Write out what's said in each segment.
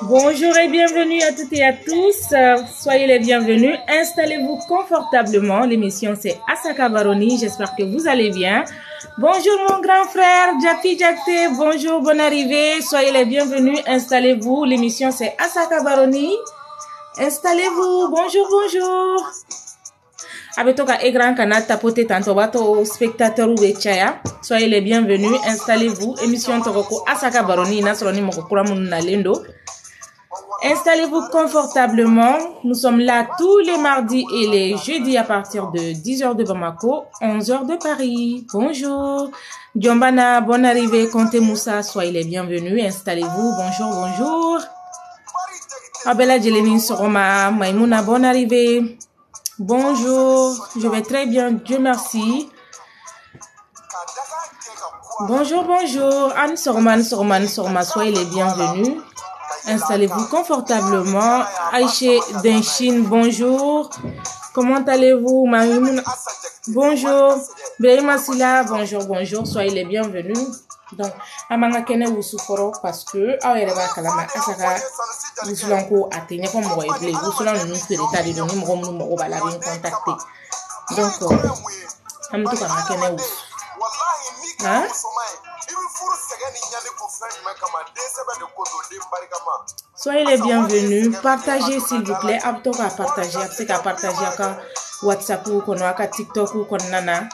Bonjour et bienvenue à toutes et à tous. Soyez les bienvenus. Installez-vous confortablement. L'émission c'est Asaka Baroni. J'espère que vous allez bien. Bonjour mon grand frère Japi Jakte. Bonjour, bonne arrivée. Soyez les bienvenus. Installez-vous. L'émission c'est Asaka Baroni. Installez-vous. Bonjour, bonjour. Abetoka Egran Kana tapote tanto bato spectateur ou bechaya. Soyez les bienvenus. Installez-vous. Émission Togoko Asaka Baroni. Nasroni Mokokura Munalendo. Installez-vous confortablement. Nous sommes là tous les mardis et les jeudis à partir de 10h de Bamako, 11h de Paris. Bonjour. Djombana, bonne arrivée. Conte Moussa, soyez les bienvenus. Installez-vous. Bonjour, bonjour. Abela Djelenin Soroma, Maïmouna, bonne arrivée. Bonjour. Je vais très bien. Dieu merci. Bonjour, bonjour. Anne Sorman, soyez les bienvenus. Installez-vous confortablement. Aïché Denchine, bonjour. Comment allez-vous, Maïmouna? Bonjour. Brahima Silla, bonjour, bonjour. Soyez les bienvenus. Donc, amanga kene wusuforo parce que awere kalama asaka wusulanko atenya ko mo eble wusulan no fereta de doni mo mo bala bien contacter. Donc, amto kana kene wus. Hein? Soyez les bienvenus. Partagez s'il vous plaît. Abtoka partager, apseka partager aka WhatsApp ou kono aka TikTok ou kono nana.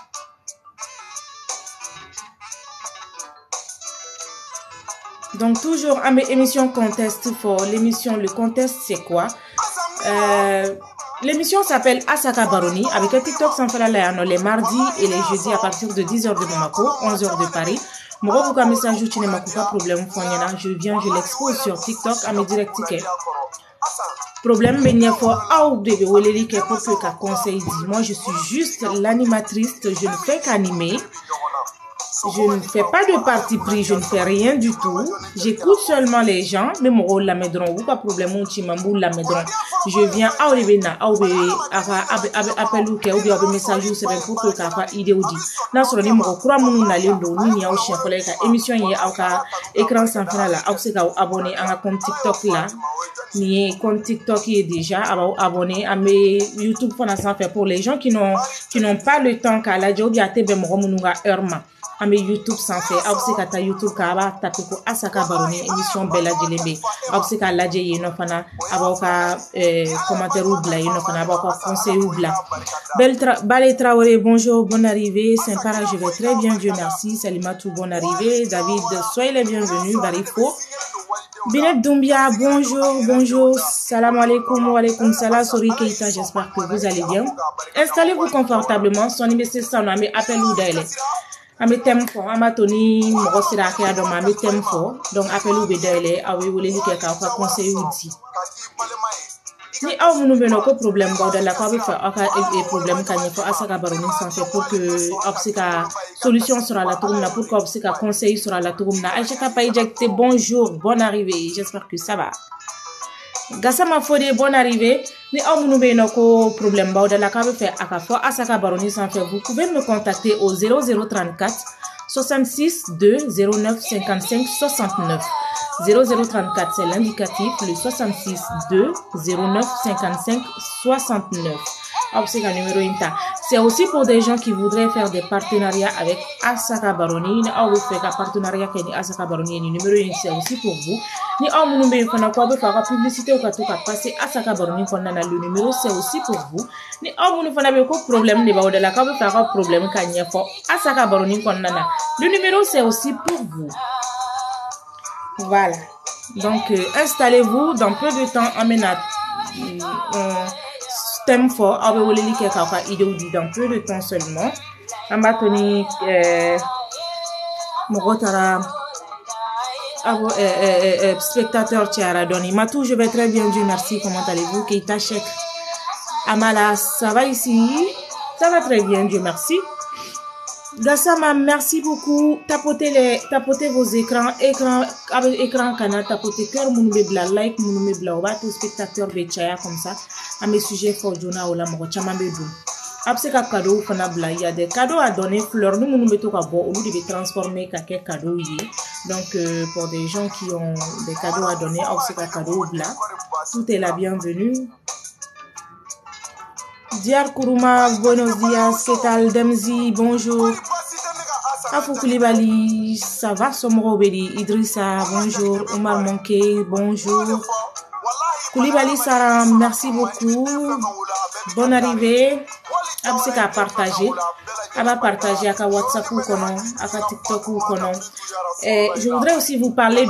Donc toujours à mes émissions contest for l'émission le contest c'est quoi? L'émission s'appelle Asaka Baroni avec un TikTok sans faire la les mardis et les jeudis à partir de 10h de Bamako, 11h de Paris. Moi, vous message tu n'as pas problème, je viens, je l'expose sur TikTok à mes directs tickets. Problème, mais il y a pour que conseil dit. Moi, je suis juste l'animatrice, je ne fais qu'animer. Je ne fais pas de parti pris, je ne fais rien du tout. J'écoute seulement les gens, mais mon rôle la medron, ou pas problème, mon chimambou la medron. Je viens à Olivena, à appel ou bien à message ou c'est pour que kafa idée ou dit. Là sur le numéro 3 mon n'allez l'eau, ni à chien collègue émission y a écran sans fin là, à abonné à un compte TikTok là. Ni compte TikTok qui est déjà abonné à mes YouTube pour l'instant fait pour les gens qui n'ont pas le temps qu'à la job y a tebe mon mununga heurma. À mes YouTube sans fait, à YouTube kaba tapiko Asaka Baroni émission Bella Djelembe. À la Djeye no fana aboka commentaire ou bla no fana aboka conseil ou bla. Balé Traoré, bonjour, bonne arrivée. Saint-Para, je vais très bien, Dieu merci. Salimatou, bonne arrivée. David, soyez les bienvenus. Barifo. Binet Doumbia, bonjour, bonjour. Salam alaikum, wa alaikum salam. Sori Keita, j'espère que vous allez bien. Installez-vous confortablement. Son numéro c'est ça, on a mis appel ou d'aile. Ame tempo amatoni mo sira ke adoma ame tempo donc appel ou bedele awi wole li ke ka conseil outi ni aw minnu bɛ yen nɔ ko problème b'aw da la k'aw bɛ fɛ aw ka problème ka ɲɛfɔ Asaka Baroni sanfɛ pour que aw bɛ se ka solution sɔrɔ a la cogo min na pour que aw bɛ se ka conseil sɔrɔ a la cogo min na Aïssata Paye Diakité bonjour bonne arrivée j'espère que ça va Gassama Fodé bonne arrivée ni aw minnu bɛ yen nɔ ko problème b'aw da la k'aw bɛ fɛ a ka fɔ Asaka Baroni sanfɛ vous pouvez me contacter au 0034 66 2 09 55 69 0034 c'est l'indicatif, le 66 2 09 55 69. C'est aussi pour des gens qui voudraient faire des partenariats avec Asaka Baroni. Ni aw fait un partenariat avec Asaka Baroni, le numéro c'est aussi pour vous. Ni aw munu be fana ko be faire publicité ou ka to ka passer Asaka Baroni konna le numéro c'est aussi pour vous. Ni aw munu fana be ko problème de ba de la ka be faire un problème ka nyefo Asaka Baroni konna le numéro c'est aussi pour vous. Voilà. Donc, installez-vous dans peu de temps. Amena thème fort. Dans peu de temps seulement. Ambatoni Mogotara spectateur Tiara Doni. Matou, je vais très bien, Dieu merci. Comment allez-vous? Keita Chek. Amala, ça va ici? Ça va très bien, Dieu merci. Gassama, merci beaucoup. Tapotez vos écrans. Écran canal, tapotez cœur, mounubebla, like, mounubebla, ou tous spectateurs bechaya comme ça. À mes sujets for Jona ou la mochama bedou. Après que cadeau, il y a des cadeaux à donner. Fleurs, nous mettons à boire. Au lieu de transformer quelques cadeaux. Donc, pour des gens qui ont des cadeaux à donner, après que cadeau bla, tout est la bienvenue. Diar Kourouma, buenos dias, que tal Demzi, bonjour. Afou Koulibaly, ça va, Somrobeli, Idrissa, bonjour. Omar Monke, bonjour. Koulibaly Sarah, merci beaucoup. Bonne arrivée. Abseka à partager. Aba partager à WhatsApp ou konon, à TikTok ou konon. Je voudrais aussi vous parler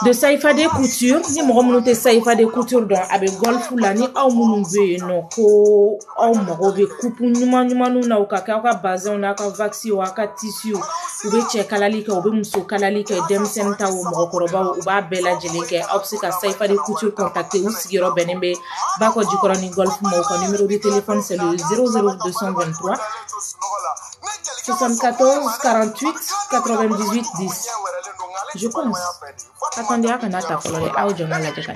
de Saïfade Couture. Ni mo monote Saïfade Couture dans avec golf la ni aw munu be no ko aw mo be coupe nyuma nu na ka bazin na ka vaccine wa ka tissu u be che kalali ka u be muso kalali ka dem senta o mo koroba u ba bela jelinke aw se ka Saïfade Couture contacter ou sigiro benembe ba ko jikoro ni golf mo ko numéro de téléphone c'est le 00223 74 48 98 10. Je pense. Attendez, à Kanata, pour les audio, la décalé.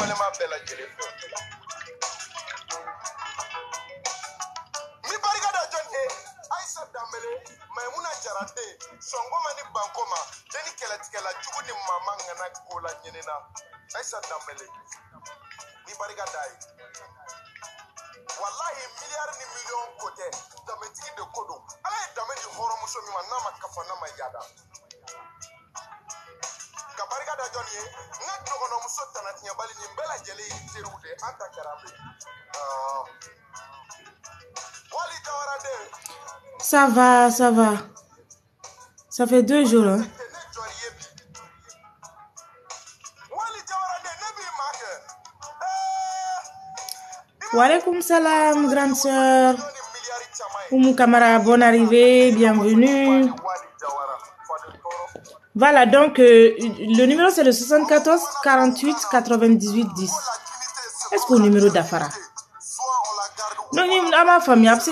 Wallahi milliard ni million côté dametigi de kodo ala dame di horo muso mi ma nama kafana ma yada ka barika da joni nga dogono muso tanatinya bali ni mbela jeli terude anta karabe wali tawara de Ça va. Ça fait 2 jours hein. Walaikum salam, grande sœur. Oumou Kamara, bonne arrivée, bienvenue. Voilà, donc le numéro c'est le 74 48 98 10. Est-ce que le numéro d'Afara? Non, ma famille, après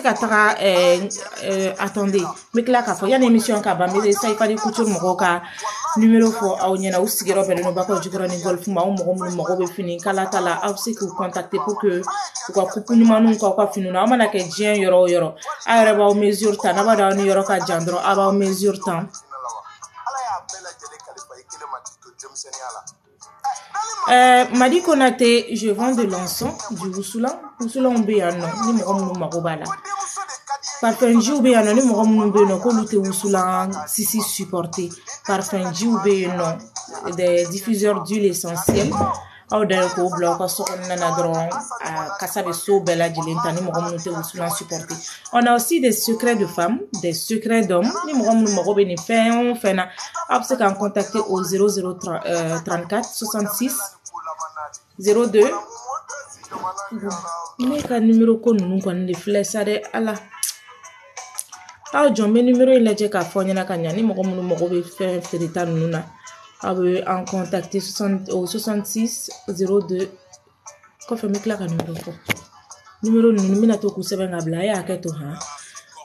attendez, mais là, il y a une émission qui a mais ça il faut des coutures moka numéro pour aounyana ou sigero belle no bako jikoro ni golf ma o mo be fini kala tala après que vous contacter pour que quoi coupe ni manu quoi fini na mana ke jien yoro ayre ba o mesure temps na ba da ni yoro ka jandro aba o mesure temps. Madi Konate, je vends de l'encens, du Woussoulan Béano, ni Morom Marobala. Parfum Djou Béano, ni Morom Béano, Kolute Woussoulan, Sissi supporté. Parfum Djou Béano, des diffuseurs d'huile essentielle. Au d'un coup, bloc, on a aussi des secrets de femmes, des secrets d'hommes. Nous avons contacté au 0034 66 02. Mais quel numéro qu'on nous connaît les flèches à la. Ah, John, mes numéros il a déjà qu'à faire une cagnani, mon numéro faire l'état nous en contacter au 66 02 Kofi me kila ka numéro fo. Numéro ni mina to ku sebe ngabla ya ke to ha.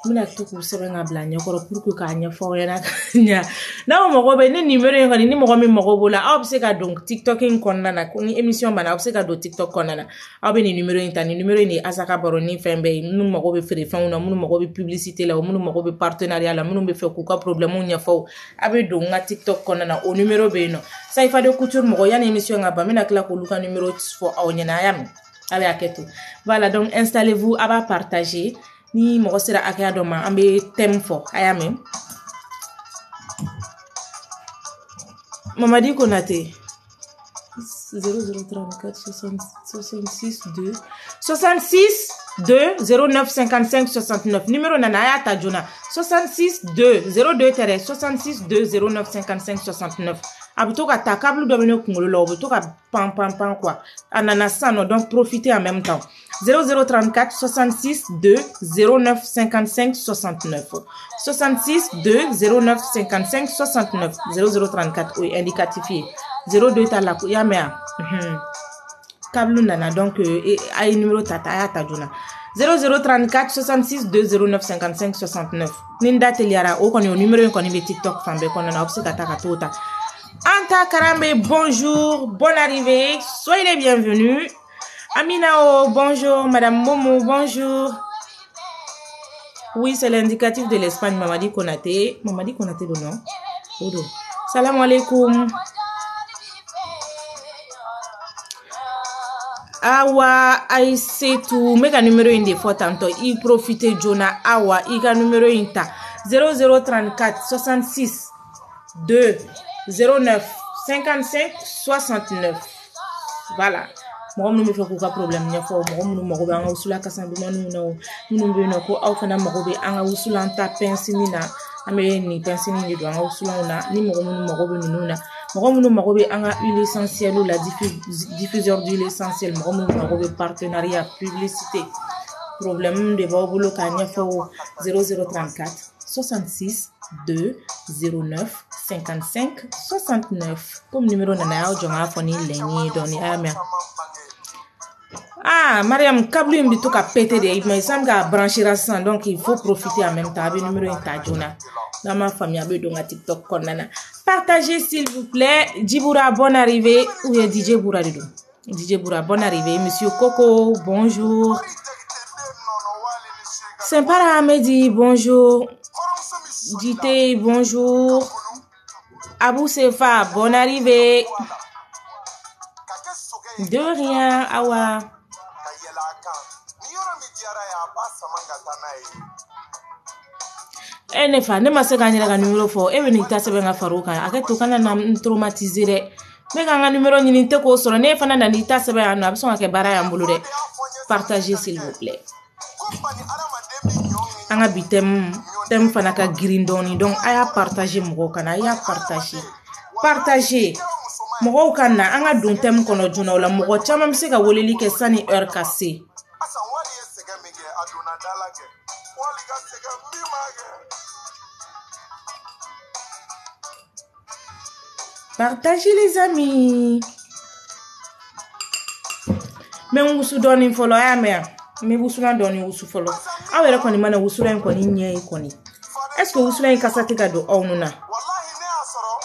Mina to ku sebe ngabla nya ko pour que ka nya fo yana nya. Na mo go be ni numéro en ni mo go mi mo go bola. Ob se ka donc TikTok en konna na ni émission bana ob se ka do TikTok konna na. Ob ni numéro en tani numéro ni Asaka Baroni fembe nu mo go be fere fa una mu mo go be publicité la mu mo go be partenariat la mu be fe ku ka problème nya fo. Abe do nga TikTok konna na o numéro be no. Ça il fa de couture mo go yana émission ngaba mina kla ko luka numéro fo awnya na yam. Allez à Keto. Voilà, donc installez-vous, à partager. Ni mo sera akaya doma ambe thème fort. Ayame. Mamadi Konaté. 0034 66 2 66 2 09 55 69. Numéro Nanaya Tajuna. 66 2 02 66 2 09 55 69. Abutoka ta câble domino kungolo abutoka pam quoi. Ananasano donc profitez en même temps. 0034 66 2 09 55 69. 66 2 09 55 69. 0034 oui indicatif. 02 tala yamea. Câble nana donc ay numéro tata ayata juna. 0034 66 2 09 55 69. Ninda teliara o koni o numéro koni be TikTok fambe koni na obsika tota. Anta Karambe, bonjour, bonne arrivée, soyez les bienvenus. Aminao, bonjour, Madame Momo, bonjour. Oui, c'est l'indicatif de l'Espagne, Mamadi Konaté. Mamadi Konaté, le nom. Odo. Salam alaikum. Awa, Aïssetou, mega numéro inde fois tanto. Il profite Jona, Awa, iga numéro inta. 0034 66 2 09 55 69. Voilà. Moi nous me fait aucun problème nya fo moi nous mo ba usula kasandu manu no nous be no ko aw fana mo be anga usula ta pensinina ame ni pensini ni do anga usula na ni mo be nuna mo be anga huile essentielle ou la diffuseur d'huile essentielle mo be partenariat publicité problème de ba bolo ka nya fo 0034 66 2 09 55 69 comme numéro nana o jonga foni lengi doni ame. Ah Mariam câble mbi to ka pété de mais ça me brancher ça donc il faut profiter en même temps avec numéro intajona dans ma famille avec donc TikTok konana. Partagez s'il vous plaît. Djiboura bonne arrivée ou DJ Boura Dido. DJ Boura bonne arrivée. Monsieur Coco bonjour. Sympa Ahmedi bonjour. JT bonjour. Abou Sefa, bonne arrivée. De rien, Awa. Nefa, ne ma se gagner la numéro fort. Et venir ta sebe nga faruka. Arrête to kana na traumatisé de. Me ga numéro ni te ko soro ne fana na ni ta sebe anu abso nga ke bara ya mbulu de. Partagez s'il vous plaît. Anga bitem tem fana ka girindoni donc aya partager mo kana aya partager mo kana anga dun tem kono juna wala mo chama msika woleli ke sani heure cassée partagez les amis mais on vous donne follow ya me me wusula doni wusu follow awere koni mana wusula koni nye koni est-ce que wusula kasati gado onuna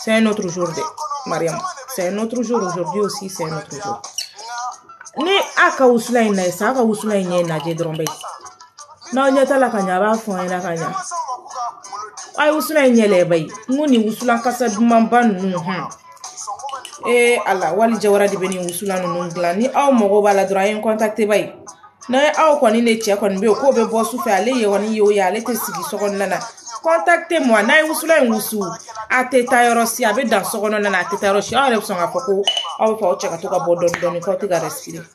c'est un autre jour de Mariam c'est un autre jour aujourd'hui aussi c'est un autre jour ne aka wusula ina sa aka wusula nye na je drombe na nya tala kanya ba fon ina kanya ay wusula nye le bay ngoni wusula kasa dumamba nu ala wali jawara di beni wusula nu glani aw mogo bala droit contacter bay na aw koni ne tia koni be ko be bo su fe ale ye woni yo ya le te sigi sokon nana contactez moi na wusula wusu ateta yorosi abe dan sokon nana ateta yorosi aw le songa foko aw fa o cheka to ka bodon don ko te ga respirer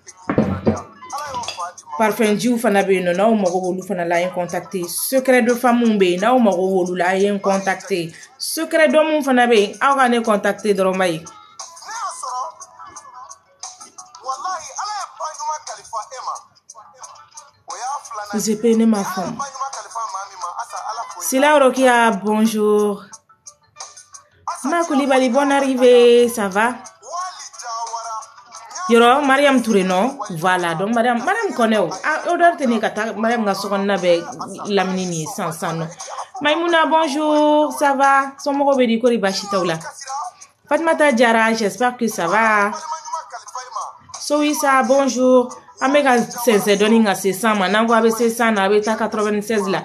parfum jiu fana be no na o mogo wolu fana la contacter secret de femme be na o mogo wolu la contacter secret de mon fana be aw ga ne contacter do mai. J'ai peiné ma femme. C'est là Rokia, bonjour. Ma Koulibaly, bonne arrivée, ça va? Yoro Mariam Touré non voilà donc Mariam connaît odeur tenir kata Mariam nga sokonna be lamini sans non Maïmouna bonjour ça va somo be di ko ribashi tawla Fatmata Diarra j'espère que ça va Soisa bonjour Amega sense doni nga 600 manango abe 600 na abe ta 96 la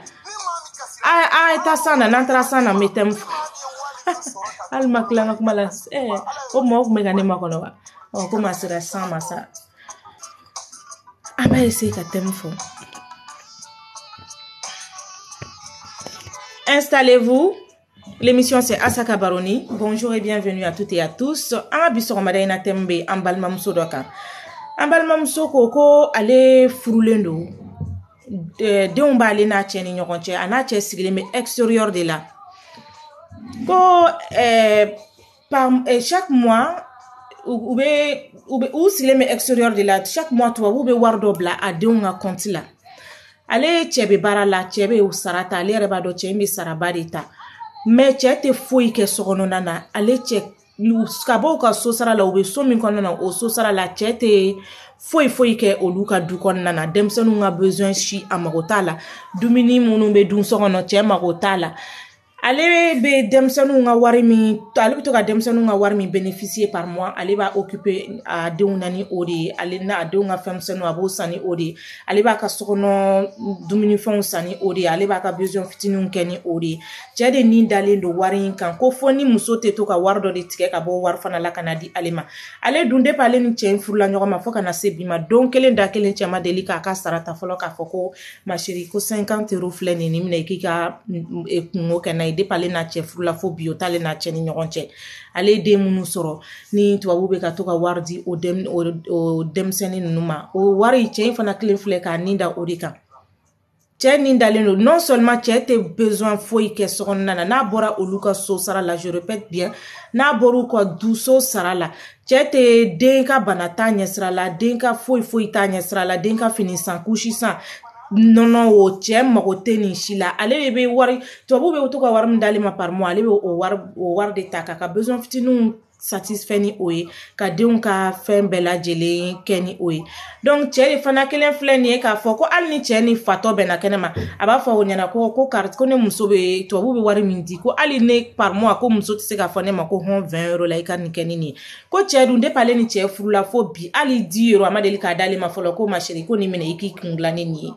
ta sana nantra sana metem al maklanga kumala o mo mega ne makono wa on commencera sans massa aba essayer ka temfo Installez-vous. L'émission c'est Asaka Baroni. Bonjour et bienvenue à toutes et à tous. Amabiso Ramadaina Tembe Ambalmamso Doka. Ambalmamso Koko ale furulendo. De ba ale na cheni nyokonche ana che sigile me extérieur de là. Ko chaque mois ou sigile me extérieur de là chaque mois toi ou be wardo bla a de nga compte là. Ale chebe barala chebe usarata ale reba do chembe sarabarita mais chete foi ke sogono nana ale che skabo ka so sara la ube so min konana o so sara la chete foi ke oluka du konana demsenu nga besoin shi amagotala dumini munu be dun sogono che magotala ale be demsenu nga wari mi ale bi to ka demsenu nga wari mi bénéficier par mois ale ba occuper a deunani odi ale na deunga femsenu abo sani odi ale ba ka sokono dumini fon sani odi ale ba ka besoin fitinu keni odi jade ni dalen do wari kan ko foni muso te to ka wardo de tike ka bo war fana la kana di alema ale dunde pale ni chen furla nyoma fo kana se bima don kelen da kelen chama delika ka sarata folo ka foko ma chérie ko 50 € fleni ni mine kika e kungo kana de pale na che furla fo biotale na che ni nyogonche ale de munu soro ni tubabu be ka to ka wardi o demseni numa o wari che fana kelen fle ka ninda odika non seulement tu as besoin foi que son nana na bora oluka so sara la je répète bien na boru ko douso sara la tu as denka banata nyesra la denka foi ta nyesra la denka fini sans couchi sans non o tiem magote ni shila ale be wari to bo be to ka waram dali ma par mois ale be o war de taka ka besoin fitinu satisfait ni oye ka deun ka fen bela jele keni oye donc chéri fana kelen fleni ka foko al ni chéri fato bena kenema aba fa wonyana ko carte ko ne muso be to bu be wari mindi ko ali ne par mois ko muso tse ka fone ma ko 20 € la ka ni kenini ko chéri unde pale ni chéri furula fo bi ali 10 € amadeli ka dali ma folo ko ma chéri ko ni mene iki kunglane ni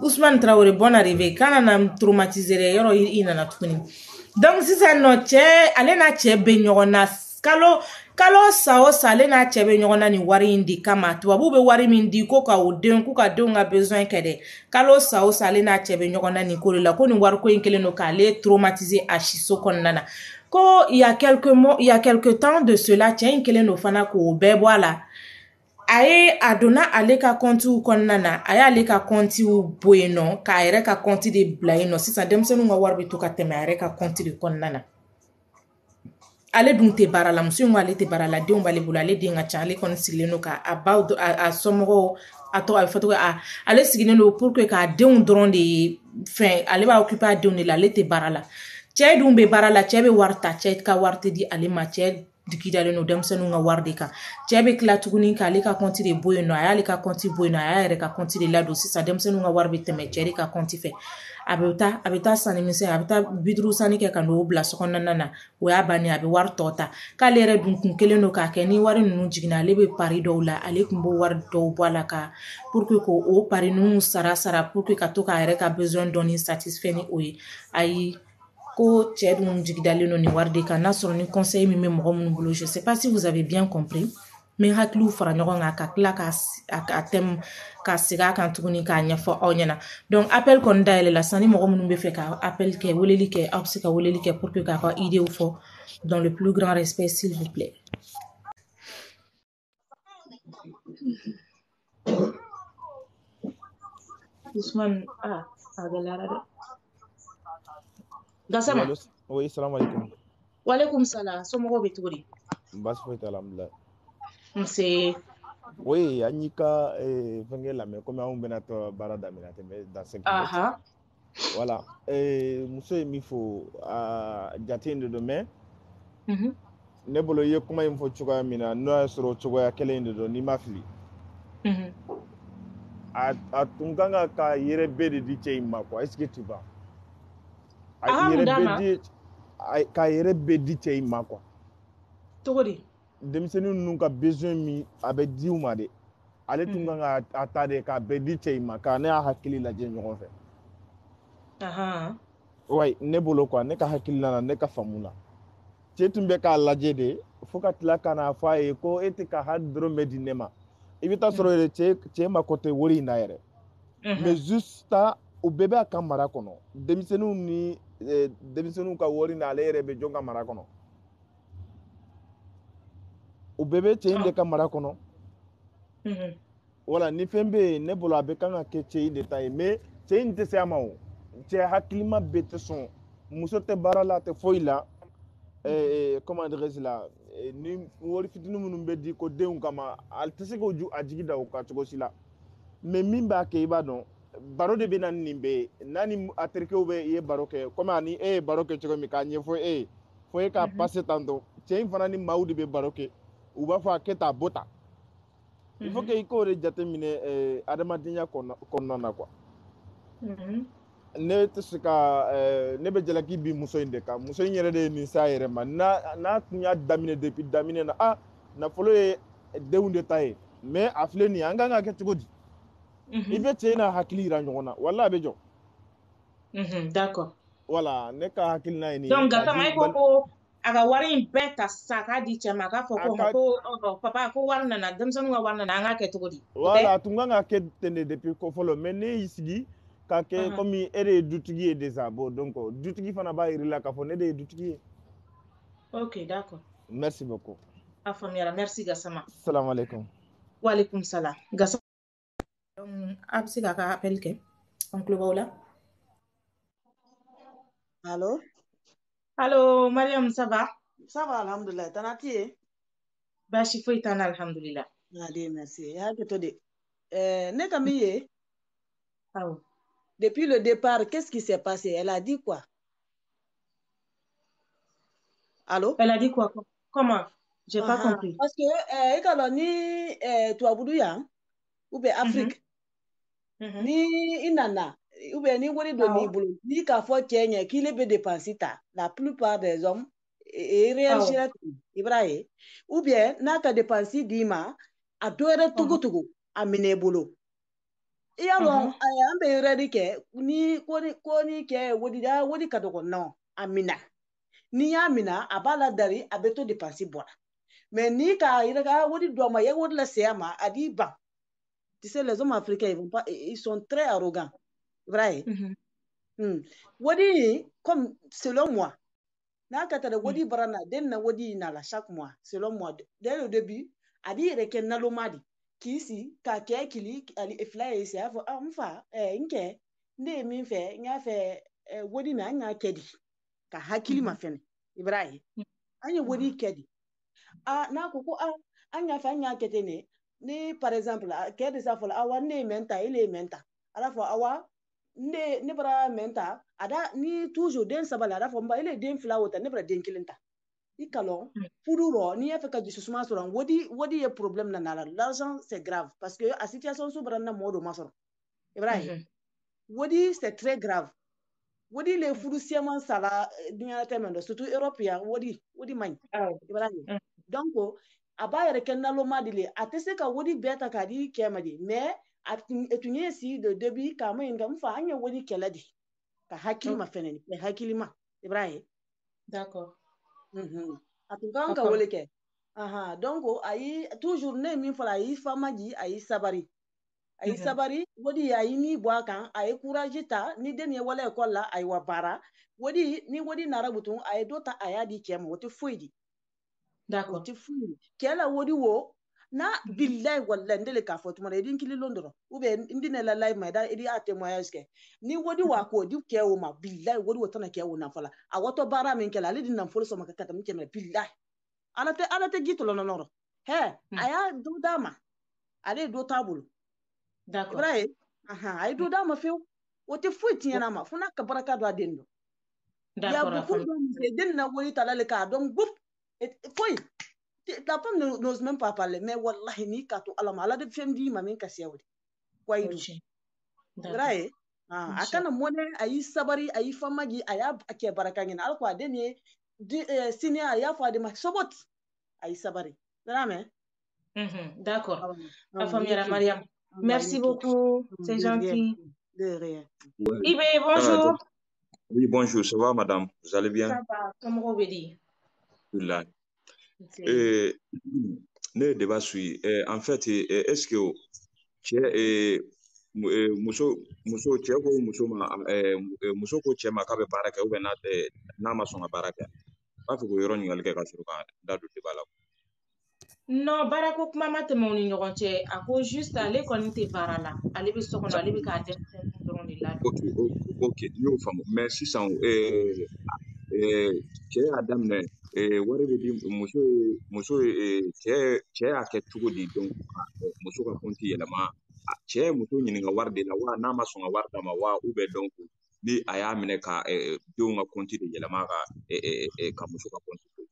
Ousmane Traoré, bonne arrivée. Quand on a traumatisé, il en a tout. Donc, si c'est notre allez na chebe nyona kalo sao sale na chebe nyona ni wari indi kama tu abu be wari mindi ko ka odon ku ka don a besoin kede kalo sao sale na chebe nyona ni ko la ko ni war ko inkele no ka le traumatisé a shiso konnana ko il y a quelques temps de cela tiens inkele no fana ko be boala aye adona ale ka konti u konnana aye ale ka konti u boyeno ka ere ka konti de blaino sisa demsenu nga warbe to ka teme ere ka konti de konnana ale dun te barala muso ngo ale te barala de on bale bula ale de nga cha ale kon sigileno ka about a somogo ato a foto ale sigileno pour que ka de on dron de fin ale ba occuper de on la ale te barala che dun be barala che be warta che ka warte di ale ma che dikidale no demsenu nga wardeka chebe kla tuguni ka le ka konti de boyeno aya le ka konti boyeno aya re ka konti de lado sisa demsenu nga warbe teme chere ka konti fe abeta sani mise abeta bidru sani ke kanu bla sokonna nana o ya bani abe war tota ka le re dun kun keleno ka ke ni wari nunu jigina le be pari dowla ale kumbo war do boala ka pour que ko o pari nunu sara pour que ka to ka re ka besoin doni satisfait ni oyi ayi ko tchedun jigdaleno ni wardeka na soro ni conseil mi mo mon bolo je sais pas si vous avez bien compris mais haklu fara nyogon aka kla ka tem ka siga kan tuguni ka nyafo onyana donc appel kon daile la sani mo mon be fe ka appel ke woleli ke obsika woleli ke pour que ka ko idée ou fo dans le plus grand respect s'il vous plaît Ousmane agalara Gassama. Oui, salam alaikum. Wa alaikum salam. Somo beturi. Bas foi alhamdulillah. C'est Oui, Anika fengela me comme on benato barada minate mais dans 5 minutes. Voilà. Muso ye min fɔ a jate in de don mais ne bolo i ye kuma in fɔ cogoya min na n'o y'a sɔrɔ cogoya kelen de don n'i ma fili a tun kan ka yɛrɛ bɛɛ de di cɛ in ma quoi est-ce que tu vois a yɛrɛ bɛɛ di ka yɛrɛ bɛɛ di cɛ in ma quoi cogo di denmisɛnnin ninnu ka besoin min a bɛ di u ma de ale tun kan ka a ta de k'a bɛɛ di cɛ in ma ka ne y'a hakili lajɛ ɲɔgɔn fɛ ouais ne bolo quoi ne ka hakilina na ne ka faamu la cɛ tun bɛ k'a lajɛ de fo ka tila ka n'a fɔ a ye ko e tɛ ka hali dɔrɔn bɛ di ne ma i bɛ taa sɔrɔ yɛrɛ cɛ ma ko tɛ wari in na yɛrɛ mais juste u bɛɛ b'a ka mara kɔnɔ denmisɛnninw ni denmisɛnninw ka wari na ale yɛrɛ bɛ jɔn ka mara kɔnɔ u bɛɛ bɛ cɛ in de ka mara kɔnɔ wala ni fɛn bɛ yen ne bolo a bɛ kan ka kɛ cɛ in de ta ye mais cɛ in tɛ se a ma o cɛ hakilima bɛɛ tɛ sɔn muso tɛ baara la a tɛ foyi la comment dirais-je la ni wari fitinin minnu bɛ di ko denw kama a tɛ se k'o a jigi da o kan cogo si la mais min b'a kɛ i b'a dɔn baro de bɛ na ni nin bɛɛ ye n'a ni a terikɛw bɛ i ye baro kɛ komi ani e ye baro kɛ cogo min k'a ɲɛfɔ e ye fo e k'a passe tantôt cɛ in fana ni maaw de bɛ baro kɛ u b'a fɔ a kɛ tan a bɔ tan il faut que i k'o de jateminɛ adamadenya kɔnɔna na quoi ne tɛ se ka ne bɛ jalaki bi muso in de kan muso in yɛrɛ de ye nin s'a yɛrɛ ma n'a tun y'a daminɛ depuis daminɛ na nafolo ye denw de ta ye mais a filɛ nin ye an kan ka kɛ cogo di i bɛ cɛ in n'a hakili yira ɲɔgɔn na wala a bɛ jɔ d'accord voilà ne ka hakilina ye nin ye donc Gassama i ko a ka wari in bɛɛ ta sisan k'a di cɛ ma a k'a fɔ ko papa ko wari nana denmisɛnninw ka wari nana an k'a kɛ cogo di voilà a tun kan ka kɛ ten de depuis ko fɔlɔ mais ne y'i sigi k'a kɛ comme e de ye dutigi ye déjà bon donc dutigi fana b'a yir'i la k'a fɔ ne de ye dutigi ye ok d'accord merci beaucoup a faamuyara merci Gassama salam alaikum waaleykum salam Gassama donc a bɛ se k'a ka appel kɛ an tulo b'aw la allo Mariam ça va alhamdulillah tana ti ye baasi foyi t'an na alhamdulillah allez merci hakɛto de ne ka min ye awɔ depuis le départ qu'est-ce qui s'est passé elle a dit quoi allô elle a dit quoi comment j'ai pas compris parce que i ka dɔn ni tubabudu yan ou bien Afrique ni i nana ou bien ni wari dɔ b'i bolo ni k'a fɔ cɛ ɲɛ k'i bɛ dépense ta la plupart des hommes réagir i b'a ye ou bien n'a ka dépense d'i ma a dɔ wɛrɛ togo a minɛ i bolo i y'a dɔn an bɛ yɔrɔ kɛ ni ko ni kɛ wari ka dɔgɔ nɔ a minɛ n'i y'a minɛ a b'a la dari a bɛ to dépense bɔra mais ni ka yɛrɛ ka wari dɔ ma i ye wari lase a ma a b'i ban tu sais les hommes africains ils sont très arrogants vrai wadi comme selon moi n'a ka taa wadi barana den na wadi na la chaque mois selon moi dès le début a b'i yɛrɛ kɛ naloma de k'i si ka kɛ kili ali fila ye si a fɔ n fa n kɛ ne ye min fɛ n y'a fɛ wadi na an y'a kɛ di ka hakili ma fɛnɛ i b'a ye an ye wadi kɛ di n'a ko ko an y'a fɛ an y'a kɛ ten ne ni par exemple kɛ de sa fɔlɔ awa ne ye mɛn ta ele ye mɛn ta ala fɔ awa ne bara mɛn ta a da ni toujours den saba la a da fɔ n ba ele ye den fila o ta ne bara den kelen ta i kalon furu rɔ n'i y'a fɛ ka dususuma sɔrɔ wadi ye problème na la l'argent c'est grave parce que a situation so bara na mɔɔ dɔ ma sɔrɔ i b'a ye wadi c'est très grave wadi le furu siaman sala dunya tɛmɛ dɔ surtout Europe yan wadi man ɲi i b'a ye donc a b'a yɛrɛ kɛ naloma de le a tɛ se ka wadi bɛɛ ta k'a di cɛ ma de mais a tun ye si de début k'a ma ɲininka n fa an ye wadi kɛlɛ de ka hakili ma fɛnɛ ni hakili ma i b'a ye d'accord a tun kan ka wele kɛ donc ayi toujours ne min fɔra a y'i famaji a y'i sabari wadi a y'i ni bɔ a kan a ye courage ta ni den ye wala école la a wa baara wadi ni wadi nara butun a ye dɔ ta a y'a di cɛ ma o tɛ foyi di d'accord o tɛ foyi kɛ la wadi wo na billahi wallahi ndele k'a fɔ tuma na idin kililon dɔrɔn ou bien ndine la live ma da idi a témoignage kɛ ni wadi wa ko di kɛ o ma billahi wadi wo tana kɛ o na fala a wato baara min kɛla ale di nafolo sɔrɔ ka kata min kɛmɛ billahi ala tɛ gi tɔlɔ nɔrɔ a y'a do d'a ma ale do t'a bolo d'accord i b'a ye a ye do d'a ma fewu o te foyi tiɲɛna ma fo n'a ka baraka don a den dɔ. Il y a beaucoup d'hommes den na woni tala le ka donc bouf foyi la femme n'ose même pas parler mais wallahi ni ka to alama ala de fem di ma min kasiya wodi waidu graye akana mone ayi sabari ayi famaji aya ake baraka ngina alko adene sini aya fa de ma sobot ayi sabari drame d'accord la femme Mariam merci beaucoup c'est gentil de rien Ibe bonjour oui bonjour ça va madame vous allez bien ça va comment vous dire là ne débat suit en fait est-ce que muso cɛ ko muso ko cɛ ma k'a bɛ baara kɛ ou bien n'a ma sɔn ka baara kɛ b'a fɔ ko yɔrɔ ɲininkali kɛ ka sɔrɔ ka da don débat la non baara ko kuma ma tɛmɛ u ni ɲɔgɔn cɛ a ko juste ale kɔni tɛ baara la ale bɛ so kɔnɔ ale bɛ k'a denmisɛnnin dɔrɔn de la ok n y'o faamu mais sisan cɛ y'a daminɛ wari bɛ di cɛ y'a kɛ cogo di donc muso ka compte yɛlɛma cɛ ye muso ɲininka wari de la wa n'a ma sɔn ka wari d'a ma wa ou bien donc ni a y'a minɛ ka denw ka compte de yɛlɛma ka muso ka compte to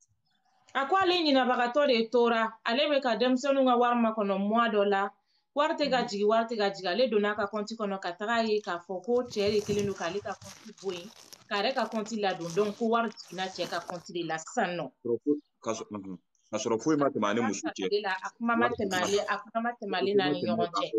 a ko ale ɲinabagatɔ de tora ale bɛ ka denmisɛnninw ka wari makɔnɔ mois dɔ la wari tɛ ka jigin ale donna ka compte kɔnɔ ka taga ye k'a fɔ ko cɛ de kelen don k'ale ka compte bɔ yen k'ale ka compte ladon donc ko wari jiginna cɛ ka compte de la sisan nɔ ka sɔrɔ foyi ma tɛmɛ ani muso cɛ a kuma ma tɛmɛ ale n'a ni ɲɔgɔn cɛ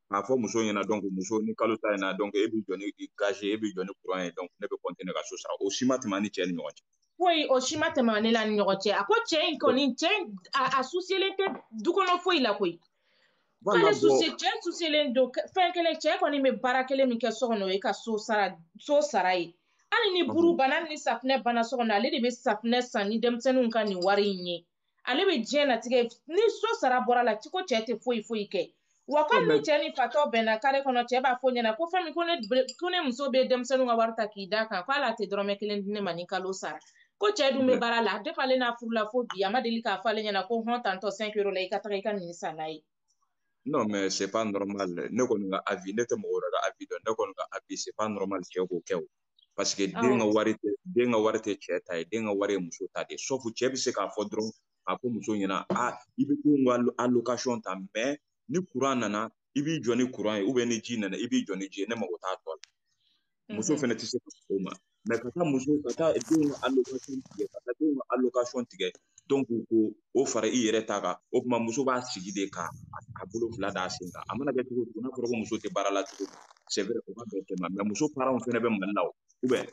k'a fɔ muso ɲɛna donc muso ni kalo ta in na donc e bɛ jɔ ni gage e bɛ jɔ ni courant ye donc ne bɛ continuer ka so sara o si ma tɛmɛ ani cɛ ni ɲɔgɔn cɛ foyi o si ma tɛmɛ ne la ni ɲɔgɔn cɛ a ko cɛ in kɔni a soucielen tɛ du kɔnɔ foyi la koyi k'ale cɛ soucielen don fɛn kelen cɛ kɔni bɛ baara kelen min kɛ so kɔnɔ o ye ka so sara ye hali ni buru bana ni safunɛ bana so kɔnɔ ale de bɛ safunɛ san ni denmisɛnninw ka nin wari in ye ale bɛ diɲɛ latigɛ ni so sara bɔra la ko cɛ tɛ foyi kɛ wa ko ni cɛ ni fatɔ bɛnna kare kɔnɔ cɛ b'a fɔ ɲɛna ko fɛn min ko ne muso bɛ denmisɛnninw ka wari ta k'i d'a kan k'ale tɛ dɔrɔmɛ kelen di ne ma ni kalo sara ko cɛ dun bɛ baara la depuis ale n'a furula fo bi a ma deli k'a fɔ ale ɲɛna ko hɔn tantɔ 5 € la i ka taga i ka nin san n'a ye non mais c'est pas normal ne kɔni ka avis ne tɛ mɔgɔ wɛrɛ ka avis dɔn ne kɔni ka avis c'est pas normal cɛ k'o kɛ o parce que den ka wari tɛ cɛ ta ye den ka wari ye muso ta de ye sauf cɛ bɛ se k'a fɔ dɔrɔn a ko muso ɲɛna i bɛ denw ka allocation ta mais ni courant nana i b'i jɔ ni courant ye ou bien ni ji nana i b'i jɔ ni ji ye ne mago t'a tɔ la muso fana tɛ se ka o ma mais ka taa denw ka allocation tigɛ donc ko o fara i yɛrɛ ta kan o kuma muso b'a sigi de ka a bolo fila d'a sen kan a mana kɛ cogo cogo n'a fɔra ko muso tɛ baara la cogo c'est vrai o ka bɛn tɛmɛ mais muso parents fana bɛ Mali la o ou bien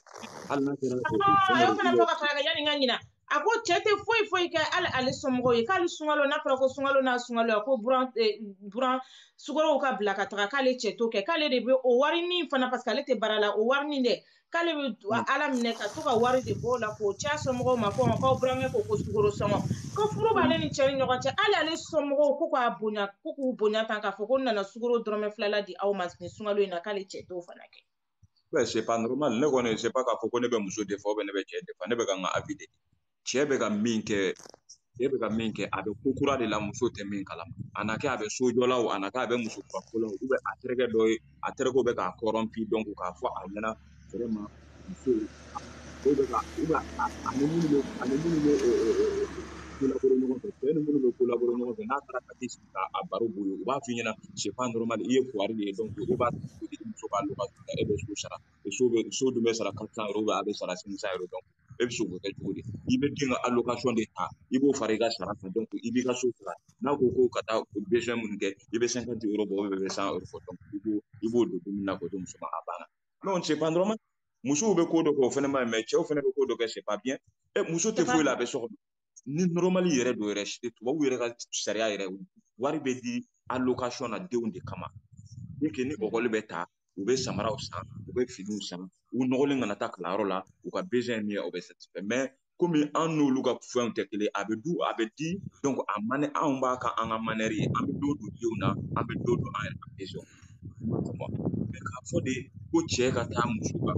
hali n'a kɛra a y'o fana fɔ ka fara kan yanni n ka ɲina a ko cɛ tɛ foyi kɛ hali ale somɔgɔw ye k'ale sunkalo n'a fɔra ko sunkalo n'a sunkalo a ko buran sukorow ka bila ka taga k'ale cɛ t'o kɛ k'ale de bɛ o warinin fana parce que ale tɛ baara la o warinin dɛ k'ale bɛ ala minɛ ka to ka wari de bɔ o la k'o cɛ somɔgɔw ma ko k'aw burankɛ ko sukoro sɔngɔ ko furu b'ale ni cɛ ni ɲɔgɔn cɛ hali ale somɔgɔw ko k'u bonya tan k'a fɔ ko nana sukoro dɔrɔmɛ 2 la di aw ma nin sunkalo in na k'ale cɛ t'o fana kɛ ouais c'est pas normal ne kɔni c'est pas k'a fɔ ko ne bɛ muso de fɔ ou bien ne bɛ cɛ de fɔ ne bɛ ka n ka avis de cɛ bɛ ka min kɛ a bɛ ko kura de la muso tɛ min kalama a na kɛ a bɛ sojɔla o a na kɛ a bɛ muso kurafɔla o ou bien a terikɛ dɔ ye a terikɛw bɛ k'a corrompu donc k'a fɔ a ɲɛna vraiment muso o bɛ ka ou bien ani minnu bɛ collaborer ɲɔgɔn fɛ cɛ ni minnu bɛ collaborer ɲɔgɔn fɛ n'a taara ka t'i sigi k'a baro b'u ye u b'a f'i ɲɛna c'est pas normal i ye fuwari de ye donc e b'a di muso ka location e bɛ so sara so dun bɛ sara 400 € ou bien a bɛ sara 500 € donc e bɛ se k'o kɛ cogo di i bɛ den ka allocation de ta i b'o fara i ka sara kan donc i b'i ka so sara n'a ko ka taa besoin minnu kɛ i bɛ 50 € bɔ ou bien i bɛ 100 € bɔ donc i b'o don dumuni na k'o di muso ma a banna non c'est pas normal musow bɛ ko dɔ kɛ o fana ma ɲi mais cɛw fana bɛ ko dɔ kɛ c'est pas bien muso tɛ foyi la a bɛ so kɔnɔ ni normal yɛrɛ don yɛrɛ tubabu yɛrɛ ka sariya yɛrɛ wari bɛ di allocation na denw de kama ni ɔkɔli bɛ ta u bɛ samaraw san u bɛ finiw san u nɔgɔlen kana taa kalanyɔrɔ la u ka besoin min ye o bɛ satisfait mais komi an n'olu ka fɛnw tɛ kelen a bɛ di donc anw b'a ka an ka manière ye an bɛ dɔ don denw na an bɛ dɔ don an yɛrɛ ka besoin mais k'a fɔ de ko cɛ ka taa muso ka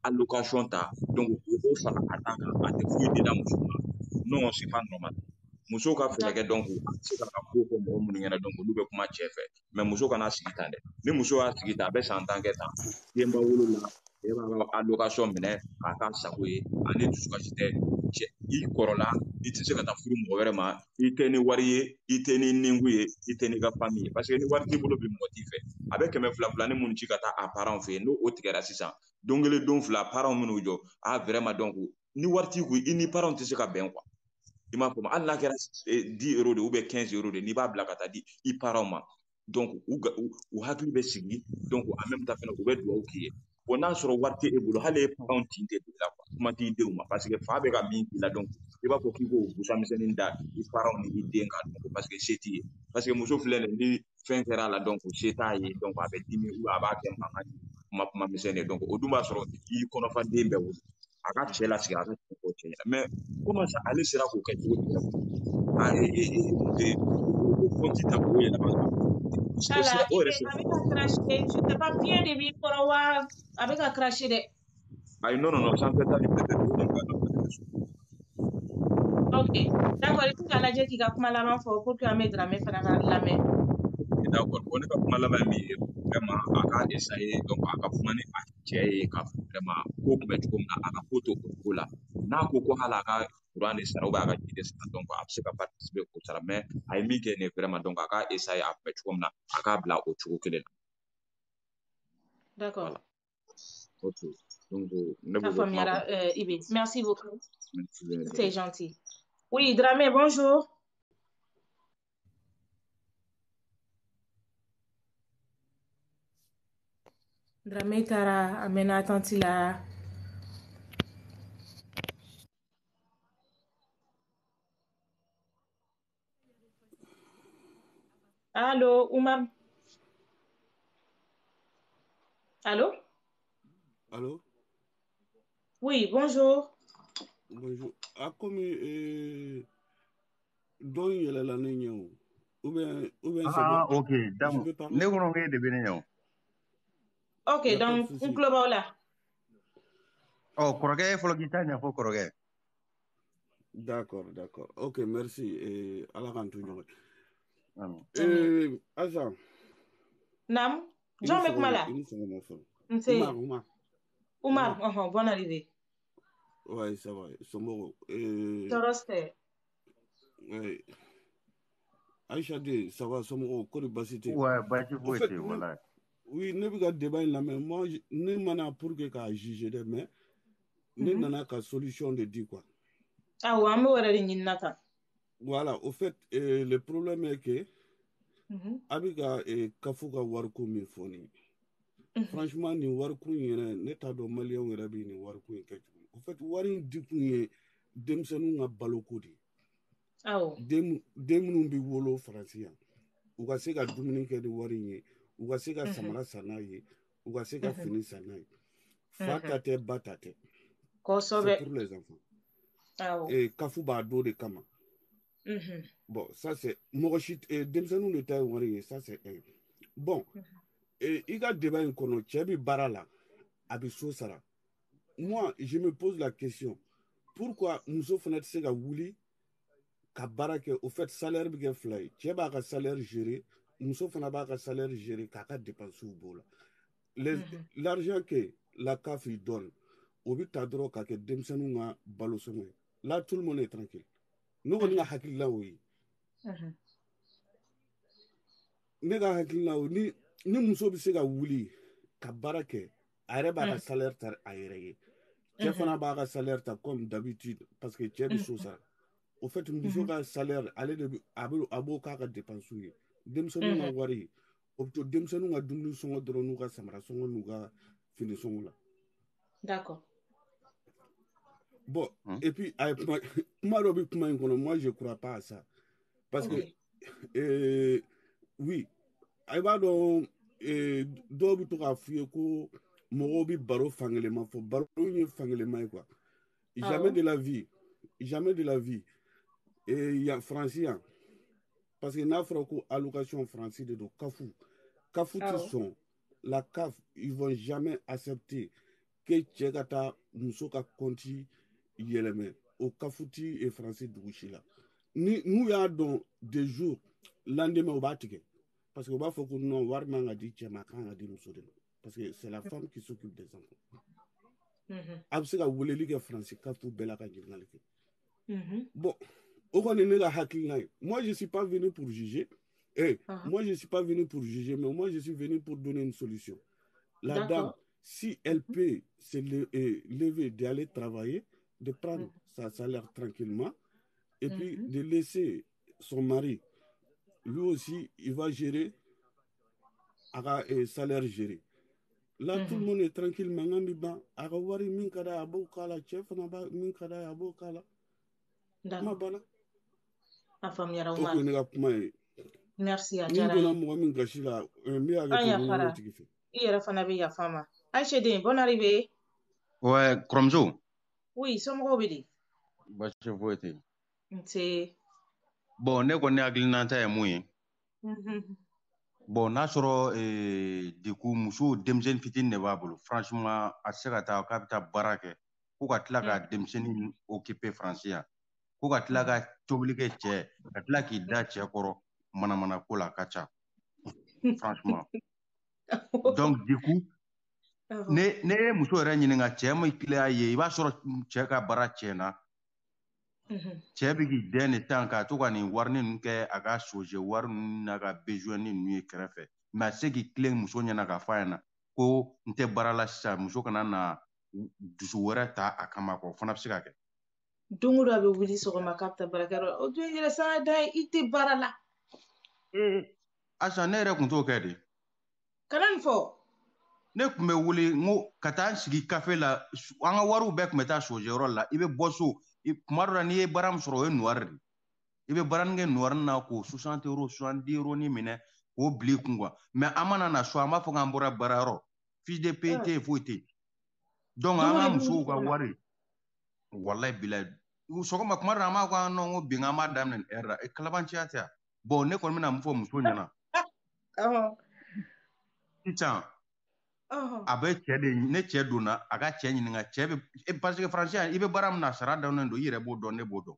allocation ta donc o b'o fara a ta kan a tɛ foyi di la muso ma non c'est pas normal muso ka fɛɛrɛ kɛ donc a tɛ se ka ko fɔ mɔgɔ minnu ɲɛna donc olu bɛ kuma cɛ fɛ mais muso kana sigi tan dɛ ni muso y'a sigi tan a bɛ san 10 kɛ tan denba wolo la e b'a ka allocation minɛ k'a k'a sago ye ani dusukasi tɛ cɛ i kɔrɔla i tɛ se ka taa furu mɔgɔ wɛrɛ ma i tɛ ni wari ye i tɛ ni ninku ye i tɛ n'i ka famille ye parce que ni wari t'i bolo bi mɔgɔ t'i fɛ a bɛ 100 ni minnu ci ka taa a parents fɛ yen n'o tigɛra sisan don kelen don fila parents minnu jɔ vraiment donc ni wari t'i kun i ni parents tɛ se ka bɛn quoi i m'a faamu hali n'a kɛra 10 euros de ou bien 15 euros de n'i b'a bila ka taa di i parents ma donc u hakili bɛ sigi donc en même temps fana u bɛ dugawu k'i ye bon n'a sɔrɔ wari tɛ e bolo hali e parents tin tɛ bila quoi kuma t'i denw ma parce que fa bɛ ka min k'i la donc i b'a fɔ k'i k'o busanmisɛnnin da i parents ni i den kan donc parce que se t'i ye parce que muso filɛ nin ni fɛn kɛra a la donc se t'a ye donc a bɛ dimi ou a b'a kɛ mankan ye kuma misɛnnin ye donc o dun b'a sɔrɔ i kɔnɔfa den bɛɛ wolo a ka cɛ lasigi a ka cɛ fɔ cɛ ɲɛna mais comment ça ale sera k'o kɛ cogo di o compte ta k'o yɛlɛma Ala, avec un cracher, je sais pas bien de mi korowa avec un cracher de. Ayi non ça fait tali peut-être Ok, d'accord, il faut qu'Ala Dieu qui a kuma laban fɔ pour que an bɛ Dramé fana ka lamɛn. d'accord bon ne ka kuma laban min ye vraiment a ka essayer donc a ka kuma ni a cɛ ye ka vraiment ko kun bɛ cogo min na a ka ko to o cogo la n'a ko ko hali a ka courant de sara ou bien a ka ji de sara donc a bɛ se ka participer k'o sara mais a ye min kɛ nin ye vraiment donc a ka essayer a kun bɛ cogo min na a k'a bila o cogo kelen na. D'accord. Voilà. Ok. Donc ne Ça b'o faamuyara Ibe. Merci beaucoup. C'est Merci. gentil. Oui, Dramé, bonjour. Dramé taara a mɛnna attente la. Allô, Oumar. Allô? Allô? Oui, bonjour. Bonjour. A komi dɔ in yɛlɛla ne ɲɛ o ou bien c'est bon? Ok. Je Donc, peux parler? ne kɔnɔ k'e de bɛ ne ɲɛ o. Ok, Y a pas de donc souci. n tulo b'aw la. Kɔrɔkɛ ye fɔlɔ k'i ta ɲɛfɔ kɔrɔkɛ. D'accord. Ok, merci. Ala k'an to ɲɔgɔn Amin. Asa. Nam, I John ni bɛ kuma la. sɔgɔma fɔlɔ. Nse. Umar. Umar, bonne arrivée. Ouais, ça va. Somɔgɔw. Tɔɔrɔ tɛ. Ouais. Aïcha de, ça va, somɔgɔw. Kɔri basi tɛ? Ouais, basi Au foyi fait, tɛ walayi. oui, ne bɛ ka débat in lamɛn. Moi, ne mana pour que k'a juger dɛ, mais ne nana ka solution de di quoi. Awɔ, an bɛ o yɛrɛ de ɲinina kan. Voilà, au fait, le problème est que a bɛ ka kafu ka wariko min fɔ nin ye. Franchement, nin wariko in yɛrɛ ne t'a dɔn maliyɛnw yɛrɛ bɛ nin wariko in kɛ cogo min. Au fait, wari in di kun ye denmisɛnninw ka baloko de ye. Awɔ. Den minnu bɛ wolo Faransi yan u ka se ka dumuni kɛ ni wari in ye u ka se ka samara san n'a ye u ka se ka fini san n'a ye fa ta tɛ ba ta tɛ. C'est pour les enfants. Et kafu b'a do de kama. Bon, ça c'est mɔgɔ si denmisɛnninw de ta ye wari ye, ça c'est un. Bon, i ka débat in kɔnɔ cɛ bi baara la a bi so sara. Moi, je me pose la question, pourquoi muso fana tɛ se ka wuli ka baara kɛ au fait salaire bi kɛ fila ye cɛ b'a ka salaire gérer muso fana b'a ka salaire gérer k'a ka dépenses b'o la. L'argent que la CAF y donne o bi ta dɔrɔn k'a kɛ denmisɛnninw ka balo sɔngɔ ye. Là tout le monde est tranquille. Ne kɔni ka hakilila o ye. Ne ka hakilila o ni muso bɛ se ka wuli ka baara kɛ a yɛrɛ b'a ka salaire ta a yɛrɛ ye cɛ fana b'a ka salaire ta comme d'habitude parce que cɛ bɛ so sara. Au fait muso ka salaire ale de a b'o k'a ka dépenses ye denmisɛnninw ka wari o bɛ to denmisɛnninw ka dumuni sɔngɔ dɔrɔn n'u ka samara sɔngɔ n'u ka fini sɔngɔ la. D'accord. Bon, et puis a ye kuma dɔ bɛ kuma in kɔnɔ moi je crois pas à ça parce que oui a b'a dɔn dɔw bɛ to k'a f'i ye ko mɔgɔw bɛ baro fankelen fɔ baro ye fankelenma ye quoi. Jamais de la vie yan Faransi yan parce que n'a fɔra ko allocation Faransi de don kafu tɛ sɔn la CAF ils vont jamais accepter que cɛ ka taa muso ka compte yɛlɛmɛ o kafu ti Faransi dugu si la nous y a donc des jours lendemain au bâtiment parce que on va faut que non voir man a dit tchamakan a dit nous parce que c'est la femme qui s'occupe des enfants. Absega voulait ligue français quand tout bella ka jirnal bon moi je suis pas venu pour juger moi je suis pas venu pour juger mais moi je suis venu pour donner une solution. La dame, si elle peut se lever, d'aller travailler, de prendre sa salaire tranquillement, et puis de laisser son mari, lui aussi, il va gérer, salaire géré. Là, tout le monde est tranquille, merci à Aïchedin, bonne arrivée. Ouais, Kromzo. Oui, sommes bidi. Bache vote. C'est Bon, ne ko ne aglinanta e muye. Bon, n'a sɔrɔ du coup muso denmisɛnnin fitinin de b'a bolo. Franchement, a se ka taa k'a bɛ taa baara kɛ. Ko ka tila ka denmisɛnnin occuper France yan. Ko ka tila ka tobili kɛ cɛ, ka tila k'i da cɛ kɔrɔ manamana ko la ka ca. Franchement. Donc du coup, ne ye muso yɛrɛ ɲininka cɛ ma tila ye i b'a sɔrɔ cɛ ka baara tiɲɛna. Cɛ bɛ k'i den de tan ka to ka nin warini ninnu kɛ a ka soje wari ninnu n'a ka besoin ninnu ye kɛrɛfɛ mais a se k'i tilen muso ɲɛna k'a fɔ a ɲɛna ko n tɛ baara la sisan muso kana na dusu wɛrɛ ta a kama o fana bɛ se ka kɛ. Don o don a bɛ wuli sɔgɔma k'a bɛ taa baarakɛyɔrɔ o dun yɛrɛ san da i tɛ baara la. Asa ne yɛrɛ tun t'o kɛ de. Kana nin fɔ. Ne tun bɛ wuli n ko ka taa n sigi kafe la an ka wariw bɛɛ tun bɛ taa sojɛyɔrɔ la i bɛ bɔ so kuma dɔ la n'i ye baara min sɔrɔ o ye nuwari de i bɛ baara min kɛ nuwari na k'o 60 euros 70 euros ni minɛ k'o bila i kun quoi mais an mana na so an b'a fɔ k'an bɔra baarayɔrɔ fiche de paie tɛ yen foyi tɛ yen donc an ka musow ka wari walayi bilayi sɔgɔma kuma dɔ la an b'a fɔ non ko bi an b'a daminɛ nin heure la kalabanciya tɛ yan bon ne kɔni bɛna mun fɔ muso ɲɛna sisan a bɛ cɛ de ne cɛ donna a ka cɛ ɲininka cɛ bɛ parce que français i bɛ baara min na sara dɔnnen don i yɛrɛ b'o dɔn ne b'o dɔn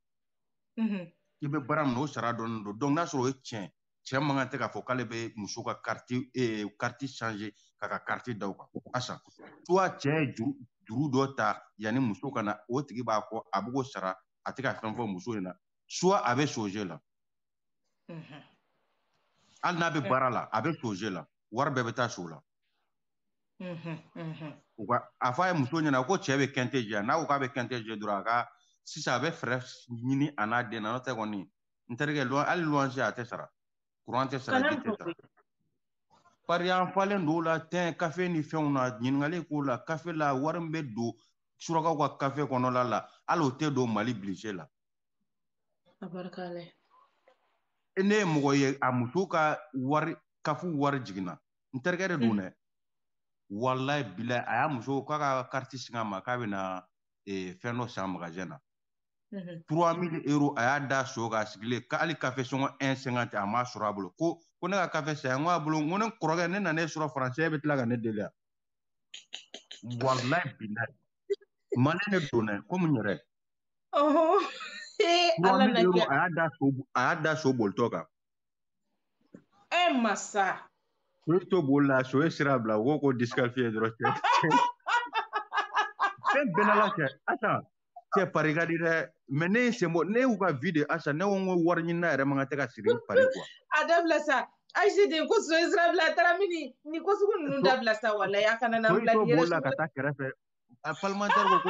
i bɛ baara min na o sara dɔnnen don donc n'a sɔrɔ o ye tiɲɛ cɛ man kan tɛ k'a fɔ k'ale bɛ muso ka carte changer k'a ka carte da o kan asa soit cɛ ye juru dɔ ta yanni muso ka na o tigi b'a fɔ a bɛ k'o sara a tɛ ka fɛn fɔ muso ɲɛna soit a bɛ soje la hali n'a bɛ baara la a bɛ soje la wari bɛɛ bɛ taa so la. A fɔ a ye muso ɲɛna ko cɛ bɛ kɛnte jɛ n'a ko k'a bɛ kɛnte jɛ dɔrɔn a ka sisan a bɛ fɛɛrɛ ɲini a n'a den na n'o tɛ kɔni n terikɛ hali luwanse a tɛ sara kuran tɛ sara ji tɛ sara pari an falen don o la tɛn kafe ni fɛnw na ɲininkali k'o la kafe la wari min bɛ don surakaw ka kafe kɔnɔla la hali o tɛ don mali bilise la ne ye mɔgɔ ye a muso ka wari kafu wari jiginna n terikɛ de don dɛ wallahi bilahi a y'a muso k'a ka carte sigi a ma k'a bɛna fɛn dɔ san magasin na 3000 euros a y'a da so k'a sigilen hali kafe sɔngɔ 1,50 a m'a sɔrɔ a bolo ko ne ka kafe san n ko a bolo n ko ne kɔrɔkɛ ne nana e sɔrɔ français bɛ tila ka ne deli yan wallahi bilahi mali ne don dɛ komi n yɛrɛ 3000 euros a y'a da so bolitɔ kan masa to boli la so ye sira bila o ko disqualifié dɔrɔn cɛ fɛn bɛɛ la cɛ asa cɛ pari ka di dɛ mais ne ye sen bɔ ne y'u ka vie de asa ne ko n ko wari ɲinina yɛrɛ man kan tɛ ka siri pari quoi a dabila sa Aïchedin ko so ye sira bila a taara mini ni ko sugu ninnu dabila sa walayi a kana na bila to boli la ka taa kɛrɛfɛ a parlementaire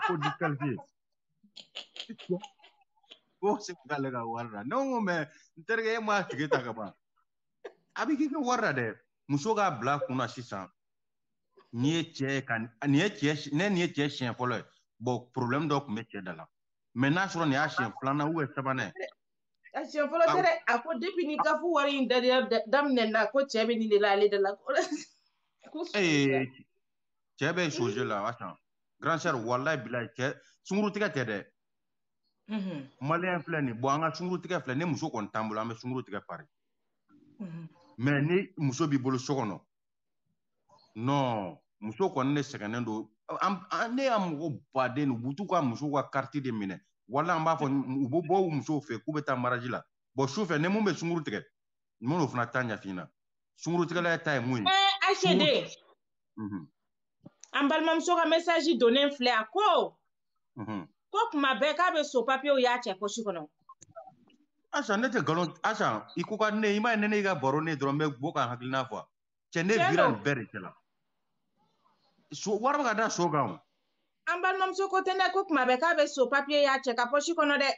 ko disqualifié ko se k'ale ka wari la ne ko mais n terikɛ e m'a tigi ta ka ban a bɛ k'i ka wari la dɛ muso k'a bila a kunna sisan nin ye cɛ siɲɛ fɔlɔ ye bon problème dɔ tun bɛ cɛ da la mais n'a sɔrɔ nin y'a siɲɛ filanan ou sabanan ye a siɲɛ fɔlɔ tɛ dɛ a ko depuis ni kafu wari in daminɛ na ko cɛ bɛ nin de la ale de la cɛ bɛ soje la asa grand sœur wallahi bilahi cɛ sunkurutigɛ tɛ dɛ maliyɛn filɛ nin bon an ka sunkurutigɛ filɛ ni muso kɔni t'an bolo an bɛ sunkurutigɛ pari mais ni muso b'i bolo so kɔnɔ non muso kɔni ne sɛgɛnnen don ne y'a mɔgɔ baden u b'u t'u ka muso ka carte de minɛ wala an b'a fɔ u bɛ bɔ u musow fɛ k'u bɛ taa maraji la bon su fɛ ni mun bɛ sunkuru tigɛ n'o fana ta ɲɛfin na sunkuru tigɛla ta ye mun ye. Achede an balimamuso ka message donnen filɛ a ko kuma bɛɛ k'a bɛ so papiyew y'a cɛ poche kɔnɔ. Asa ne tɛ nkalon Asa i ko ka ne i m'a ye ne ka baro ne dɔrɔn n bɛ bɔ ka hakilina fɔ cɛ ne vira nin bɛɛ de cɛ la so wari bɛ ka da so kan o. An balimamuso ko tɛ ne ko kuma bɛɛ k'a bɛ so papiye y'a cɛ ka poche kɔnɔ dɛ.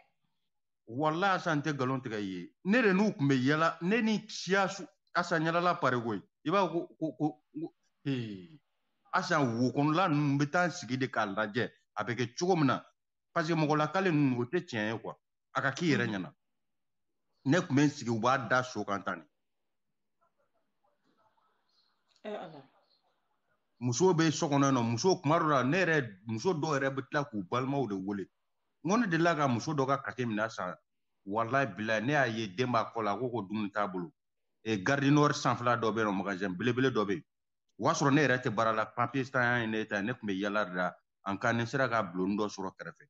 Walahi Asa n tɛ nkalon tigɛ i ye ne de n'u tun bɛ yala ne ni siya Asa ɲalala pari koyi i b'a ko Asa wo kɔnɔla ninnu bɛ taa sigi de k'a lajɛ a bɛ kɛ cogo min na parce que mɔgɔ lakale ninnu o tɛ tiɲɛ ye quoi a ka k'i yɛrɛ ɲɛna ne tun bɛ n sigi u b'a da so kan tan de. Muso bɛ so kɔnɔ yen nɔ muso kuma dɔ la muso dɔw yɛrɛ bɛ tila k'u balimaw de wele n ko ne delila ka muso dɔ ka kate minɛ san walahi bilahi ne y'a ye den b'a kɔ la ko dumuni t'a bolo garde nord sanfɛla dɔ bɛ yen nɔ magasin belebele dɔ bɛ yen o y'a sɔrɔ ne yɛrɛ tɛ baara la papier tan ye ne ta ne tun bɛ yala de la an ka ne sera ka bulon dɔ sɔrɔ kɛrɛfɛ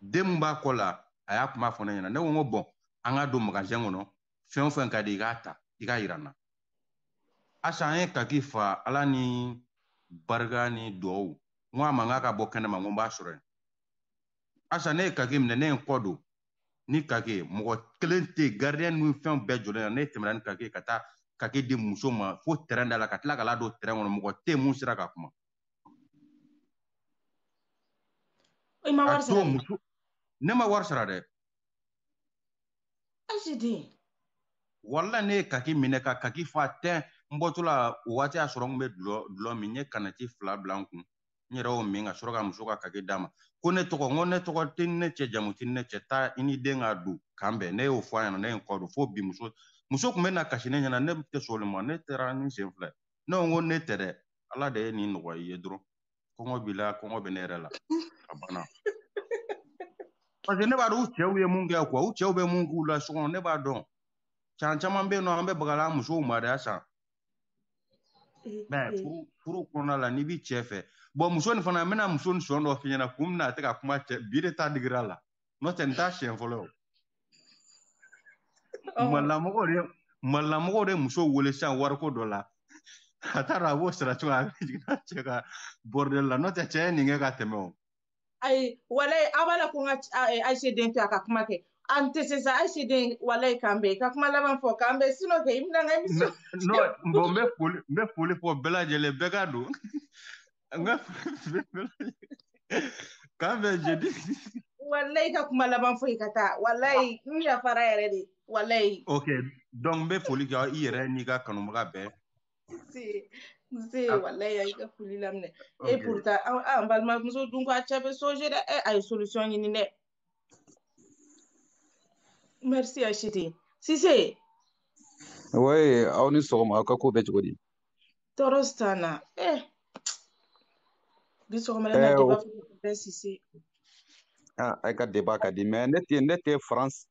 den min b'a kɔ la a y'a kuma fɔ ne ɲɛna ne ko n ko bɔn an ka don magasin kɔnɔ fɛn o fɛn ka di i k'a ta i k'a yira n na Asa an ye kaki fa ala ni barika ni duwawu n ko a ma n k'a ka bɔ kɛnɛma n ko n b'a sɔrɔ yen Asa ne ye kaki minɛ ne ye n kɔ don ni kaki mɔgɔ kelen tɛ yen gardien ni fɛn bɛɛ jɔlen na ne tɛmɛna ni kaki ka taa kaki di muso ma fo terrain da la ka tila ka ladon terrain kɔnɔ mɔgɔ tɛ yen mun sera ka kuma i ma wari sara muso ne ma wari sara dɛ Achede wala ne ye kaki minɛ ka kaki fa tɛn n bɔtɔ la o waati y'a sɔrɔ n bɛ dulɔ min n ye kanati 2 bila n kun n yɛrɛ y'o min ka sɔrɔ ka muso ka kaki d'a ma ko ne tɔgɔ tɛ ne cɛ jamu tɛ ne cɛ taa i ni den ka don kan bɛn ne y'o fɔ a ɲɛna ne ye n kɔ don fo bi muso tun bɛ na kasi ne ɲɛna ne tɛ sɔn o ma ne taara ni sen filɛ ne ko ne tɛ dɛ ala de ye nin nɔgɔya i ye dɔrɔn kɔngɔ b'i la kɔngɔ bɛ ne yɛrɛ la a banna parce que ne b'a dɔn u cɛw ye mun kɛ quoi u cɛw bɛ mun k'u la so kɔnɔ ne b'a dɔn caman bɛ yen nɔ an bɛ bagala an musow ma dɛ Asa mais furu kɔnɔna la n'i b'i cɛ fɛ bon muso nin fana n bɛna muso nin sɔn dɔ f'i ɲɛna kun bɛna a tɛ ka kuma cɛ bi de ta digira la n'o tɛ nin t'a siɲɛ fɔlɔ malamɔgɔw de muso wele sisan wariko dɔ la a t'a dɔn a b'o sara cogo a bɛ jigin a cɛ ka bordel la n'o tɛ cɛ ye nin kɛ ka tɛmɛ o ayi walayi a b'a la ko n ka Achede to a ka kuma kɛ an tɛ se sa Achede walayi k'an bɛn i ka kuma laban fɔ k'an bɛn sinon kɛ i bɛna n ka émission bon n bɛ foli fɔ bɛɛ lajɛlen bɛɛ ka don k'an bɛn jeudi walayi ka kuma laban fɔ i ka taa walayi n yafara yɛrɛ de walayi ok donc n bɛ foli kɛ i yɛrɛ n'i ka kanubaga bɛɛ nse walayi a y'i ka foli laminɛ et pourtant an balimamuso dun ko a cɛ bɛ songer dɛ a ye solution ɲini dɛ merci Achede Sise oui aw ni sɔgɔma aw ka ko bɛ cogo di tɔɔrɔ si t'an na bi sɔgɔmada in na débat fɔ Sise a ka débat ka di mais ne tɛ France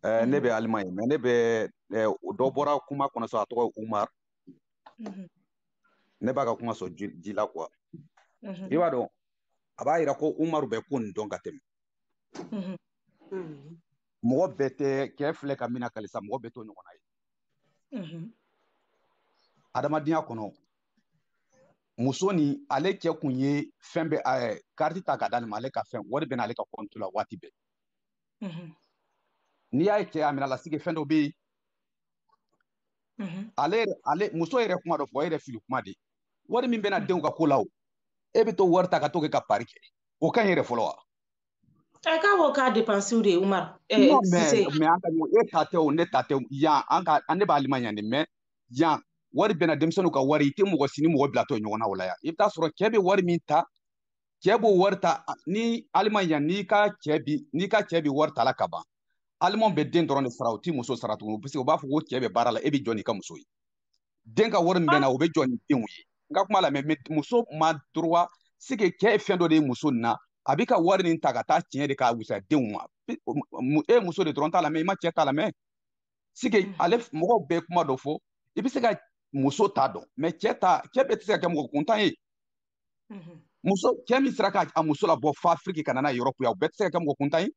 ne bɛ Allemagne mais ne bɛ dɔ bɔra kuma kɔnɔ sɔn a tɔgɔ ye Umar ne b'a ka kuma sɔn ji la quoi i b'a dɔn a b'a yira ko Umaru bɛ ko nin dɔn ka tɛmɛ mɔgɔ bɛɛ tɛ cɛ filɛ ka mina kalisa mɔgɔ bɛɛ t'o ɲɔgɔnna ye adamadenya kɔnɔ muso ni ale cɛ kun ye fɛn bɛɛ kariti ta ka d'ale ma ale ka fɛn wari bɛ n'ale ka compte la waati bɛɛ n'i y'a ye cɛ a minɛ la sigi fɛn dɔ bɛ yen ale muso yɛrɛ kuma dɔ fɔ e yɛrɛ fili kuma de wari min bɛna denw ka ko la o e bɛ to wari ta ka to kɛ ka pari kɛ o ka ɲi yɛrɛ fɔlɔ wa k'a ko k'a dépense de ye Umar mais an ka e ta tɛ o ne ta tɛ yan ne b'a Allemagne yan de mais yan wari bɛna denmisɛnninw ka wari i tɛ mɔgɔ si ni mɔgɔ bilatɔ ɲɔgɔn na o la yan i bɛ taa sɔrɔ cɛ bɛ wari min ta cɛ b'o wari ta ni Allemagne yan n'i ka cɛ bɛ wari ta la ka ban Allemand bɛ den dɔrɔn de sara o t'i muso sara tuguni parce que u b'a fɔ ko cɛ bɛ baara la e bɛ jɔ n'i ka muso ye den ka wari min bɛ na o bɛ jɔ ni denw ye n ka kuma la mais muso ma droit c'est que cɛ ye fɛn dɔ de ye muso nin na a bɛ ka wari nin ta ka taa tiɲɛ de k'a wusa denw ma e muso de dɔrɔn t'a la mɛ i ma cɛ t'a la mɛ c'est que ale mɔgɔw bɛɛ kuma dɔ fɔ i bɛ se ka muso t'a dɔn mɛ cɛ bɛɛ tɛ se ka kɛ mɔgɔ kuntan ye muso cɛ min sera k'a muso labɔ fɔ Afrique ka na n'a ye Europe ya o bɛɛ tɛ se ka kɛ mɔgɔ kuntan ye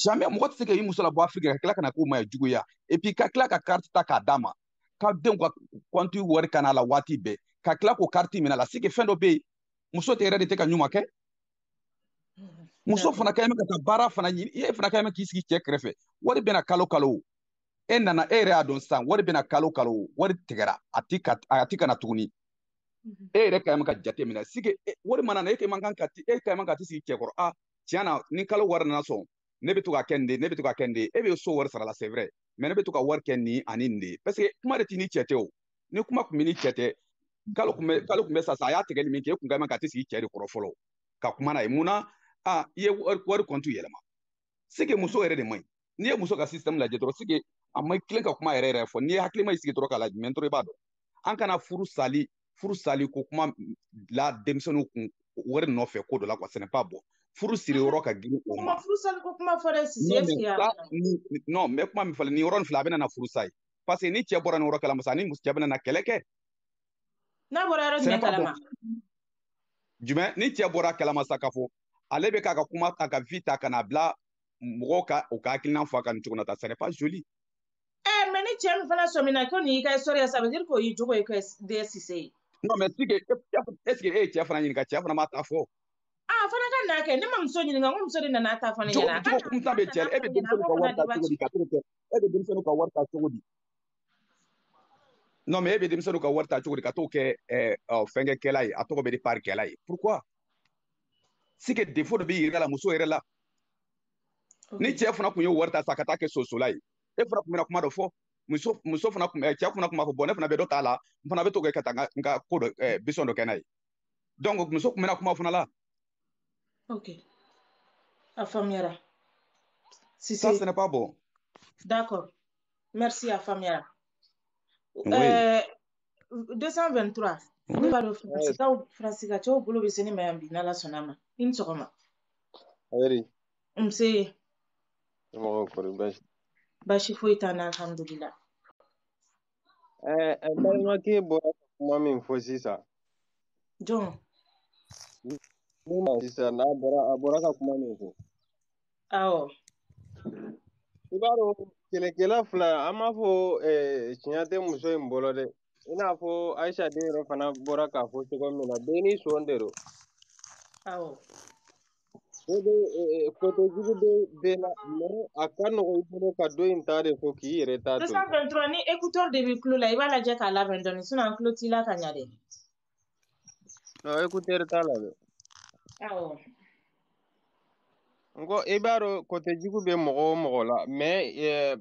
jamais mɔgɔ tɛ se ka i muso labɔ Afrique ka tila ka na k'o ma ye juguya et puis ka tila ka carte ta k'a d'a ma ka denw ka compte wari ka na la waati bɛɛ ka tila k'o carte minɛ a la c'est que fɛn dɔ bɛ yen muso tɛ yɛrɛ de tɛ ka ɲuman kɛ muso fana ka ɲi ka taa baara fana ɲini e fana ka ɲi k'i sigi cɛ kɛrɛfɛ wari bɛna kalo kalo e nana e yɛrɛ y'a dɔn sisan wari bɛna kalo kalo wari tigɛra a ti ka na tuguni e yɛrɛ ka ɲi ka jate minɛ sigi wari mana na e ka ɲi ka ti sigi cɛ kɔrɔ a tiɲɛ na ni kalo wari nana sɔn ne bɛ to ka kɛ nin de ne bɛ to ka kɛ nin de e bɛ so wari sara la c'est vrai mais ne bɛ to ka wari kɛ nin ani nin de parce que kuma de t'i ni cɛ tɛ o ni kuma tun bɛ ni cɛ tɛ kalo kun bɛ sa a y'a tigɛli min kɛ e kun ka ɲi ka ti sigi cɛ de kɔrɔ fɔlɔ ka kuma n'a ye munna i ye wari compte yɛlɛma c'est que muso yɛrɛ de man ɲi n'i ye muso ka système lajɛ dɔrɔn c'est que a ma tilen ka kuma yɛrɛ fɔ n'i ye hakilima sigi dɔrɔn k'a lajɛ mɛ dɔrɔn i b'a dɔn an kana furu sali ko kuma la denmisɛnninw kun wari nɔfɛ ko dɔ la quoi ce n'est pas bon furu siri yɔrɔ ka girin o ma furu sali ko kuma fɔ dɛ Sisi non mais kuma min fɔla ni yɔrɔ nin filɛ a bɛ na furu sa ye parce que ni cɛ bɔra nin yɔrɔ kalama sa ni cɛ bɛ na kɛlɛ kɛ n'a bɔra yɔrɔ jumɛn kalama jumɛn ni cɛ bɔra kalama sa k'a fɔ ale bɛ k'a ka kuma ta ka vie ta ka na bila mɔgɔw ka o ka hakilina fɔ a ka nin cogo la ta ce n'est pas joli mais ni cɛ min fana sɔmina ko nin y'i ka histoire ça veut dire ko y'i jogo ye ko de Sise ye non mais est-ce que e ye cɛ fana ɲininka cɛ fana m'a ta fɔ fana ka n'a kɛ ne ma muso ɲininka ko muso de nana ta fana ɲɛna jogo kuntan bɛ cɛ e bɛ denmisɛnninw ka wari ta cogo di ka t'o kɛ e bɛ denmisɛnninw ka wari ta cogo di non mais e bɛ denmisɛnninw ka wari ta cogo di ka t'o kɛ fɛnkɛkɛla ye a tɔgɔ bɛ di parikɛla ye pourquoi c'est que défaut dɔ bɛ yir'a la muso yɛrɛ la ni cɛ fana kun ye wari ta sa ka taa kɛ sosola ye e fana kun bɛna kuma dɔ fɔ muso fana cɛ fana kun b'a fɔ bon ne fana bɛ dɔ t'a la n fana bɛ to kɛ ka taa n ka ko dɔ bisɔn dɔ kɛ n'a ye donc muso kun bɛna kuma fana la ok a faamuyara Sise ça ce n'est pas bon d'accord merci a faamuyara 223 ne b'a dɔn Fransika cɛw bolo bɛ se ne ma yan bi n'Ala sɔnna ma i ni sɔgɔma nse baasi foyi t'an na alhamdulillah balimakɛ bɔra kuma min fɔ sisan jɔn sisan a bɔra ka kuma min fɔ awɔ i b'a dɔn kɛlɛkɛla fila an b'a fɔ tiɲɛ tɛ muso in bolo dɛ i n'a fɔ Ayisa den yɛrɛ fana bɔra k'a fɔ cogo min na bɛɛ ni sɔn de don awɔ kote jugu bɛ na mais a ka nɔgɔ i bolo ka dɔ in ta de fɔ k'i yɛrɛ ta to 223 ni écouteur de b'i tulo la i b'a lajɛ k'a labɛn dɔɔni sinon an tulo t'i la ka ɲa dɛ non écouteur t'a la dɛ awɔ n ko i b'a dɔn kote jugu bɛ mɔgɔ o mɔgɔ la mais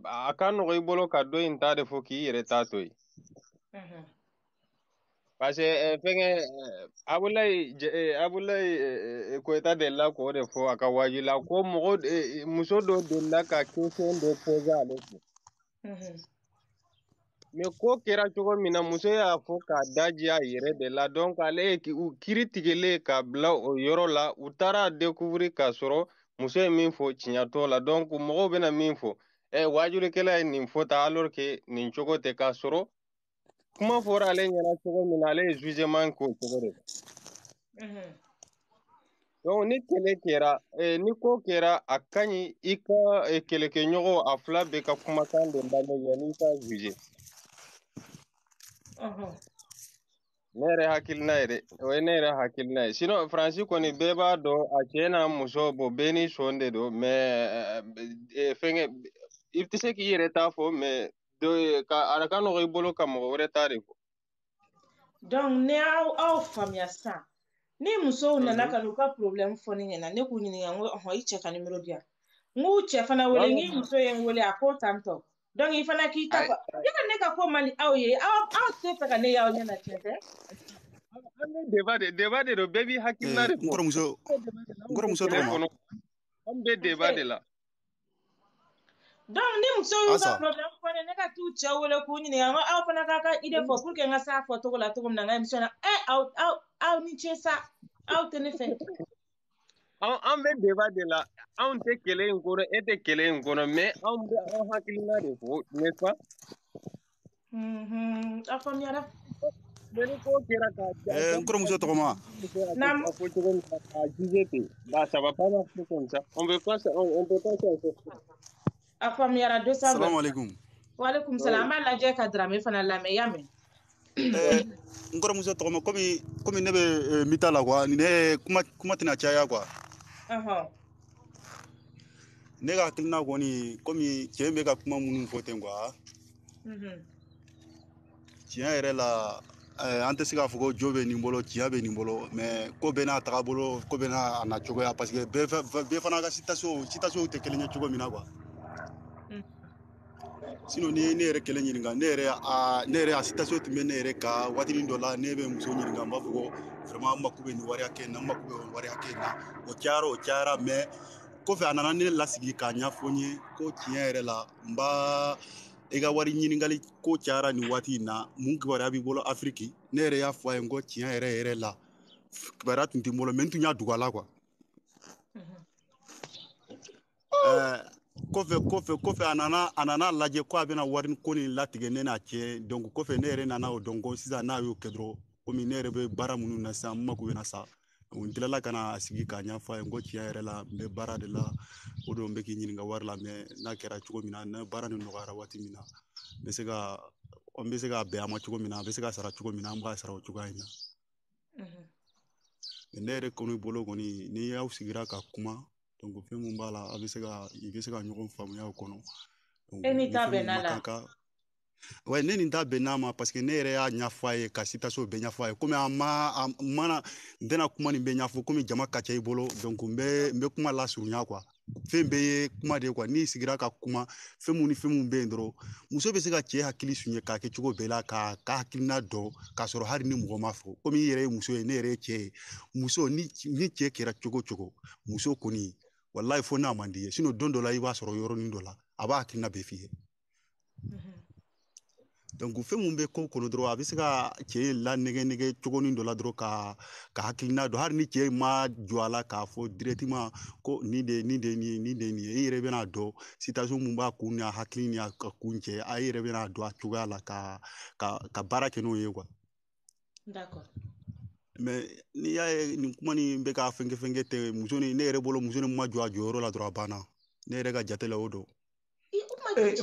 a ka nɔgɔ i bolo ka dɔ in ta de fɔ k'i yɛrɛ ta to yen parce que fɛnkɛ Abulayi Koyita delila k'o de fɔ a ka waji la ko muso dɔ delila ka question dɔ poser ale fɛ mais ko kɛra cogo min na muso y'a fɔ k'a daji a yɛrɛ de la donc ale ye kiiri tigɛlen k'a bila o yɔrɔ la u taara découvrir k'a sɔrɔ muso ye min fɔ tiɲɛ t'o la donc mɔgɔw bɛna min fɔ wajulikɛla ye nin fɔ ta alors que nin cogo tɛ k'a sɔrɔ kuma fɔra ale ɲɛna cogo min na ale ye jugement k'o cogo de la donc ni kɛlɛ kɛra ni ko kɛra a ka ɲi i ka kɛlɛkɛɲɔgɔn a fila bɛɛ ka kumakan de lamɛn yanni i ka juger ne yɛrɛ hakilina ye dɛ o ye ne yɛrɛ hakilina ye sinon Faransi kɔni bɛɛ b'a dɔn a cɛ n'a muso bon bɛɛ ni sɔn de don mais fɛnkɛ i tɛ se k'i yɛrɛ ta fɔ mais a ka nɔgɔ i bolo ka mɔgɔ wɛrɛ ta de fɔ donc ne aw faamuya sisan ni musow nana ka n'u ka problème fɔ ne ɲɛna ne k'u ɲininka n ko i cɛ ka numéro di yan n k'u cɛ fana wele n k'i muso ye n wele a ko tantɔ donc i fana k'i ta fɔ ne ka ko man di aw ye aw tɛ fɛ ka ne y'aw ɲɛna tiɲɛ tɛ an bɛ débat de don bɛɛ b'i hakilina de fɔ n kɔrɔmuso tɔgɔ an bɛ débat de la donc ni musow y'u ka problème fɔ ne ka t'u cɛw wele k'u ɲininka n ko aw fana k'a ka idée fɔ pour que n ka s'a fɔ cogo la cogo min na n ka émission na aw ni ce sa aw tɛ ne fɛ an bɛ débat de la anw tɛ kɛlɛ in kɔnɔ e tɛ kɛlɛ in kɔnɔ mais anw bɛ an hakilina de fɔ n'est-ce pas a faamuyara Encore monsieur Togoma. Nam. Bah, ça va pas marcher comme ça. On peut pas faire ça. Afam yara 220. Salam alaikum. Wa alaikum salam. Ma laje ka drame fana la me yame. Encore monsieur Togoma comme ne be mitala quoi, ne kuma tina chaya quoi. Ne ga tinna ko ni comme chembe ka kuma munu foten quoi. Tiɲɛ yɛrɛ la an tɛ se k'a fɔ ko jo bɛ nin bolo tiɲɛ bɛ nin bolo mais ko bɛɛ n'a taga bolo ko bɛɛ n'a na cogoya parce que bɛɛ fana ka citation tɛ kelen ye cogo min na quoi sinon ni ne yɛrɛ kelen ɲininka ne yɛrɛ a citation tun bɛ ne yɛrɛ ka waatinin dɔ la ne bɛ muso ɲininka n b'a fɔ ko vraiment n mako bɛ nin wari hakɛ in na n mako bɛ nin wari hakɛ in na o cayara mais kɔfɛ a nana ne lasigi k'a ɲɛfɔ n ye ko tiɲɛ yɛrɛ la n b'a i ka wari ɲiningali ko cayara nin waati in na mun kibaruya b'i bolo Afiriki ne yɛrɛ y'a fɔ a ye n ko tiɲɛ yɛrɛ la kibaruya tun tɛ n bolo mais n tun y'a dogo a la quoi kɔfɛ a nana lajɛ ko a bɛna wari ko nin latigɛ ne n'a cɛ donc kɔfɛ ne yɛrɛ nana o dɔn ko sisan n'a y'o kɛ dɔrɔn komi ne yɛrɛ bɛ baara minnu na sisan n mako bɛ na sa n tilala ka na sigi k'a ɲɛfɔ a ye n ko tiɲɛ yɛrɛ la n bɛ baara de la o don n bɛ k'i ɲininka wari la mais n'a kɛra cogo min na ne baara nin nɔgɔyara waati min na n bɛ se ka bɛn a ma cogo min na a bɛ se ka sara cogo min na an b'a sara o cogoya in na ne yɛrɛ kɔni bolo kɔni ni y'aw sigira ka kuma donc fɛn mun b'a la i bɛ se ka ɲɔgɔn faamuya o kɔnɔ e ni ta bɛnna la ouais ne nin ta bɛnna ma parce que ne yɛrɛ y'a ɲɛfɔ a ye ka citation bɛɛ ɲɛfɔ a ye komi n tɛna kuma nin bɛɛ ɲɛfɔ komi jama ka ca i bolo donc n bɛ kuma lasurunya quoi fɛn bɛɛ ye kuma de ye quoi n'i sigira ka kuma fɛn mun bɛ yen dɔrɔn muso bɛ se ka cɛ hakili suɲɛ k'a kɛ cogo bɛɛ la ka hakilina dɔn k'a sɔrɔ hali ni mɔgɔ ma fɔ komi i yɛrɛ ye muso ye ne yɛrɛ ye cɛ ye muso ni cɛ kɛra cogo cogo muso kɔni wallahi fo n'a man di ye sinon don dɔ la i b'a sɔrɔ yɔrɔnin dɔ la a b'a hakilina bɛɛ f'i ye donc fɛn mun bɛ ko kɔnɔ dɔrɔn a bɛ se ka cɛ la nɛgɛ cogonin dɔ la dɔrɔn ka hakilina dɔn hali ni cɛ ma jɔ a la k'a fɔ directement ko nin de ye i yɛrɛ bɛna dɔn citation mun b'a kun ni a hakili ni a kun cɛ a yɛrɛ bɛna dɔn a cogoya la ka baara kɛ n'o ye quoi d'accord mais n'i y'a ye nin kuma nin bɛ ka fɛnkɛ tɛ ne yɛrɛ bolo muso nin ma jɔ a jɔyɔrɔ la dɔrɔn a banna ne yɛrɛ ka jate la o don n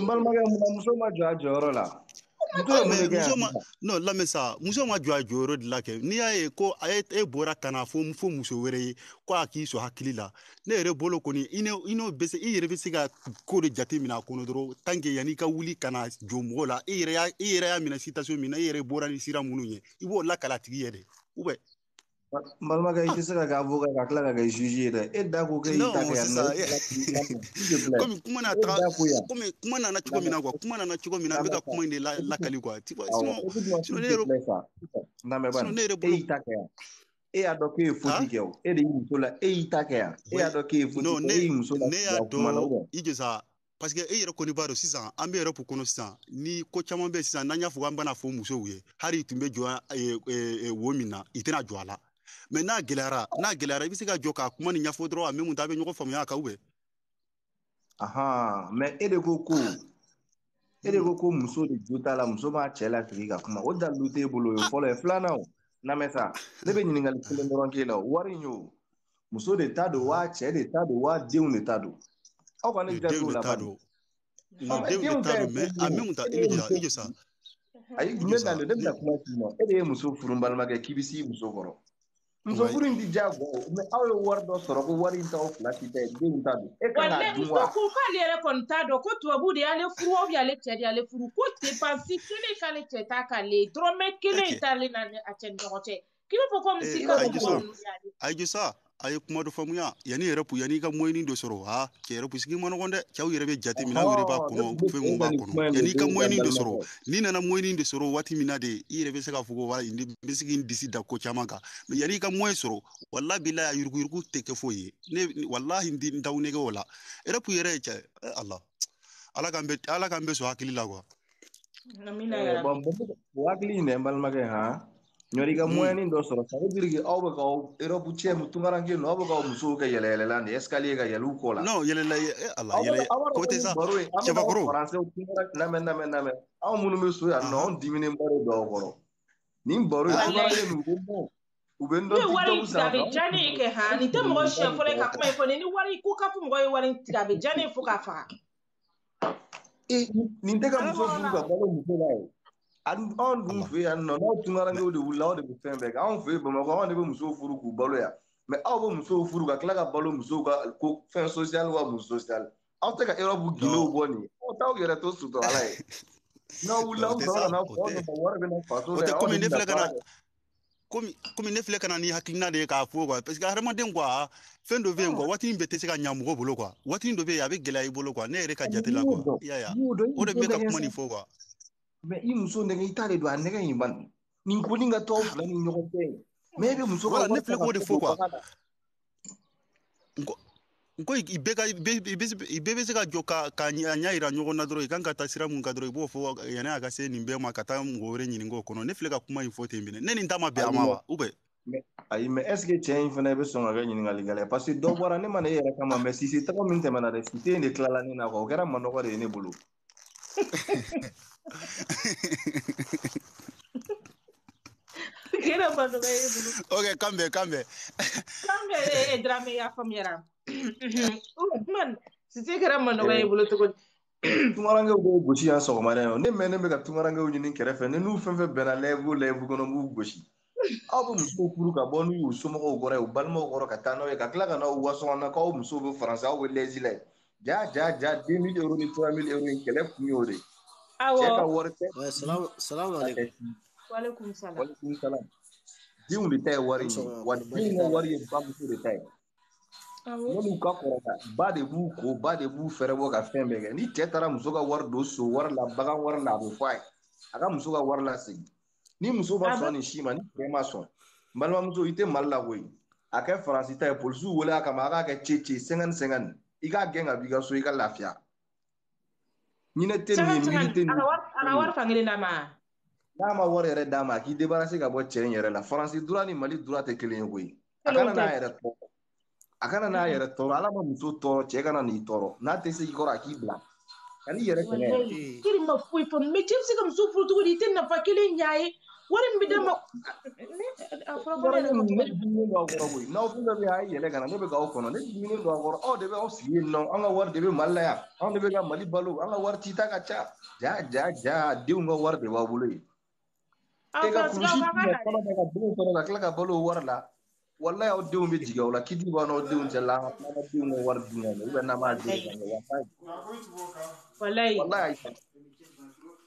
balimakɛ muso ma jɔ a jɔyɔrɔ la non lamɛn sa muso ma jɔ a jɔyɔrɔ de la kɛ n'i y'a ye ko e bɔra ka na fo muso wɛrɛ ye ko a k'i sɔn hakili la ne yɛrɛ bolo kɔni i yɛrɛ bɛ se ka ko de jate minɛ a kɔnɔ dɔrɔn tant que yan'i ka wuli ka na jɔ mɔgɔ la i yɛrɛ y'a minɛ citation min na i yɛrɛ bɔra ni sira minnu ye i b'o lakale a tigi ye dɛ ou bien n balimakɛ i tɛ se ka kɛ avocat ka tila ka kɛ juge ye dɛ e da ko k'e y'i ta kɛ yan komi kuma nana cogo min na quoi kuma nana cogo min na n bɛ ka kuma in de lakali quoi sinon ne yɛrɛ bolo e y'i ta kɛ yan e y'a dɔn k'e ye faute kɛ o e de y'i muso la e y'i ta kɛ yan e y'a dɔn k'e ye faute kɛ e y'i muso la ne y'a dɔn i jɔ sa parce que e yɛrɛ kɔni b'a dɔn sisan an bɛ Europe kɔnɔ sisan ni ko caman bɛ sisan n'an y'a fɔ k'an bɛna fɔ musow ye hali i tun bɛ jɔ wo min na i tɛna jɔ a la mais n'a gɛlɛyara i bɛ se ka jɔ k'a kuma nin ɲɛfɔ dɔrɔn a même temps a bɛ ɲɔgɔn faamuya a kan ou bien mais e de ko muso de jo t'a la muso b'a cɛ la sigi ka kuma o dalilu t'e bolo o ye fɔlɔ ye filanan o lamɛn sa ne bɛ ɲininkali kelen dɔrɔn k'e la wari in y'o muso de ta don wa cɛ de ta don wa denw de ta don aw ka ne jaabi o la ba denw de ta don mais a même temps i jɔ sa ayi ne bɛna kuma f'i ma e de ye muso furu n balimakɛ k'i bɛ s'i muso kɔrɔ muso furu in ti diyagoya mais aw ye wari dɔ sɔrɔ ko wari in t'aw fila si ta ye denw ta don e kan k'a dun wa ko k'ale yɛrɛ kɔni t'a dɔn ko tubabu de y'ale furu ou bien ale cɛ de y'ale furu ko dépense kelen k'ale cɛ t'a k'ale ye dɔrɔmɛ kelen t'ale n'a cɛ ni ɲɔgɔn cɛ k'i b'a fɔ ko misi ka a ye sa a ye kuma dɔ faamuya yan'i ka moyen dɔ sɔrɔ cɛ yɛrɛ sigi ma nɔgɔn dɛ cɛw yɛrɛ bɛ jate min aw yɛrɛ b'a kɔnɔ fɛn mun b'a kɔnɔ yan'i ka moyen dɔ sɔrɔ n'i nana moyen dɔ sɔrɔ waati min na de i yɛrɛ bɛ se k'a fɔ ko n bɛ se k'i disi da ko caman kan mais yan'i ka moyen sɔrɔ wallahi billahi yuruguyurugu tɛ kɛ foyi ye wallahi n t'aw nɛgɛ o la Europe yɛrɛ ye cɛ ala k'an bɛ sɔn hakili la quoi o hakili in dɛ n balimakɛ ɲɔri ka moyen dɔ sɔrɔ ça veut dire que aw bɛ ka Europe cɛ tungaranke ninnu aw bɛ ka musow kɛ yɛlɛyɛlɛlan de escalier ka yɛlɛ u kɔ la non yɛlɛ ko tɛ sa cɛbakɔrɔ lamɛn aw minnu bɛ so yan nɔ anw diminen baro dɔw kɔrɔ Ni baro tumara ye nugo. Ubendo TikTok sa. Ni jani ke ha ni te mo chien fo le ka kuma fo ni wari ku ka fu mo wari tigabe jani fo ka fa. Ni te ka muso furu ka balo muso la ye. On dun fe an no tumara nge de wula o de fen be ka on fe ba ko on de muso furu ku balo ya. Mais aw bo muso furu ka kila ka balo muso ka ko fin social wa muso social. Aw te ka Europe gino boni. O taw yere to suto ala ye. No wula o na ko no wara be na faso le. Comme ne fle kana comme ne fle kana ni hakilina de ka fo quoi parce que haramaden quoi fin de vie quoi wati mbete se ka nyamugo bolo quoi wati ndo be ya be gela i bolo quoi ne ere ka jate la quoi ya o de be ka kuma ni fo quoi mais i muso ndenge itale do ndenge yimban ni ko ninga to fla ni nyoko te mais be muso voilà ne fle ko de fo quoi ngo ibebe se ka joka ka nyaira nyogo na dro ikanga tasira mun ka dro ibo fo yana aka se ni mbema kata ngore nyini ngo kono ne fle ka kuma info te mbine ne ni ndama be amawa ube ayi mais est ce que tiens fana be songa ga nyini ngali gale parce que do bora ne mane yere kama mais si c'est ta min te mana de cité ne klala ni na ko gara manoko de ne bulu Ok, cambe. Drame ya famera. Man, si te kera mano ga ibulu to ko. Tumarange go goshi ya so mare no. Ne mene be ka tumarange o nyini kerefe ne nu fenfe bena level kono mu goshi. Abu muso furu ka bonu yu so mo ko gore o balmo ko ka tano e ka kla ka na o waso na ka o muso be français o lezile. Ja 2000 euros ni 3000 euros ni kele ku yore. Awo. Salam alaikum. Wa alaikum salam. Diun de tay wari wa diun wari ba muso de tay. Wani ka korota ba de bu fere bo ka fembe ni tetara muso ka war do so war la bagan war la bo fai aka muso ka war la sigi ni muso ba so ni shima ni prema so malma muso ite malla goyi aka france tay polisu wala aka ma aka cheche 50 iga genga biga so iga lafia ni ne ten ni milite ni aka war fangile na ma war yere dama ki débarrasser ka bo chen yere la france droit ni mali droit te kelen goyi aka na yere akana na yere toro ala ma muso toro che kana ni toro na te se ikora ki bla kani yere kene kiri ma fui fo me chimsi kam su futu di tin na fakile nyaay wari mi dem afro ko ne no fu be ay yele kana ne be ga ko no ne mi ne do agoro o de be o si no anga war de be malla ya on de be ga mali balu anga war tita ka cha ja diu ngo war de wa bulu e ga fushi ko na ga bu ko na kala ga balu war la wallahi o dew be jiga wala kidi ba no dew jalla na dew no war dunga no be na ma de wallahi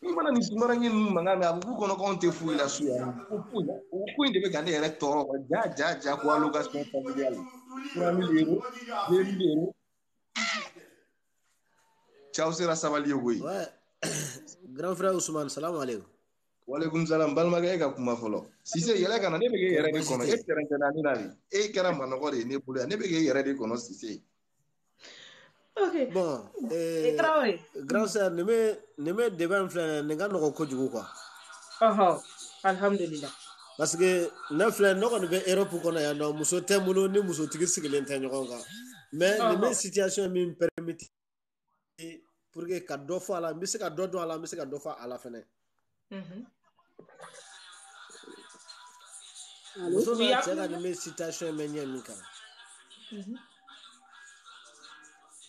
ni mana ni sumara ngin manga me abu ko no konte fu ila su ya ku inde be gane ere toro ja ko aluga spon familial 3000 euros 2000 euros ciao sera sabali yogoy grand frère Ousmane salam alaikum. Walaikum salam balma ga ka kuma folo sise yele kana ne be ge yere de kono e terante na ni nari e kera manoko de ne bulu ne be ge yere de kono sise ok bon grand sœur ne me débat frère ne ga no ko jugu quoi alhamdulillah parce que ne frère no ko be Europe kono ya no muso temulo ni muso tigi sigilen te nyoko ga mais ne situation mi permet pour que ka do fa la mi se ka do ala mi se ka do fa ala fene muso na cɛ ka nin citation mɛ ɲɛ min kan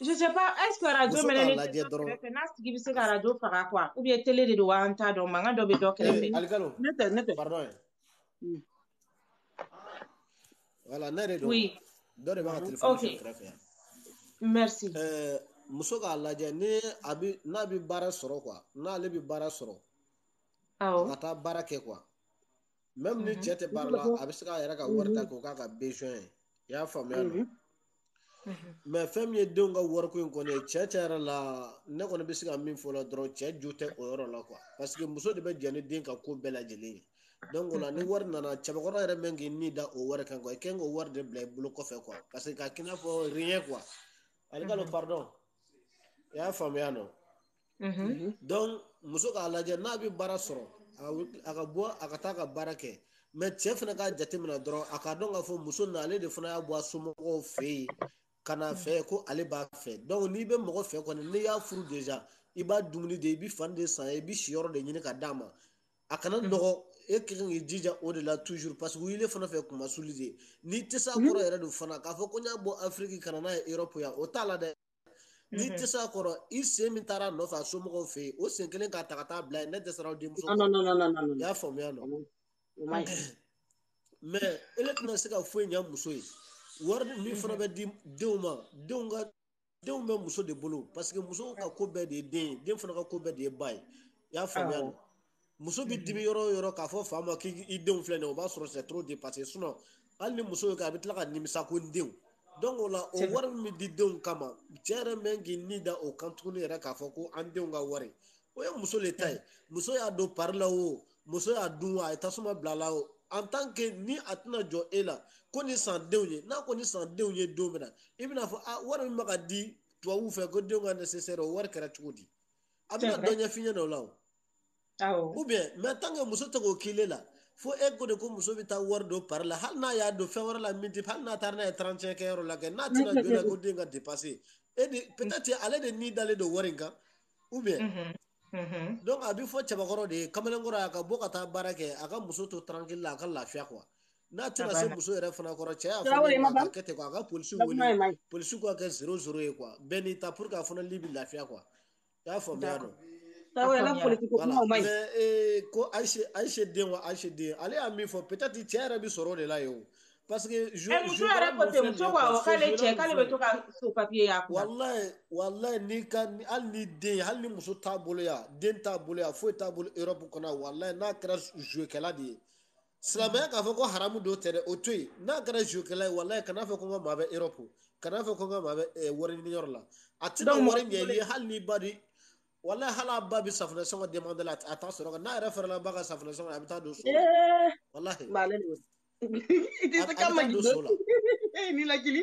je sais pas est-ce que radio mɛnɛ ne n'a sigi bɛ se ka radio faga quoi ou bien télé de don wa an t'a dɔn mankan dɔ bɛ dɔ kɛrɛfɛ alikalo ne tɛ pardon voilà ne yɛrɛ don dɔ de b'a ka téléphone kɛrɛfɛ yan merci muso k'a lajɛ n'a bɛ baara sɔrɔ quoi n'ale bɛ baara sɔrɔ ka taa baara kɛ quoi même ni cɛ tɛ baara la a bɛ se k'a yɛrɛ ka wari ta k'o k'a ka besoin ye i y'a faamuya no mais fɛn min ye denw ka wariko in kɔni ye cɛ yɛrɛ la ne kɔni bɛ se ka min fɔ la dɔrɔn cɛ jo tɛ o yɔrɔ la quoi parce que muso de bɛ jɛ ni den ka ko bɛɛ lajɛlen ye donc o la ni wari nana cɛbakɔrɔ yɛrɛ mɛn k'i ni da o wari kan quoi i kan k'o wari de bila i bolo kɔfɛ quoi parce que ka k'i n'a fɔ rien quoi ale ka pardon i y'a faamuya no donc muso k'a lajɛ n'a bɛ baara sɔrɔ a ka bɔ a ka taa ka baara kɛ mais cɛ fana k'a jateminɛ dɔrɔn a ka dɔn k'a fɔ muso na ale de fana y'a bɔ a somɔgɔw fɛ yen ka na fɛ ko ale b'a fɛ donc n'i bɛ mɔgɔ fɛ kɔni n'i y'a furu déjà i b'a dumuni de i bɛ fani de san i bɛ siyɔrɔ de ɲini ka d'a ma a kana nɔgɔ e kan k'i jija o de la toujours parce que wele fana fɛ kuma suli de ni tɛ se a kɔrɔ yɛrɛ don fana k'a fɔ ko n y'a bɔ Afrique kana n'a ye Europe yan o t'a la dɛ ni tɛ se a kɔrɔ i sen min taara a nɔfɛ a somɔgɔw fɛ yen o sen kelen k'a ta ka taa bila yen ne dɛsɛra aw denmuso kɔrɔ i y'a faamuya nɔ mais ele tɛna se ka foyi ɲɛ muso ye wari min fana bɛ di denw ma denw bɛ muso de bolo parce que muso ka ko bɛɛ de ye den ye den fana ka ko bɛɛ de ye ba ye i y'a faamuya nɔ muso bɛ dimi yɔrɔ o yɔrɔ k'a fɔ fa ma k'i denw filɛ nin ye o b'a sɔrɔ c'est trop dépassé sinon hali ni muso ye kɛ a bɛ tila ka nimisa ko n denw donc o la o wari min bɛ di denw kama cɛ yɛrɛ mɛn k'i ni da o kan tuguni yɛrɛ k'a fɔ ko an denw ka wari o ye muso le ta ye muso y'a don pari la o muso y'a dun a ye tasuma bila a la o en tant que ni a tɛna jɔ e la ko ni san denw ye n'a ko ni san denw ye don min na i bɛna fɔ a wari min bɛ ka di tubabuw fɛ ko denw ka nécessaire o wari kɛra cogo di a bɛna dɔ ɲɛf'i ɲɛna o la o ou bien mais tant que muso tɛ k'o k'i la fo e ko de ko muso bɛ taa wari don pari la hali n'a y'a don fɛn wɛrɛ la min tɛ hali n'a taara n'a ye 35 kɛ yɔrɔ la kɛ n'a tɛna jɔ la ko den ka dépasser e de peut-être ale de ni dalen don wari in kan ou bien donc a bɛ fɔ cɛbakɔrɔ de ye kamalenkɔrɔ a ka bɔ ka taa baara kɛ a ka muso to tranquille la a ka lafiya quoi n'a tɛna se muso yɛrɛ fana kɔrɔ cɛ y'a fɔ ne ma ka kɛ ten quoi a ka polisiw wele polisiw ka kɛ 0-0 ye quoi bɛɛ n'i ta pour que a fana li bɛ lafiya quoi i y'a faamuya nɔ mais ko Ayise den wa Ayise den ale y'a min fɔ peut-être cɛ yɛrɛ bɛ sɔrɔ o de la yen o parce que muso yɛrɛ côté muso ko awɔ k'ale cɛ k'ale bɛ to ka so papier y'a kunna wallahi ni ka hali ni den hali ni muso t'a bolo yan den t'a bolo yan foyi t'a bolo Europe kɔnɔ wallahi n'a kɛra jouer kɛla de ye silamɛya k'a fɔ ko haramu dɔ tɛ dɛ o to yen n'a kɛra jouer kɛla ye wallahi kana fɔ ko n ka maa bɛ Europe kana fɔ ko n ka maa bɛ wari ɲini yɔrɔ la a tɛna wari ɲɛ i ye hali ni ba di wallahi hali a ba bɛ safunɛ sɔngɔ demande la a t'a sɔrɔ n'a yɛrɛ farala ba ka safunɛ sɔngɔ a bɛ taa don so la wallahi i tɛ se ka magi ni lakili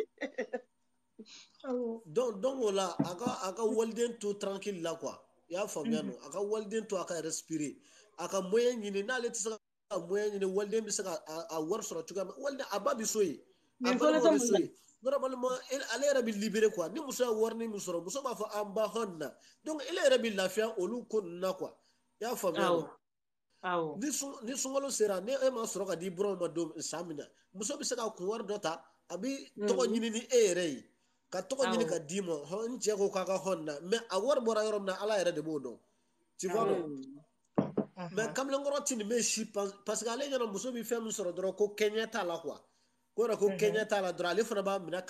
donc o la a ka waliden to tranquille la quoi i y'a faamuya nɔ a ka waliden to a ka respirer a ka moyen ɲini n'ale tɛ se ka moyen ɲini waliden bɛ se ka a wari sɔrɔ cogoya min waliden a ba bɛ so yen a ba bɛ so yen normalement ale yɛrɛ bɛ libérer quoi ni muso ye wari min sɔrɔ muso b'a fɔ an ba hɔn na donc ele yɛrɛ bɛ lafiya olu ko ninnu na quoi i y'a faamuya nɔ ni sunkalo sera ni e ma sɔrɔ ka di buranw ma don san min na muso bɛ se ka kun wari dɔ ta a bɛ tɔgɔ ɲini ni e yɛrɛ ye ka tɔgɔ ɲini ka d'i ma n cɛ ko k'a ka hɔn na mais a wari bɔra yɔrɔ min na ala yɛrɛ de b'o dɔn tu vois non mais kamalenkɔrɔ ti nin bɛ si parce que ale ɲɛna muso bɛ fɛn min sɔrɔ dɔrɔn ko kɛɲɛ t'a la quoi ko yɛrɛ ko kɛɲɛ t'a la dɔrɔn ale fana b'a minɛ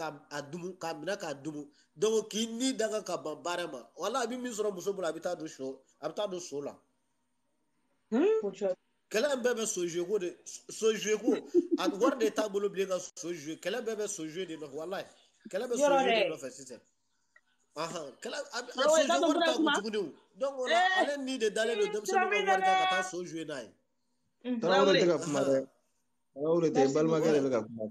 k'a dumu donc k'i ni daga ka ban baara ma wala a bɛ min sɔrɔ muso bolo a bɛ taa don so la kɛlɛ in bɛɛ bɛ so jouer ko a wari de t'a bolo bilen ka so jouer kɛlɛ bɛɛ bɛ so jouer de nɔfɛ walayi kɛlɛ bɛ so jouer de nɔfɛ sisan kɛlɛ a so jouer wari t'a kun tuguni o donc o la ale ni de dalen don denmisɛnninw ka wari kan ka taa so jouer n'a ye Tarawele tɛ ka kuma dɛ Tarawele tɛ balimakɛ de bɛ ka kuma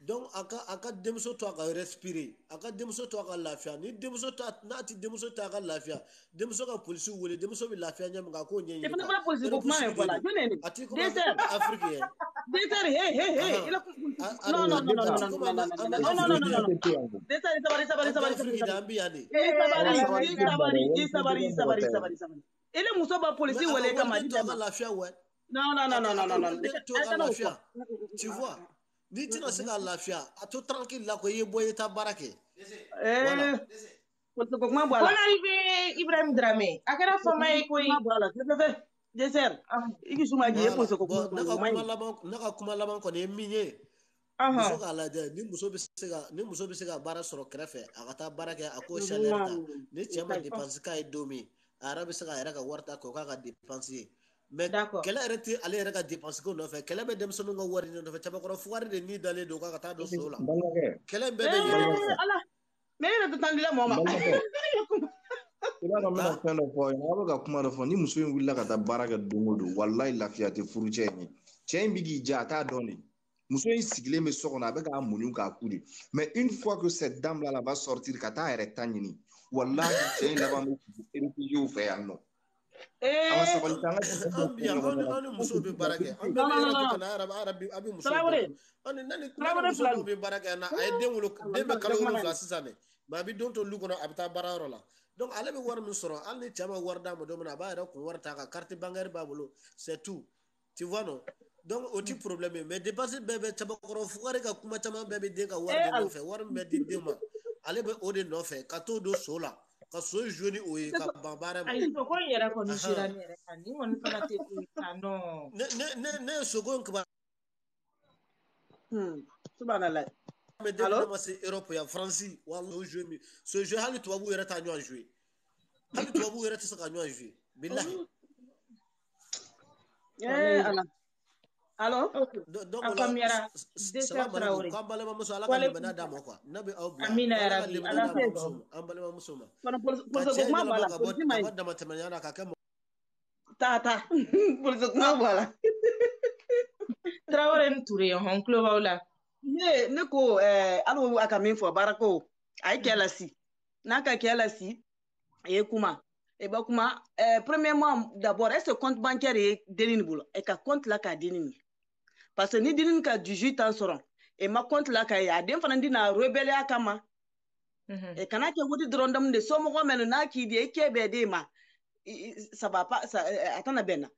donc a ka denmuso to a ka respirer a ka denmuso to a ka lafiya ni denmuso n'a ti denmuso to a ka lafiya denmuso ka polisiw wele denmuso bɛ lafiya ɲɛ min kan k'o ɲɛɲini fana b'a polisi ko kuma ye fɔla jɔn ne a ti kuma Afrique ye desert hey non ele muso b'a polisi wele kama di dama lafiya wa non tu vois ni tɛna se ka lafiya a to tranquille la ko i ye bɔ i taa baara kɛ Ibrahim Dramé a kɛra fama ye koyi désert i k'i suma ji e polisi ko kuma ne ka kuma laban kɔni ye min ye muso k'a lajɛ ni muso bɛ se ka baara sɔrɔ kɛrɛfɛ a ka taa baara kɛ a k'o salaire ta ni cɛ ma dépense k'a ye don min a yɛrɛ bɛ se ka yɛrɛ ka wari ta k'o k'a ka dépense ye mais kɛlɛ yɛrɛ tɛ ale yɛrɛ ka dépense ko nɔfɛ kɛlɛ bɛ denmisɛnninw ka wari nɔfɛ cɛbakɔrɔ fugari de ni dalen don k'a ka taa don so la kɛlɛ bɛɛ bɛ yɛlɛ mais e yɛrɛ tɛ taa dilan mɔgɔ ma I b'a dɔn n bɛna fɛn dɔ fɔ aw bɛ ka kuma dɔ fɔ ni muso in wulila ka taa baara kɛ don o don walayi lafiya tɛ furu cɛ in ye cɛ in bɛ k'i ja a t'a dɔn de muso in sigilen bɛ so kɔnɔ a bɛ k'a muɲu k'a ku de mais une fois que cette dame là va sortir ka taa a yɛrɛ ta ɲini walahi cɛ in laban bɛ réfugiés fɛ yan nɔ Ani muso be barake an be arabi abi muso ani nani muso be barake na ay den wolo den be kalo wolo asisane ma bi don to lugono abita bararo la donc ale be war min soro al ni chama warda mo do na ba ra ko warta ka carte bancaire ba bolo c'est tout tu vois non donc oti problème mais dépasser bébé tabakoro fukare ka kuma tama bébé den ka warde no fe war me di dema ale be ode no fe ka to do sola ka so joni o e ka bambara ay to ko yera ko ni shira ni re kan ni won fana te ku no ne sogon ka subhanallah mais depuis c'est Europe ya France wallo jeu mi ce jeu hali to babu yera ta nyo jouer hali to babu yera ta saka nyo jouer billahi alors donc la salam alaikum kambale ma muso ala ka bana da mo quoi nabi aw bla amina ya rabbi ala ambale ma muso ma pour ce ma bala ba da matemanya ka ka tata pour ce ma bala Traoré Touré on clo wala ne ko alo aka min fo barako ay kelasi naka kelasi e kuma et ba kuma premièrement d'abord est-ce compte bancaire est dénible et ka compte là ka dénible parce que ni dinin ka 18 ans soron et ma compte là ka ya den fana dina rebelle akama et kana ke wudi drondam de somo ko men na ki de kebe de ma ça va pas ça atana bena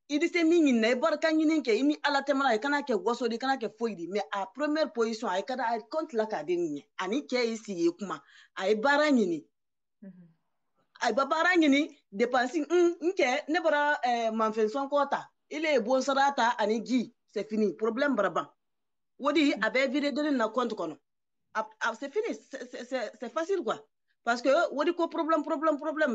idi se mingi na barka nyinin ke ini ala temana e kana ke woso de kana ke foidi mais à première position ay kada ay compte là ka dénible ani ke ici e kuma ay bara nyini ay babara nyini dépensing nke ne bara manfenson kota il est bon sarata ani gi c'est fini problème baraba wodi abe vide de na compte kono c'est fini c'est facile quoi parce que wodi ko problème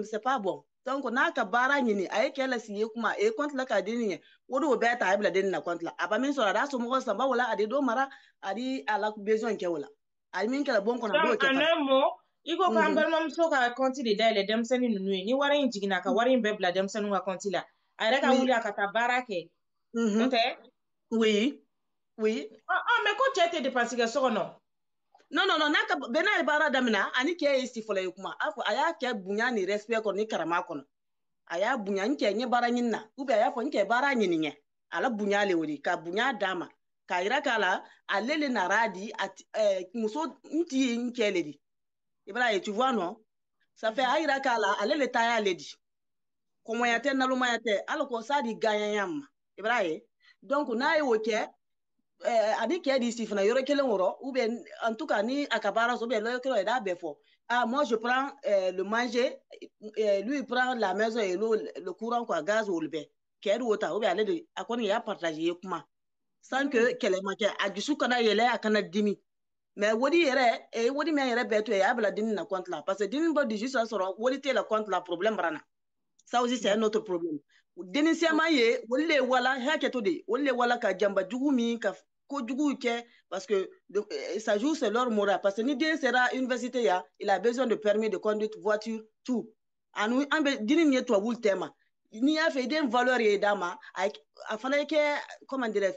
c'est pas bon donc na ka bara nyini ay kela siye kuma e compte la ka dini wodi o beta ay bla de na compte la aba min so da so mo samba wala adi do mara adi ala besoin ke wala ay min kala bon kono do ke fa iko ka ambalma muso ka compte de dale demseni nunu ni warin jigina ka warin be bla demsenu ka compte la ay reka wuli aka ta barake oui mais ko chete dépenser que so non naka bena bara damina ani ke isi fola kuma afo aya ke bunya ni respect ko ni karama kono aya bunya nke nye bara nyinna ube aya fo nke bara nyinye ala bunya le wori ka bunya dama ka ira kala alele na radi muso nti nke ledi Ibrahim, tu vois, non? Ça fait aïra kala, allez le taille à l'édi. Comment y a-t-il dans le moyen-té? Alors qu'on s'est dit gagnant. Ibrahim. Donc, on a eu ok. Adi qui a dit si fina yore kele woro ou bien en tout cas ni akabara so bien le kele est d'abord fort. Ah moi je prends le manger, lui il prend la maison et le courant quoi gaz ou le bain. Quel autre ou bien aller de akoni ya partager kuma. Sans que kele make agisu kana yele akana dimi. Mais wodi yere wodi men yere beto ya bla dini na compte là parce que dini ba juste ça sera wodi te la compte là problème brana ça aussi c'est un autre problème dini siama ye wodi wala haketo de wodi wala ka jamba jugu mi ka ko jugu ke parce que ça joue c'est leur moral parce que ni dini sera université ya il a besoin de permis de conduite voiture tout anu ambe dini ni to wul tema ni a fait des valeurs et dama a fallait que comment dire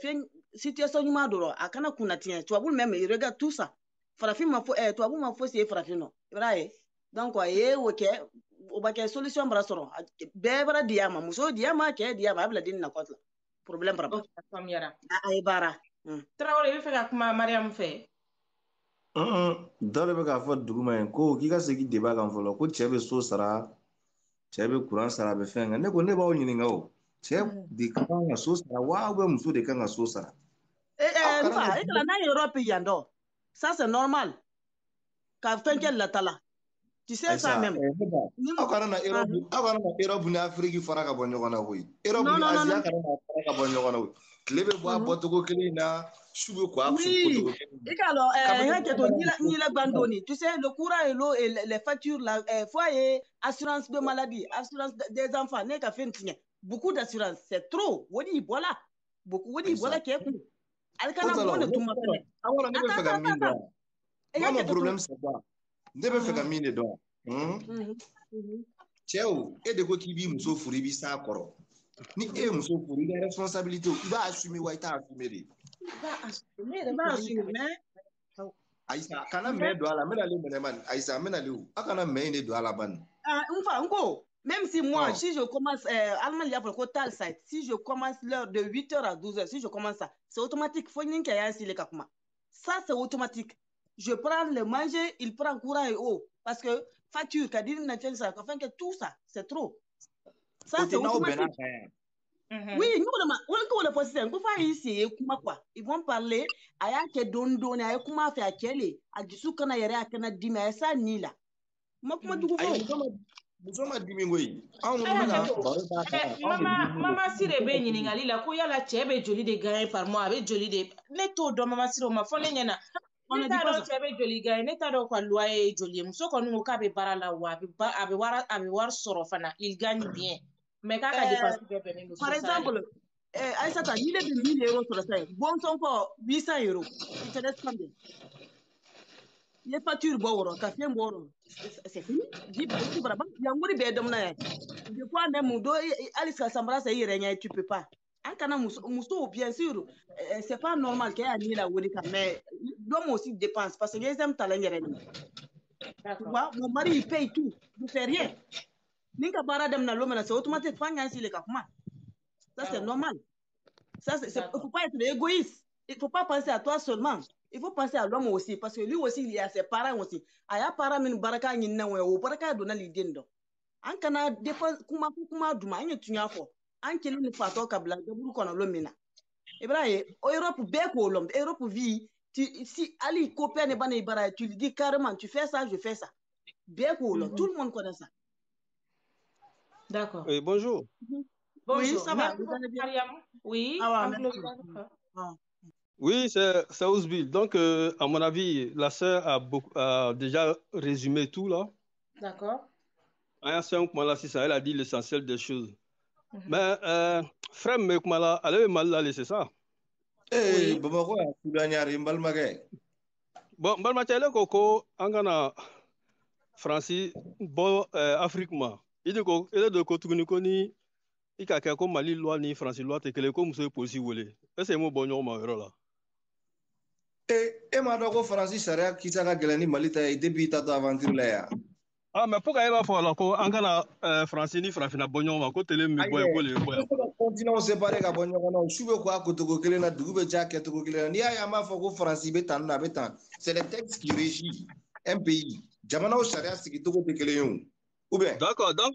situation nyuma doro akana kuna tien tu abul même il regarde tout ça farafin ma fo tu abul ma fo c'est farafin no vrai donc ok o ba ke solution bra soro be bra diama muso diama ke diama abla din na kotla problème bra familiara ay bara Traoré fe ka kuma Mariam fe dole be ka fo duguma en ko ki ka segi débat kan folo ko chebe so sara chebe courant sara be fenga ne ko ne ba o nyini ngawo chebe di kan na so sara wa be muso de kan so sara na Europe yando ça c'est normal ka fenkel la tala tu sais ça même akana na Europe na Afrique fara ka bonyo kona hoyi Europe ni Asia kana na fara ka bonyo kona hoyi klebe bo botogo kelina sube ko apso botogo ikalo haketo ni la bandoni tu sais le courant et l'eau et les factures la foyer assurance de maladie assurance des enfants ne ka fentinye beaucoup d'assurance c'est trop wodi voilà beaucoup wodi voilà qui est alkana bonne tout m'appelle awala ne be fega mine non problème c'est pas ne be fega mine do cheo e de ko kibi muso furi bi sa koro ni muso furi la responsabilité il va assumer wa ita assumer de va assumer Aïssa kana me do ala me na le man Aïssa me na le akana me ne do ala ban nko Même si moi, si je commence, Allemagne, il y a pour total site, si je commence l'heure de 8h à 12h, si je commence ça, c'est automatique. Faut n'y qu'il y ait les kakuma. Ça, c'est automatique. Je prends le manger, il prend courant et eau. Parce que facture, kadine naturelle, ça, enfin que tout ça, c'est trop. Ça, c'est automatique. Oui, nous, on a posé un peu ici, ils vont parler, à y'a que dondo, à y'a comment faire à Kelly, à du souk, à y'a qu'à dîmer, ça, ni là. Moi, comment tu Mama Sire be ɲiningali la ko yala cɛ bɛ joli de gagner par mois a bɛ joli de ne t'o dɔn Mama Sire o ma fɔ ne ɲɛna ne t'a dɔn cɛ bɛ joli gagner ne t'a dɔn ka loyer ye joli ye muso kɔni ko k'a bɛ baara la wa a bɛ wari sɔrɔ fana il gagne bien mais k'a ka dépense bɛɛ bɛnnen don par exemple Aïssata ni ne bɛ 1000 € sɔrɔ sa bon son kɔ 800 €. Il te reste combien? Les factures bord, café bord, c'est fini. Dis vraiment, il y a un mot de domna. De quoi même do Alice Sambra ça irait tu peux pas. En kana muso bien sûr, c'est pas normal qu'il y ait ni la woli mais l'homme aussi dépense parce que les hommes talent yere. Tu vois, mon mari il paye tout, il fait rien. Ninka bara demna l'homme c'est automatique pas ainsi les kakuma. Ça c'est normal. Ça c'est faut pas être égoïste. Il faut pas penser à toi seulement. Il faut penser à l'homme aussi, parce que lui aussi, il y a ses parents aussi. Il y a parents qui baraka ni na ou baraka dona lidendo. An kana dépense kuma duma an yetunya fo. An kele ni fato kabla de buru kono lomina. Ibrahim, Europe be ko lom, Europe vie, si Ali copain ne bana ibara, tu lui dis carrément tu fais ça, je fais ça. Be ko lom, tout le monde connaît ça. D'accord. Oui, bonjour. Bonjour, oui, ça va. Vous allez bien? Oui. Oui, c'est Ousbil. Donc, à mon avis, la sœur a déjà résumé tout là. D'accord. Elle a dit l'essentiel des choses. Mais, frère Mekumala, elle est mal là, c'est ça? Eh, Bamako, Soudaniari, Mbalmagé. Bon, Mbalmachele Koko, Angana, Francis, bon, Afrique, ma. Il est de Kotukunikoni, il y a quelqu'un Mali, loi, ni Francis, loi, et que les comme c'est possible. Et c'est mon bon nom, là. E ma dɔn ko faransi sariya kisa ka gɛlɛn ni mali ta ye depuis i taatɔ aventure la yan. Ah mais pourquoi e b'a fɔ a la ko an kana faransi ni farafinna bɔ ɲɔgɔn ma ko tele min bɛ bɔ yan ko le bɛ bɔ yan. ka continent séparé ka bɔ ɲɔgɔn na o su bɛ ko a kɛcogo kelen na dugu bɛ ja kɛcogo kelen na n'i y'a ye an b'a fɔ ko faransi bɛ tan a bɛ tan c'est le texte qui régit un pays jamanaw sariya sigicogo tɛ kelen ye o. Ou bien. D'accord, donc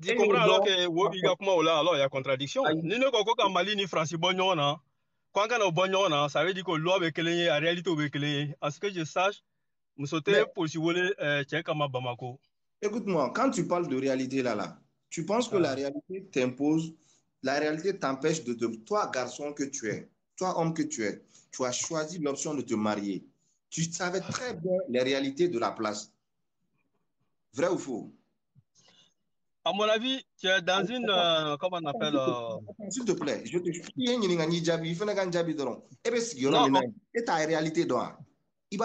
tu comprends alors que wo b'i ka kuma o la alors il y a contradiction. Ni ne ko ka Mali ni Faransi bɔ ɲɔgɔn na. Quand on a bon yon, ça veut dire que loi est clé, la réalité est clé. À ce que je sache, nous sommes pour si vous voulez, Bamako. Écoute-moi, quand tu parles de réalité là, tu penses que la réalité t'impose, la réalité t'empêche de toi, garçon que tu es, toi, homme que tu es, tu as choisi l'option de te marier. Tu savais très bien les réalités de la place. Vrai ou faux? À mon avis, tu es dans une, comment on appelle... S'il te plaît, je te dis, il faut que tu et ta réalité doit.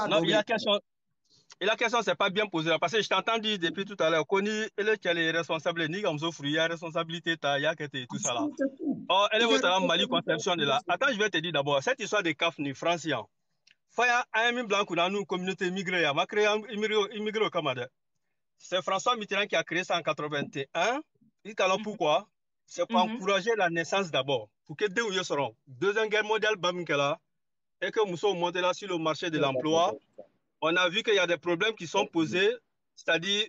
Non, et la question, c'est pas bien posée. Parce que je t'entends dire depuis tout à l'heure, Koni, elle est responsable, ni comme ça, il y a responsabilité, il y a tout ça là. Oh, elle est votre Mali conception de là. Attends, je vais te dire d'abord, cette histoire de CAF ni francien. Faya, un blanc, dans une communauté immigrée, on va créer un immigré au Canada. C'est François Mitterrand qui a créé ça en 81. Pourquoi? C'est pour encourager la naissance d'abord. Pour que deux seront. Deuxième guerre mondiale, et que nous sommes montés là sur le marché de l'emploi. On a vu qu'il y a des problèmes qui sont posés. C'est-à-dire,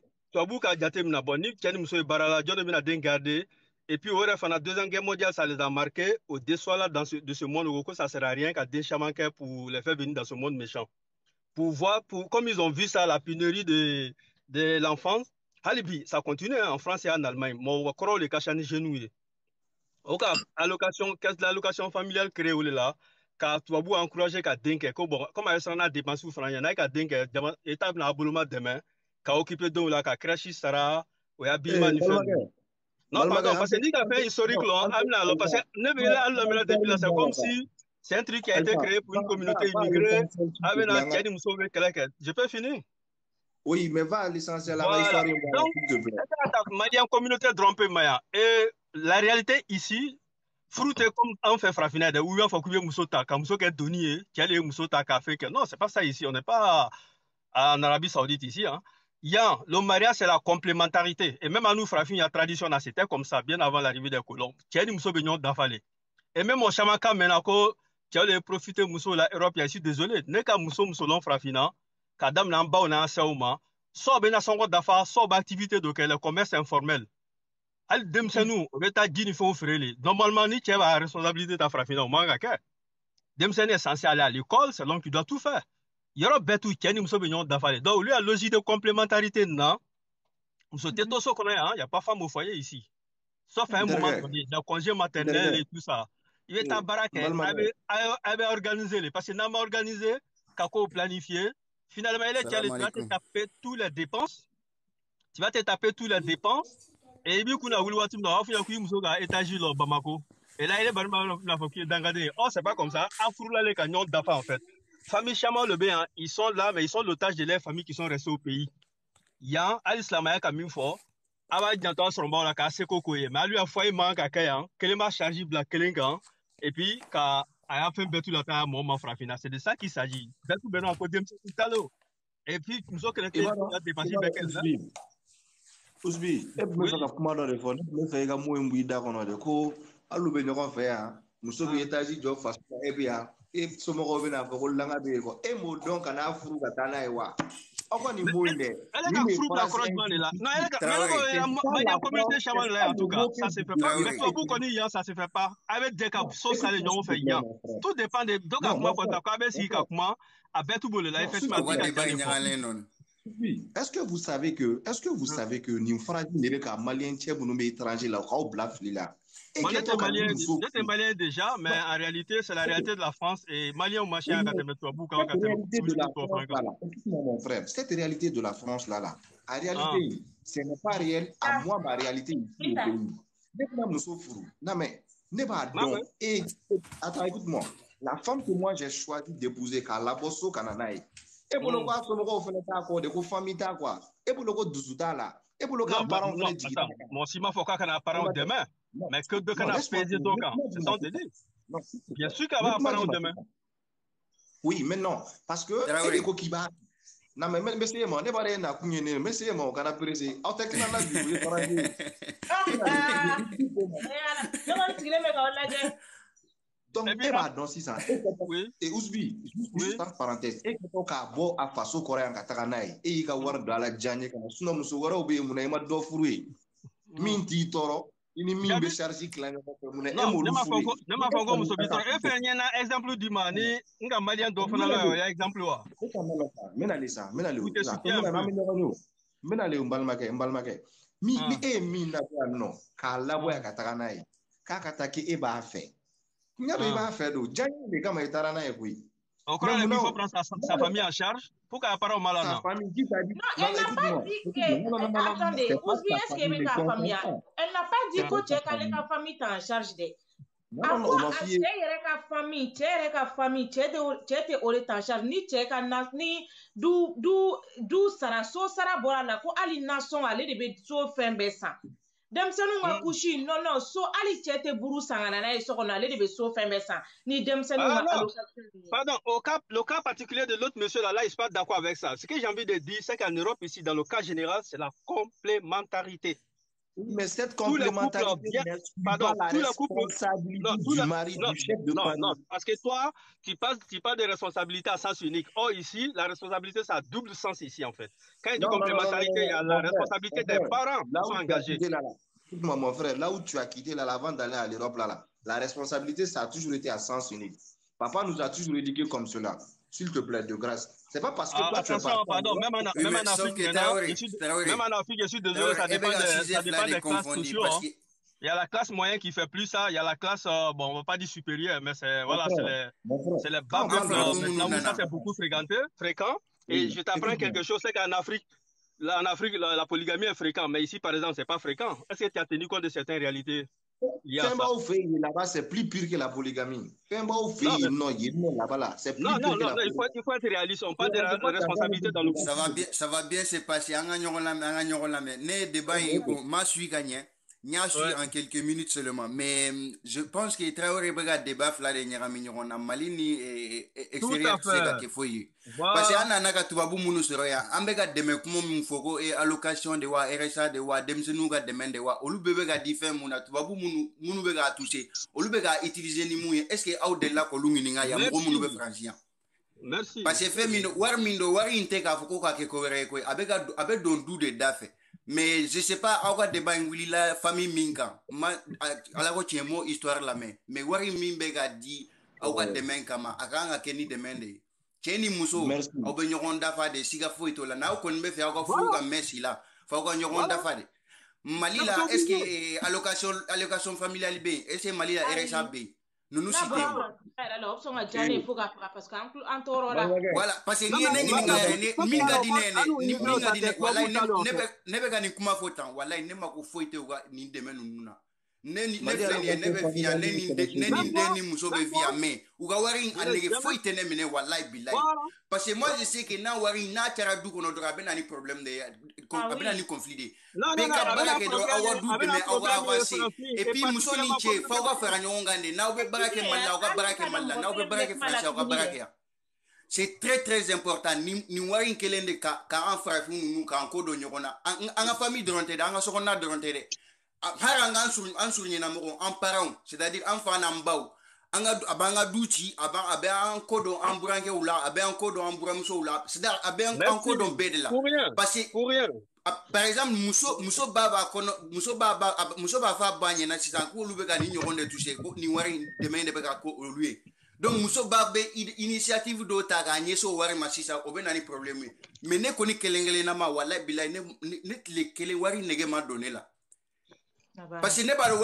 et puis, au la deuxième guerre mondiale, ça les a marqués. Au déçoit là, de ce monde, ça ne sert à rien qu'à des chamans pour les faire venir dans ce monde méchant. Pour voir, comme ils ont vu ça, la pénurie de l'enfance, ça continue en France et en Allemagne. Mon wakoro le kachani genouillé. Ok, l'allocation familiale créée là, car tu vas vous encourager qu'à dingue, comme elle s'en a dépensé au franc, il y en a qu'à dingue, étape dans l'abonnement demain, qu'à occuper de là, qu'à crèche sera, ou à Bilman. Non, pardon, parce que ni qu'à faire historique là, parce que c'est comme si c'est un truc qui a été créé pour une communauté immigrée, je peux finir? Oui, mais va à l'essentiel. Voilà. Donc, il y a une communauté trompée, Maya. Et la réalité ici, fruit comme on fait fraffinade, où on fait couper Moussota, comme Moussota est donné, qui a les Moussota café. Non, c'est pas ça ici. On n'est pas en Arabie Saoudite ici. Hein. Le mariage, c'est la complémentarité. Et même à nous, Frafin, il y a tradition, c'était comme ça, bien avant l'arrivée des colons. Et même au Chamaka, maintenant, tu as profité de l'Europe, je suis désolé. Ne ka muso l'on Frafina, kadam n'amba on a un saouma, soit ben à son d'affaires, soit activité de le commerce informel. Al demsenou, on est à Guinée, faut offrir. Normalement, ni tu as la responsabilité de ta Frafina au manga. Demsenou est censé aller à l'école, c'est l'homme qui doit tout faire. Il y aura betu Kenny Muso Bignon d'affaires. Donc, lui, la logique de complémentarité, non. Il n'y a pas femme au foyer ici. Sauf à un moment donné, le congé maternel et tout ça. Il est à Barak, il avait organisé, parce qu'il n'a pas organisé, Kako planifié. Finalement, il est allé te taper toutes les dépenses. Tu vas te taper toutes les dépenses. Et puis, on a voulu voir tout le monde, il y a eu un étage au Bamako. Et là, il est dans oh, c'est pas comme ça. Afroula les canyons d'affaires, en fait. Famille Chama le bien, ils sont là, mais ils sont l'otage de leurs familles qui sont restés au pays. Yan, à l'islamaya comme une fois, avant d'entendre son bon la casse cocoye, mais lui a fait manque à Kayan, qu'elle m'a chargé de la Kelingan, et puis qu'à a fait betu la taille à mon frafina. C'est de ça qu'il s'agit. Betu beno à côté de ce talo. Et puis, nous sommes connectés à dépasser Bekel. Ousbi, et puis, nous avons commandé le téléphone, nous faisons également un bruit d'accord de co, à l'oubli faire, nous sommes étagés de face et bien. Et somo ko bena ko langa be ko e mo don kana furu ka tana e wa oko ni moinde elle a furu la croisement là non elle a communauté chaman là en tout cas ça se fait pas mais toi pour connaître ça se fait pas avec des cas sauce ça les gens fait yan tout dépend de donc à moi quand ka be si ka kuma a betu bole là effectivement est-ce que vous savez que ni fragi ne be ka malien tche bunu be étranger là ka blafli là. J'étais malien déjà, mais en réalité, c'est la réalité de la France et malien au machin à mon frère, cette réalité de la France là, en réalité, ce n'est pas réel à moi, ma réalité ici au pays. Maintenant, nous souffrons. Non, mais, n'est pas donc. Et, attends, écoute-moi. La femme que moi j'ai choisi d'épouser, car la bosso cananaï. Et pour le quoi, on fait d'accord, de famille, quoi. Et pour le coup, douzuta là. Et pour le cas, parents, on fait mon ciment faut qu'on a parents demain. Mais que de canard pesé donc, c'est ça on te dit. Bien sûr qu'elle va parler demain. Oui, mais non, parce que elle est coquille. Non, mais c'est moi, ne pas rien à couiner, mais c'est moi, on a pressé. En fait, on a vu, donc, elle va dans 6 ans. Et Ousbi, juste en parenthèse, et quand on a beau à façon coréen à Takanaï, et il y a voir dans la Djanye, quand on a Moussouara ou bien Mounaïma d'Ofroué, Minti Toro. Ini min be charge clan ko mun e mo lu fu ne ma fango muso bi to e fe nyana exemple du mani nga malien do fana la ya exemple wa mena le umbalmake mi e mi na no ka labo ya kataka nai ka kataki e ba fe nya be ba fe do jani be kama itara na e kui encore il faut prendre sa famille en charge pour qu'elle parle mal non, elle n'a pas dit que... Attendez, Ousbi, est-ce qu'elle est ta famille? Elle n'a pas dit que tu es qu'elle est ta famille en charge de... Avant, tu es ta famille, tu es en charge, ni tu es ni d'où sara, so sara bora la, ko ali nason ale de be so fembe sa. Demsenu nga kushi, non, so ali chete buru sangana na so kona ale de be so fembe sa. Ni demsenu nga pardon, le cas particulier de l'autre monsieur là, il ne suis pas d'accord avec ça. Ce que j'ai envie de dire, c'est qu'en Europe, ici, dans le cas général, c'est la complémentarité. Mais cette complémentarité, tout le couple, du mari, du chef de famille. Non, parce que toi, tu parles de responsabilité à sens unique. Or, ici, la responsabilité, ça a double sens ici, en fait. Quand il dit complémentarité, il y a la responsabilité des parents qui sont engagés. Écoute-moi, mon frère, là où tu as quitté là, avant d'aller à l'Europe, là, la responsabilité, ça a toujours été à sens unique. Papa nous a toujours éduqués comme cela. S'il te plaît, de grâce. C'est pas parce que toi, tu attention, pardon, même en Afrique, je suis désolé, ça dépend des classes sociales. Hein. Il y a la classe moyenne qui fait plus ça, il y a la classe, bon, on va pas dire supérieure, mais c'est voilà, c'est les bas là où ça c'est beaucoup fréquent. Et je t'apprends quelque chose, c'est qu'en Afrique, la polygamie est fréquente, mais ici, par exemple, c'est pas fréquent. Est-ce que tu as tenu compte de certaines réalités? Là-bas, c'est plus pire que la polygamie. Non, il faut être réaliste. On parle de responsabilité dans le groupe. Ça va bien se passer. Ne débat ma suis gagné. Niasu en quelques minutes seulement. Mais je pense que Traoré bega débat là de nyarami nyona malini extérieur c'est que foyi. Parce que ana ka tubabu munu soro ya ambega deme kumo mfoko e allocation de wa RSA de wa demsenu ga demande wa olu bebe ga dife muna tubabu munu bega toucher. Olu bega utiliser ni muye est-ce que au de là ko lungini nga ya mo munu be francien. Merci. Parce que fait mindo war inte ka foko ka ke ko re ko abega abe don du de dafe. Mais je sais pas à quoi débat nguli la famille minka ala ko tiemo histoire la mais wari mimbe ga di à quoi demain kama akanga keni demande cheni muso au be nyogon dafa de siga foito la na ko nbe fe ko fuga messi la fa ko nyogon dafa de malila est-ce que allocation familiale be est-ce que malila RSA be nous nous citons voilà parce que minga dine wallahi nebe ga ni kuma fotan wallahi ne mako foite wa ni deme nununa ne be via ni muso be via mais uga wari anege foite ne mine wallahi billahi parce que moi je sais que na wari na tara du kono do abena ni problème de abena ni conflit de beka barake do awadu de mais awa avancer et puis muso ni che fa wa fera nyonga ne na be barake malla uga barake malla na be barake français uga barake c'est très très important ni wari kelende ka en frère nous ka en kodo nyona en famille de ronté dans sokona de ronté haranga ansur nyina mo en parent c'est-à-dire enfant na mbau anga abanga duchi abe en kodo en branke oula abe en kodo en bramso oula c'est-à-dire abe en kodo bedela parce que pour rien par exemple muso baba fa banye na sisan ko lube ka ni nyogonde toucher ko ni wari demande be ka ko lui donc muso babe initiative do ta ga nyeso wari masisa obe na ni problème mais ne ko ni kelengele na ma wala bilay ne le kele wari nege ma donner la parce que ne ba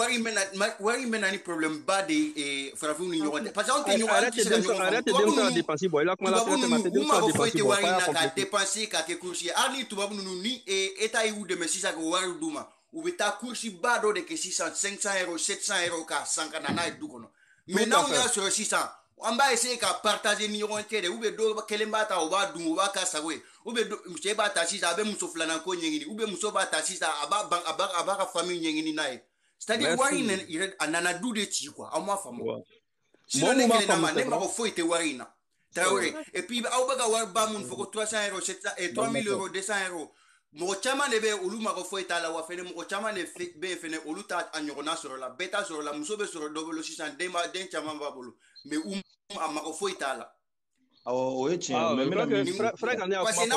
wari mena ni problème ba de frafu ni nyogonde parce que on te nyogonde arrête de dépenser boy là comment la traite maté de dépenser boy ka dépenser ka ke coursier ali tubabu nu ni eta yu de mesisa ko wari duma ou beta coursi ba do de ke 600 500 euros 700 euros ka sankana na du kono maintenant on est sur 600 on va essayer de partager ni on tede ou be do kelemba ta o ba dum o ba ka sawe ou be mche ba ta sisa be muso flana ko nyengini ou be muso ba ta sisa aba famille nyengini nae c'est-à-dire wari ne anana du de ti quoi a moi famo si on est que na ne ma ko foite wari na Traoré et puis au baga war ba mun foko 300 euros 700 et 3000 euros 200 euros mo chama ne be olu ma ko foita la wa fene mo chama ne be fene olu ta anyona sur la beta sur la muso be sur double 600 den chama ba bolo mais ma ko foita la oui tiens mais frère quand parce que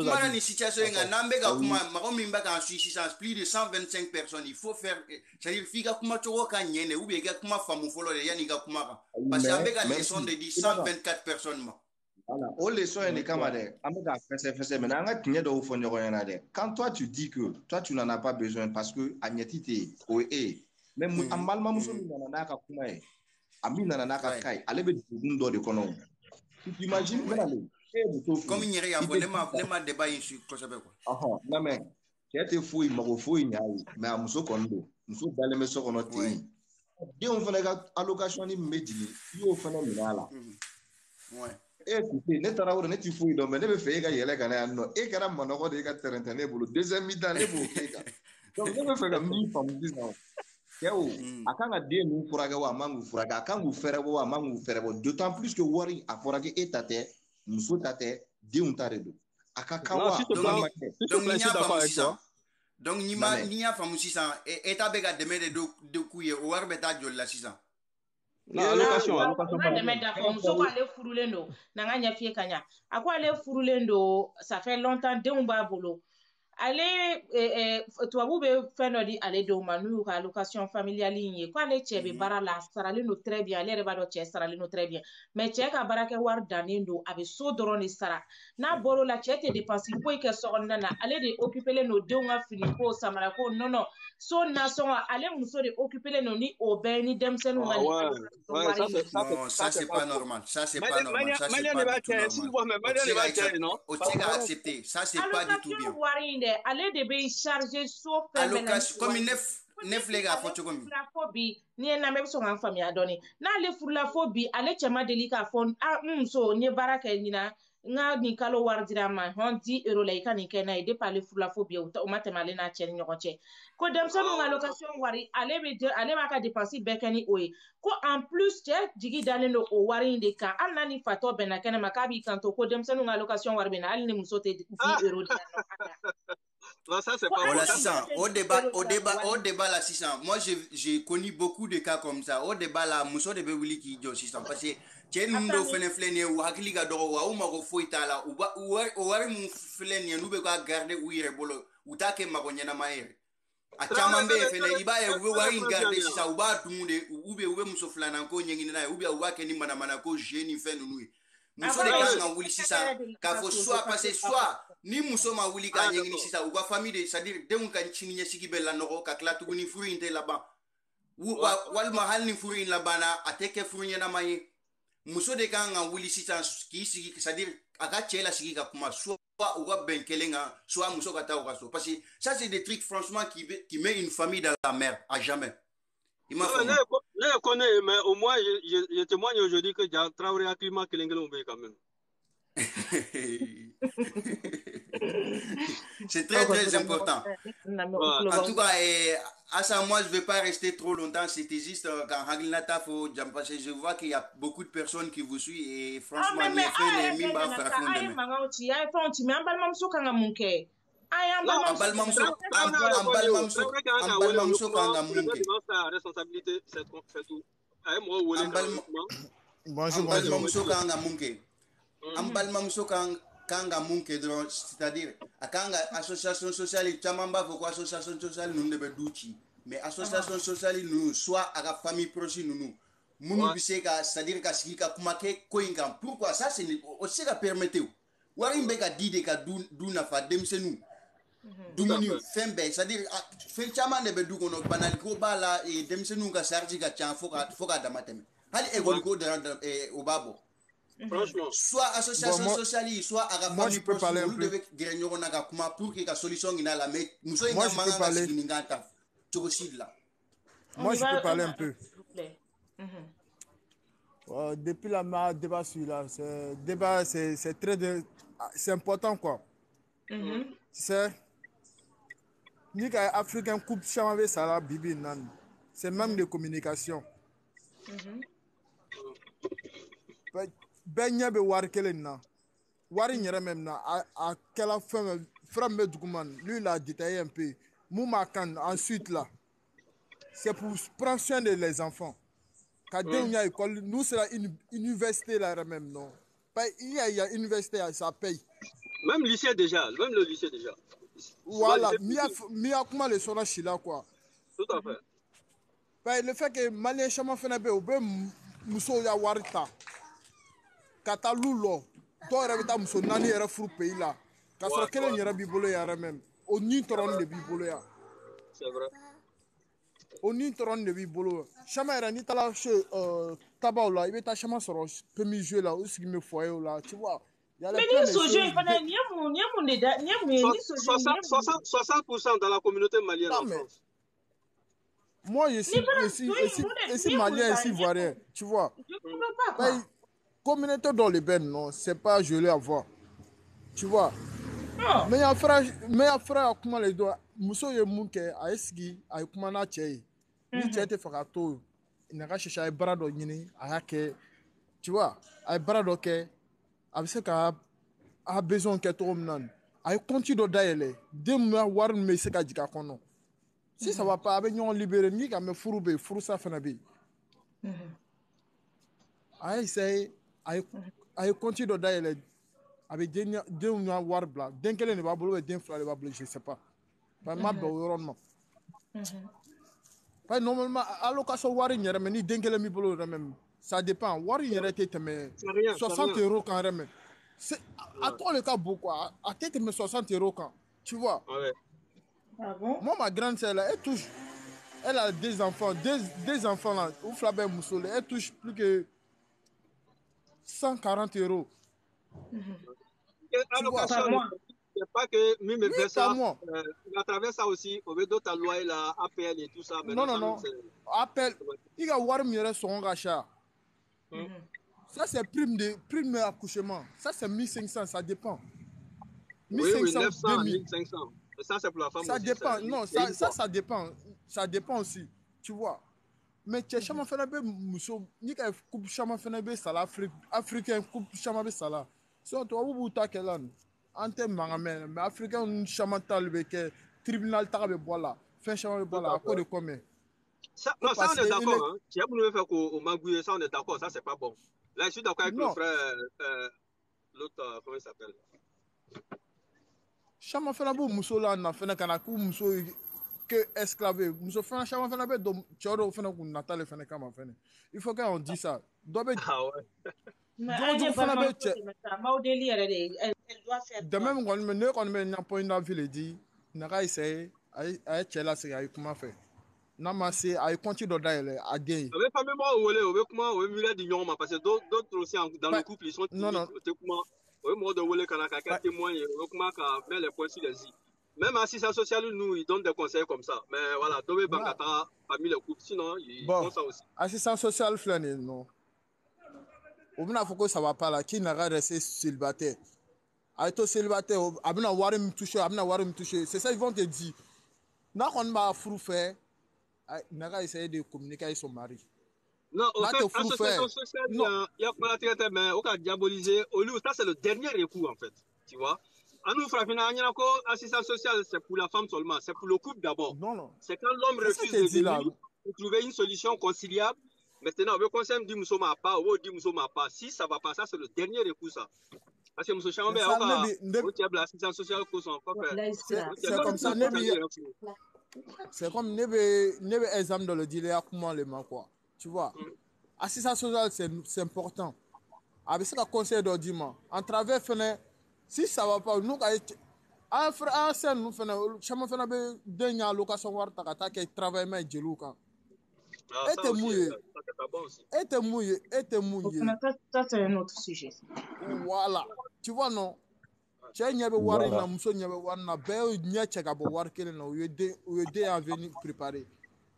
now ni situation nga nambe ga kuma ma ko mimba ka Suisse plus de 125 personnes il faut faire c'est-à-dire figa kuma choko ka nyene ou be ga kuma famu folo de yani ga kuma parce que ambega les sont de 124 personnes ma voilà, au leçon et les camarades, quand toi tu dis que toi tu n'en as pas besoin parce que Agnetite, même Amalma Moussoumi n'en a qu'à Kumae, Ami n'en a qu'à Kai, allez be de Kono. Tu t'imagines, comme il n'y a pas de débat ici, non mais, qui a été fouillé, m'a refouillé, mais à Mousso Kondo, Mousso Baleme Sokonoti. Dès on fait l'allocation, il me dit, il faut faire là. Ouais. Ne taara o ne ti foyi dɔn mais ne bɛ fɛ e ka yɛlɛ ka na yan nɔ e kɛra manɔgɔ de e ka terrain tɛ ne bolo deuxième mi-temps ne b'o kɛ kan donc ne bɛ fɛ ka min faamu sisan cɛw a kan ka den ninnu furakɛ wa a man k'u furakɛ a kan k'u fɛrɛ bɔ wa a man k'u fɛrɛ bɔ d'autant plus que wari a fɔra ko e ta tɛ muso ta tɛ denw ta de don a ka kan wa donc ni y'a faamu sisan état bɛ ka dɛmɛ de k'u ye o wari bɛ taa joli la sisan allocation muso ko ale furulen don na nga ɲɛfie ka ɲa a ko ale furulen don ça fait longtemps denw b'a bolo ale tubabu bɛ fɛn dɔ di ale denw ma n'u y'u ka allocation familiale in ye ko ale cɛ bɛ baara la saralen don très bien ale yɛrɛ b'a dɔn cɛ saralen don très bien mais cɛ ka baarakɛ wari dannen don a bɛ so dɔrɔn de sara n'a bɔr'o la cɛ tɛ dépense foyi kɛ sokɔnɔna na ale de occupelen don denw ka fini ko samara ko non so nasɔngɔ ale muso de occupelen don ni o bɛɛ ni denmisɛnninw ka non ça c'est pas normal ça c'est pas normal ça c'est pas du tout normal o tɛ ka accepter ça c'est pas du tout bien ale de bɛ charger so fɛn allocation comme ne filɛ k'a fɔ cogo min fo bi ni ye lamɛn bɛ sɔn k'an faamuya dɔɔni n'ale furula fo bi ale cɛ ma deli k'a fɔ n muso n ye baara kɛ ɲina nga ni kalo wari dira ma hon 10 euro la ikani kena ide pale furla phobia o matemale na cheni nyokoche ko demsonu nga location wari ale ba ka dépenser bekani oye ko en plus che jigi dalen do o wari inde ka alla ni fato bena kena makabi kanto ko demsonu nga location wari bena ali ni musote 10 euro dira no ata. Non, ça c'est pas voilà, 600. Au débat là, 600. Moi, j'ai connu beaucoup de cas comme ça. Au débat là, Mousso de Bewili qui dit 600. Parce que, tiens, nous devons faire flêner ou hakiliga doro ou maro foita là ou wari mu flêner nous devons garder ou ire bolo ou take magonya na maere. A chamambe fene iba e wari garder 600 ou ba tumude ou be Mousso flana ko nyengi na ou be wa ke ni mana ko jeni fenu nous. Mousso de kanga wuli 600 ka fo soit passer soit ni muso ma wuli ka nyengini sisa uka famille de c'est-à-dire de unka nchini nya sigi bella noko ka kla tuguni furi inte laba wal mahal ni furi labana ateke furi nya na mai muso de kanga wuli sisa ki sigi c'est-à-dire aka chela sigi ka kuma soit uka benkelenga soit muso ka ta uka so parce que ça c'est des trucs franchement qui met une famille dans la merde à jamais. Je connais, mais au moins je témoigne aujourd'hui que j'ai travaillé à climat kelengelo quand même. C'est très important. En tout cas, à ça, moi, je ne vais pas rester trop longtemps. C'était juste quand Haglnata faut parce que je vois qu'il y a beaucoup de personnes qui vous suivent et franchement, il y a fait les mimba faire kanga munke dron c'est-à-dire akanga association sociale chamamba pourquoi association sociale nous ne beduchi mais association sociale nous soit à la famille proche nous munu biseka c'est-à-dire ka siki ka kumake koinga pourquoi ça c'est aussi ka permettre wari mbeka dide ka du na fa demsenu dumuni fembe c'est-à-dire fe chama ne bedu kono banal ko bala et demsenu ka sarji ka chan foka damateme hali egol ko de obabo. Franchement, soit association sociale, soit à la famille proche, nous devons gagner pour que la solution soit là. Mais nous sommes moi, je peux parler. Moi, je peux parler un peu. Depuis la débat celui-là, c'est très c'est important quoi. C'est ni africain coupe chambre ça là bibi nan. C'est même de communication. Ben ɲɛ bɛ wari kelen na wari yɛrɛ même na a kɛla fɛn bɛ duguman lui il a détaillé un peu mun b'a kan ensuite là c'est pour prendre soin de les enfants ka denw ɲa école nous sera université la yɛrɛ même non pas il y a université ça paye même lycée déjà même le lycée déjà voilà miya kuma le sɔnna si la quoi tout à fait pas le fait que malien caman fana bɛ yen u bɛ musow ya wari ta ka taa lu lɔ dɔw yɛrɛ bɛ taa muso 4 yɛrɛ furu pays la ka sɔrɔ kelen yɛrɛ b'i bolo yɛrɛ même o ni dɔrɔn de b'i bolo yan o ni dɔrɔn de b'i bolo caman yɛrɛ n'i taara se tabaw la i bɛ taa caman sɔrɔ permis jouer la u sigilen bɛ foyer la tu vois. Mais ni sojo fana ni mun de da ni mun ni sojo 60% dans la communauté malienne en France. Moi je suis malien ici ivoirien tu vois. Je comprends pas quoi. Communauté dans les bennes, non, c'est pas joli à voir. Tu vois. Oh. Mais un frère, comment les doigts, Mousso ye munke, a esgi, a comment na tchei. Ni tchei te fakato, il n'a pas cherché à brado yini, a hake, tu vois, a brado ke, a se ka a besoin que tout nan. A continue d'aller, deux mois war me se ka dika kono. Si ça va pas, avec nous libérer ni ka me furube, furu sa fenabi. A essaye. A continué d'aller avec des noirs blancs. D'un quel ne va bouler, d'un frère ne va bouler, je ne sais pas. Pas mal de rendement. Pas normalement, à l'occasion, Warrior, mais ni d'un quel mi boulot, même. Ça dépend. Warrior était 60 euros quand même. À toi, le cas, beaucoup. À tête, mais 60 euros quand. Tu vois. Ah bon? Moi, ma grande sœur, elle touche. Elle a des enfants. Des enfants là. Ou Flabé Moussolé. Elle touche plus que 140 euros. C'est pas que même oui, ça, à travers ça aussi, on veut d'autres lois, la APL et tout ça. Non. APL, il y a war mieux son rachat. Ça, c'est prime accouchement. Ça, c'est 1500, ça dépend. 1500, oui, 900, 1500. Et ça, c'est pour la femme ça aussi. Dépend. Non, ça dépend. Ça dépend aussi. Tu vois. Mais tu as jamais fait un muso, ni ka coupe jamais fait un sala africain coupe jamais sala. So toi vous ta kelan. Ante mangame, mais africain jamais talbe que tribunal tabe bola. Fin jamais bola à cause de combien? Ça, non, ça on est d'accord. Hein. Tu as voulu faire qu'au Magouille, ça on est d'accord, ça c'est pas bon. Là, je suis d'accord avec le frère, l'autre, comment il s'appelle? Chama fait un beau muso là, on a fait un canakou muso que esclave. Muso fait un chama fait un peu donc tu as fait un coup natal fait un cama fait. Il faut qu'on dise ça. Ah ouais. De même qu'on n'a pas une ville dit, n'a pas essayé, à Tchela c'est à comment faire. N'a pas essayé à continuer d'aller à gagner. Avec pas même moi où est comment où est milieu d'union parce que d'autres aussi dans le couple ils sont timides. Comment où moi de où est quand quelqu'un témoigne comment quand met les points sur les i. Même assistance sociale nous ils donnent des conseils comme ça. Mais voilà, Tobé Bankata famille le couple sinon ils font ça aussi. Assistance sociale flâner non. Au moins faut que ça va pas là qui n'a pas resté célibataire. Aïto célibataire abina warim touché c'est ça ils vont te dire. N'a on va fou faire n'a pas essayé de communiquer avec son mari. Non, au fait, association sociale, il y a pas la traite, mais au cas diaboliser, au lieu, ça c'est le dernier recours en fait, tu vois. À nous, Frafina, assistance sociale, c'est pour la femme seulement, c'est pour le couple d'abord. Non. C'est quand l'homme refuse de venir pour trouver une solution conciliable. Maintenant, le conseil dit Mousso m'a pas, ou dit Mousso m'a pas. Si ça va pas, ça c'est le dernier recours, ça. Parce que Mousso Chambé, l'assistance sociale, c'est comme ça, c'est comme nebe exemple dans le dealer comment le man quoi. Tu vois. Assistance sociale c'est important. Avec ce conseil d'ordiment, en travers fenêtre, si ça va pas, nous un frère nous faisons chaque fois be dernière location warta kata ke travail mais jeluka. Était mouillé. Ça c'est un autre sujet. Voilà. Tu vois non. Tu as niabe wari na muso niabe wari na be nya cheka bo wari kele na uyede à venir préparer.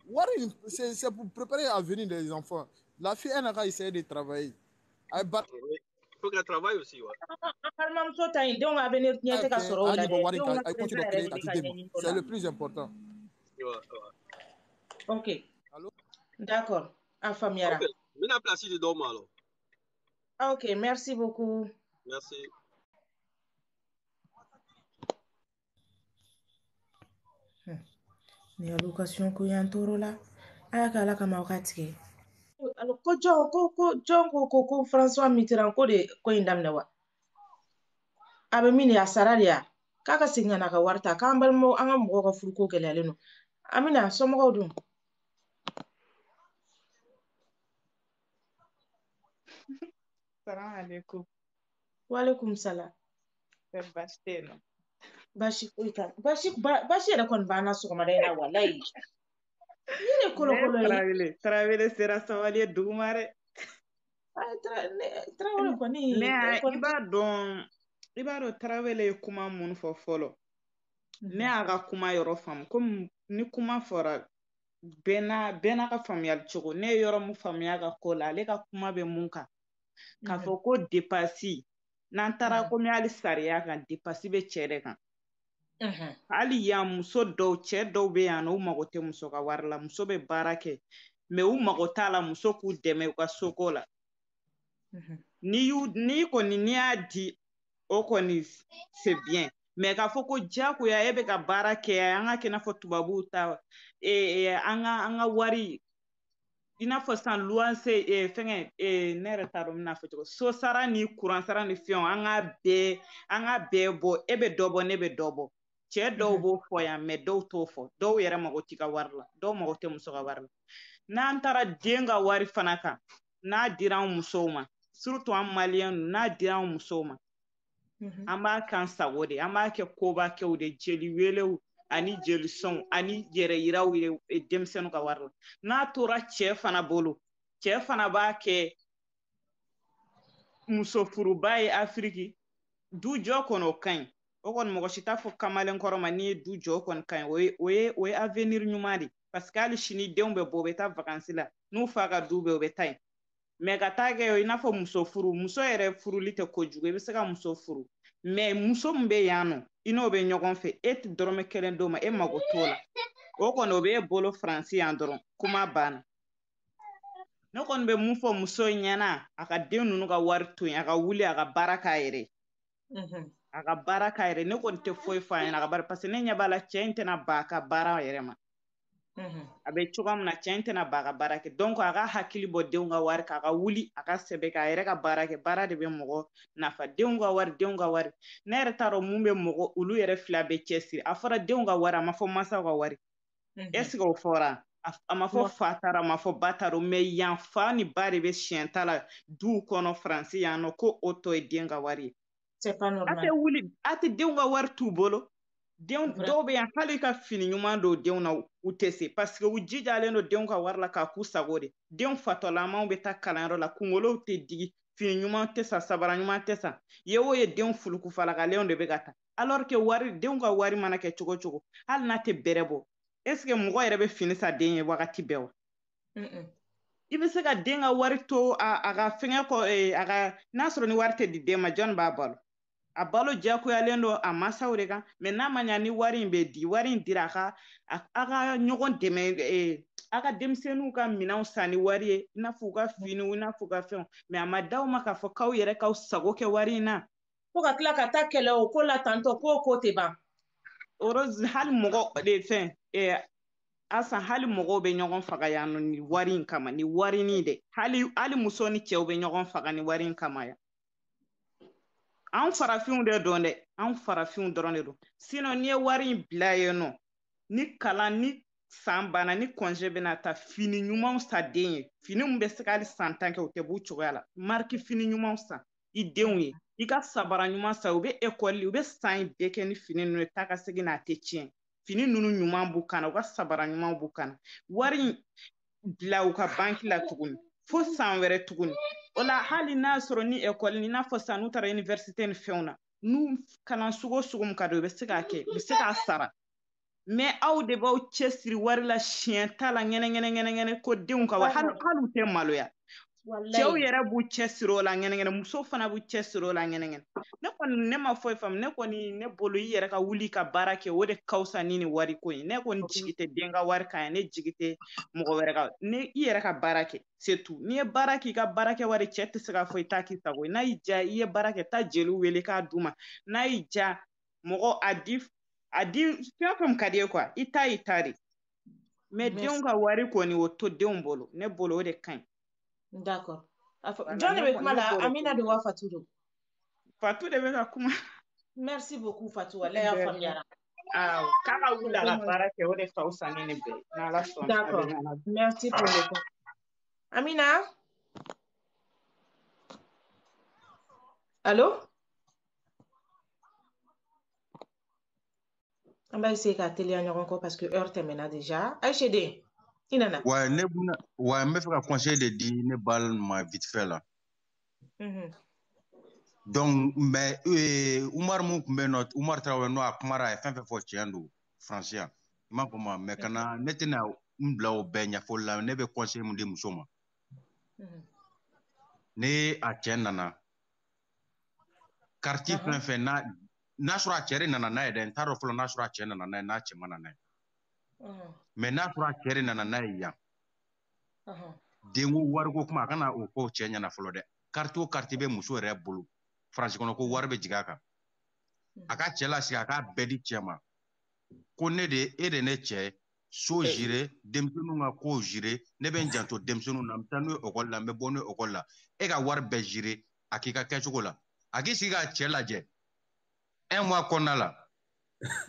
Wari c'est pour préparer à venir des enfants. La fille elle a essayé de travailler. Il faut qu'elle travaille aussi. C'est le plus important. Ok. D'accord. Afamiara. Ok, merci beaucoup. Merci. Ni allocation ko yan toro la. Aya kala kama wakati. Alors ko ko François Mitterrand ko de ko indamne wa. Abe mini asararia. Kaka singana ka warta kambal mo anga mo ko furuko kelale no. Amina somo dum. Salam alaikum. Wa alaikum salam. Bashte no. Bashi yɛrɛ kɔni banna sɔgɔmada in na walayi. Yɛrɛ kolokolo ye. Tarawele sera sabali ye duguma dɛ. Tarawele kɔni. I b'a dɔn Tarawele ye kuma mun fɔ fɔlɔ. Ne y'a ka kuma yɔrɔ faamu komi ni kuma fɔra bɛɛ n'a ka faamuyali cogo. Ne ye yɔrɔ mun faamuya ka ko la ale ka kuma bɛ mun kan. K'a fɔ ko depasi n'an taara komi hali sariya kan depasi bɛ cɛ de kan. Hali yan muso dɔw cɛ dɔw bɛ yan u mago tɛ muso ka wari la muso bɛ baara kɛ mais u mago t'a la muso k'u dɛmɛ u ka soko la ni y'a di o kɔni c'est bien mais k'a fɔ ko diyagoya e bɛ ka baara kɛ an ka kɛ i n'a fɔ tubabuw ta an ka wari i n'a fɔ sisan luwanse fɛngɛ ne yɛrɛ t'a dɔn n bɛna fɔ cogo so sara ni kuran sara ni fɛnw an ka bɛɛ bɔ e bɛ dɔ bɔ ne bɛ dɔ bɔ cɛ dɔw b'o fɔ yan mais dɔw t'o fɔ dɔw yɛrɛ mago t'i ka wari la dɔw mago tɛ muso ka wari la n'an taara den ka wari fana kan n'a dira an musow ma surtout an maliyɛn n'a dira an musow ma an b'a kan sago de an b'a kɛ kobakɛw de jeli welew ani jelisɔnw ani yɛrɛ yiraw ye denmisɛnninw ka wari la n'a tora cɛ fana bolo cɛ fana b'a kɛ muso furuba ye Afiriki du jɔ kɔnɔ o ka ɲi o kɔni mɔgɔ si t'a fɔ kamalen kɔrɔ ma n'i ye du jɔ o kɔni ka ɲi o ye avenir ɲuman de parce que hali sini denw bɛ bɔ u bɛ taa vacances la n'u fa ka du bɛ u bɛ taa yen mais ka taa kɛ i n'a fɔ muso furu muso yɛrɛ furuli tɛ kojugu i bɛ se ka muso furu mais muso min bɛ yan nɔ i n'o bɛ ɲɔgɔn fɛ e tɛ dɔrɔmɛ kelen d'o ma e mago t'o la o kɔni o bɛ e bolo faransi yan dɔrɔn kuma banna ne kɔni bɛ mun fɔ muso ɲɛna a ka den ninnu ka wari to yen a ka wuli a ka baara k'a yɛrɛ a ka baara k'a yɛrɛ ne kɔni tɛ foyi f'a ɲɛna a ka baara parce que ne ɲɛ b'a la cɛ in tɛna ba a ka baara yɛrɛ ma a bɛ cogoya min na cɛ in tɛna ba a ka baara kɛ donc a ka hakili bɔ denw ka wari kan a ka wuli a ka sɛbɛ kɛ a yɛrɛ ka baara kɛ baara de bɛ mɔgɔ nafa denw ka wari ne yɛrɛ t'a dɔn mun bɛ mɔgɔ olu yɛrɛ fila bɛ cɛsiri a fɔra denw ka wari a ma fɔ mansaw ka wari est ce que o fɔra a ma fɔ fa taara a ma fɔ ba taara mais yan fa ni ba de bɛ siɲɛ ta la duw kɔnɔ faransi yan nɔ ko o tɔ ye den ka wari ye c'est pas normal a tɛ wuli a tɛ denw ka wari t'u bolo denw dɔw bɛ yan hali ka fini ɲuman don denw na u tɛ se parce que u jijalen don denw ka wari la k'a k'u sago de denw fatɔlamaw bɛ taa kalanyɔrɔ la kunkolow tɛ digi fini ɲuman tɛ sa sabara ɲuman tɛ sa ye o ye denw fulukufalakalenw de bɛ ka taa alors que denw ka wari mana kɛ cogo cogo hali n'a tɛ bɛrɛ bɔ est ce que mɔgɔ yɛrɛ bɛ fini sa den ye wagati bɛɛ wa i bɛ se ka den ka wari to a ka fɛngɛ kɔ a ka n'a sɔrɔ ni wari tɛ di den ma jɔn b'a balo a balo diyagoyalen don a mansaw de kan mais n'a ma ɲa ni wari in bɛ di wari in dira a ka ɲɔgɔn dɛmɛ a ka denmisɛnninw ka minɛnw san ni wari ye i n'a fɔ u ka finiw i n'a fɔ u ka fɛnw mais a ma d'aw ma k'a fɔ k'aw yɛrɛ k'aw sago kɛ wari in na fo ka tila ka taa kɛlɛ o ko la tantɔ k'o tɛ ban hali mɔgɔ de fɛn Asan hali mɔgɔw bɛ ɲɔgɔn faga yan ni wari in kama ni wari ni dɛ hali muso ni cɛw bɛ ɲɔgɔn faga ni wari in kama yan an farafinw de don dɛ an farafinw dɔrɔn de don sinon n'i ye wari in bila yen nɔ ni kalan ni san banna ni congé bɛna ta fini ɲumanw sa den ye fini min bɛ se ka hali san 10 kɛ o tɛ b'u cogoya la marque fini ɲumanw san i denw ye i ka sabara ɲuman sa u bɛ école u bɛ san in bɛɛ kɛ ni fini ninnu ye taa ka segin n'a tɛ tiɲɛ fini ninnu ɲuman b'u kana u ka sabara ɲuman b'u kana wari in bila u ka banki la tuguni fo san wɛrɛ tuguni o la hali n'a sɔrɔ ni école ni n'a fɔ san n'u taara université ni fɛnw na n'u kalan sugu o sugu min ka di u bɛ se k'a kɛ u bɛ se k'a sara mais aw de b'aw cɛsiri wari la siɲɛ ta la ŋɛnɛ ko denw ka hali u tɛ maloya cɛw yɛrɛ b'u cɛsiri o la ŋɛnɛ muso fana b'u cɛsiri o la ŋɛnɛ ne kɔni ne ma foyi faamu ne kɔni ne bolo i yɛrɛ ka wuli ka baara kɛ o de ka fisa ni wari ko ye ne kɔni jigi tɛ den ka wari kan ne jigi tɛ mɔgɔ wɛrɛ kan ne i yɛrɛ ka baara kɛ c'est tout n'i ye baara kɛ i ka baara kɛ wari cɛ tɛ se k'a fɔ i t'a k'i sago ye n'a y'i diya i ye baara kɛ taa jeliw wele k'a d'u ma n'a y'i diya mɔgɔ a di fɛn o fɛn ka di ye quoi i ta y'i ta de mais denw ka wari kɔni o to denw bolo ne bolo o de ka ɲi. D'accord. Jɔn de bɛ kuma la Amina de wa Fatou don? Fatou de bɛ ka kuma. Merci beaucoup Fatou walahi y'a faamuyara. Awɔ k'a ka wuli a ka baara kɛ o de ka fisa ni nin bɛɛ ye n'Ala sɔnna. D'accord. Merci pour le temps. Amina? Allô? On va essayer k'a teliya ɲɔgɔn kɔ parce que heure tɛmɛna déjà. Aïchede, i nana? Ouais, n bɛ fɛ ka conseil de di ne balima vite fait la. Donc, mais Umar mun tun bɛ yen nɔ, Umar Traoré n'o a kumara a ye fɛn fɛn fɔ tiɲɛ don Faransi yan. I m'a faamu mais kana ne tɛna n bila o bɛɛ ɲɛfɔli la ne bɛ conseil mun di muso ma. Ne a cɛ nana quartier fɛn fɛn n'a sɔrɔ a cɛ de nana n'a ye dɛ n t'a dɔn fɔlɔ n'a sɔrɔ a cɛ nana n'a ye n'a cɛ ma nana ye. Mais n'a sɔrɔ a cɛ de nana n'a ye yan. Denko wariko kuma a kana o ko cɛ ɲɛna fɔlɔ dɛ. Quartier o quartier bɛ muso yɛrɛ bolo Faransi kɔnɔ ko wari bɛ jigin a kan. A ka cɛ lasigi a k'a bɛɛ di cɛ ma. Ko e de ne cɛ so gire denmisɛnninw ka ko gire ne bɛ n janto denmisɛnninw na n bɛ taa n'u ye ekɔli la n bɛ bɔ n'u ye ekɔli la e ka wari bɛɛ gire a k'i ka kɛcogo la a k'i sigi k'a cɛ lajɛ 1 mois kɔnɔna la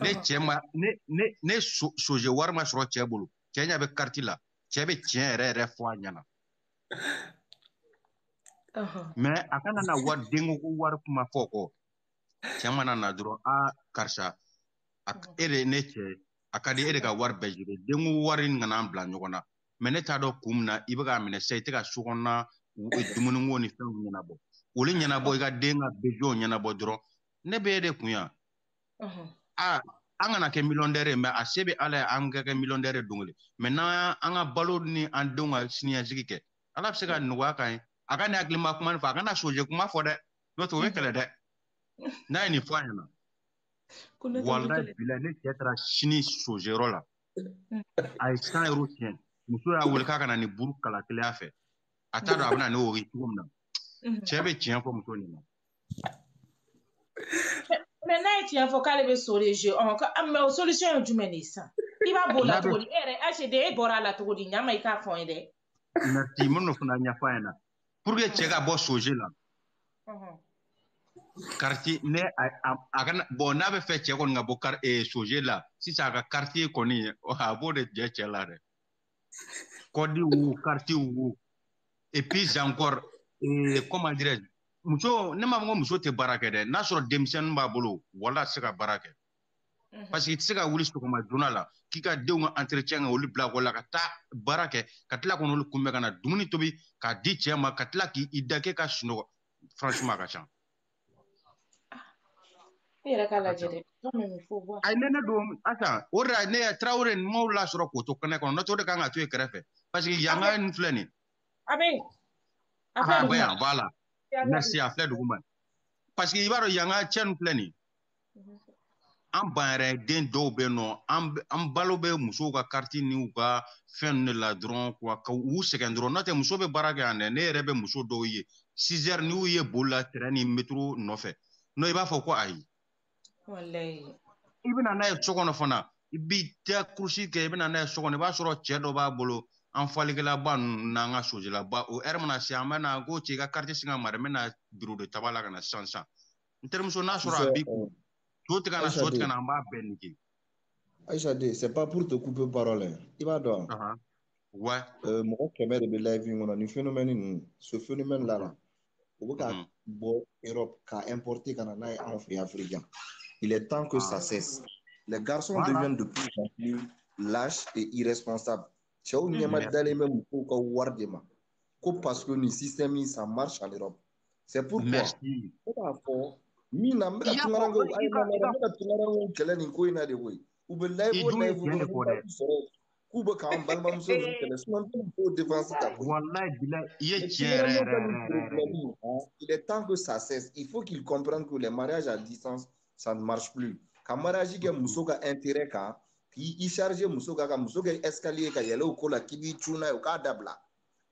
ne cɛ ma ne soje wari ma sɔrɔ cɛ bolo cɛ ɲɛ bɛ carte la cɛ bɛ tiɲɛ yɛrɛ fɔ a ɲɛna mais a kana na wari denko ko wari kuma fɔ kɔ cɛ mana na dɔrɔn karisa e de ne cɛ a ka di e de ka wari bɛɛ jire denko wari nana an bila ɲɔgɔn na mais ne t'a dɔn kun min na i bɛ k'a minɛ sisan i tɛ ka so kɔnɔna dumuniko ni fɛnw ɲɛnabɔ olu ɲɛnabɔ i ka den ka besoin ɲɛnabɔ dɔrɔn ne bɛ e de kun yan an kana kɛ millionnaire ye mais a se bɛ ala ye an ka kɛ millionnaire don kelen mais n'an an ka balo ni an denw ka siniɲɛsigi kɛ ala bɛ se ka nɔgɔya kan ye aka ne hakili ma kuma ni fa kana soje kuma fɔ dɛ n'o tɛ o ye kɛlɛ dɛ n'a ye nin fɔ a ɲɛna wallahi bilahi ne cɛ taara sini sojɛyɔrɔ la a ye 100 € tiɲɛ muso y'a wele k'a kana ni buru kala kelenya fɛ a t'a dɔn a bɛna ne ori cogo min na cɛ bɛ tiɲɛ fɔ muso ɲɛna mais n'a ye tiɲɛ fɔ k'ale bɛ so de jeu mais o solution ye jumɛn de ye sisan i b'a b'o la cogo di e yɛrɛ HD e bɔra a la cogo di ɲama i k'a fɔ n ye dɛ merci mun fana ɲɛfɔ a ɲɛna pour que cɛ ka bɔ soje la quartier ne a kana bon n'a bɛ fɛ cɛ kɔni ka bɔ soje la sisan a ka quartier kɔni a b'o de jɛ cɛ la dɛ kɔdi wo quartier wo et puis encore comment dirais-je muso ne m'a fɔ ko muso tɛ baara kɛ dɛ n'a sɔrɔ denmisɛnnin b'a bolo wala a tɛ se ka baara kɛ parce que i tɛ se ka wuli sɔgɔma joona la k'i ka denw ka entretien kɛ olu bila la ka taa baara kɛ ka tila kɔnɔ olu kunbɛn ka na dumuni tobi k'a di cɛ ma ka tila k'i da k'e ka sunɔgɔ franchement a ka ca. I yɛrɛ k'a lajɛ dɛ ayi ne don asa o de la ne ye Traoré ninnu la sɔrɔ k'o to kɛnɛ kɔnɔ n'o tɛ o de kan ka to yen kɛrɛfɛ parce que yanga nin filɛ nin a bɛ yan voilà merci a filɛ duguma parce que i b'a dɔn yanga cɛ nin filɛ nin an ban yɛrɛ den dɔw bɛ yen nɔ an balo bɛ musow ka carte ni u ka fɛn de la dɔrɔn ka u sɛgɛn dɔrɔn n'o tɛ muso bɛ baara kɛ yan dɛ ne yɛrɛ bɛ muso dɔw ye 6 heures n'u ye boli la terrain ni métro nɔfɛ non i b'a fɔ ko ayi i bɛna n'a ye so kɔnɔ fana i b'i tɛ kurusi kɛ i bɛna n'a ye so kɔnɔ i b'a sɔrɔ cɛ dɔ b'a bolo an falikɛlaba ninnu n'an ka sojɛlaba o heure mana se an bɛ na ko cɛ i ka carte sin ka mara n bɛ na bureau de tabac la ka na sisan n terimuso n'a sɔrɔ a b'i kun so tigɛ na so tigɛ na an b'a bɛɛ niquer. Aïcha D, c'est pas pour te couper parole i b'a dɔn ouais mɔgɔ 100 de bɛ live in kɔnɔ ni phénomène ninnu ce phénomène là o bɛ ka bɔ Europe ka importer ka na n'a ye anw fɛ Afrique. Il est temps que ça cesse. Les garçons deviennent de plus en plus lâches et irresponsables. Cɛw ɲɛma dalen bɛ musow ka wari de ma ko parce que ni système ça marche en Europe. C'est pourquoi ne b'a fɔ min na n bɛ ka tunkarankew kɛlɛ nin ko in na de koyi u bɛ live sɔrɔ k'u bɛ k'an balimamuso ninnu kɛlɛ sinon n tɛ musow défense ta koyi. Il est temps que ça cesse. Il faut qu'ils comprennent que les mariages à distance ça ne marche plus. Ka mariage kɛ muso ka intérêt kan k'i charger muso kan ka muso kɛ escalier ka yɛlɛ o ko la k'i b'i cun n'a ye o k'a dabila.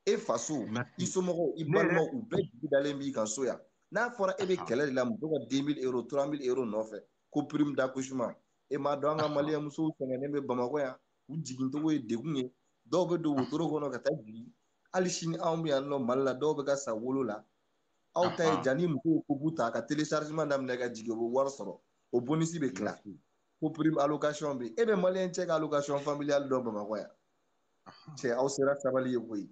E faso i somɔgɔw i balimaw u bɛɛ jigi dalen b'i kan so yan n'a fɔra e bɛ kɛlɛ de la muso ka 2000 € 3000 € nɔfɛ ko prime d'accouchement e m'a dɔn an ka maliyɛn musow sɛgɛnnen bɛ Bamakɔ yan u jigintogo ye degun ye dɔw bɛ don wotoro kɔnɔ ka taa jigin hali sini anw bɛ yan nɔ Mali la dɔw bɛ ka sa wolo la aw ta ye jani musow ko k'u ta ka téléchargement daminɛ ka jigin o bɛ wari sɔrɔ o bonus bɛ tila ko prime allocation bɛ e bɛ maliyɛn cɛ ka allocation familiale dɔ Bamakɔ yan cɛ aw sera sabali ye koyi.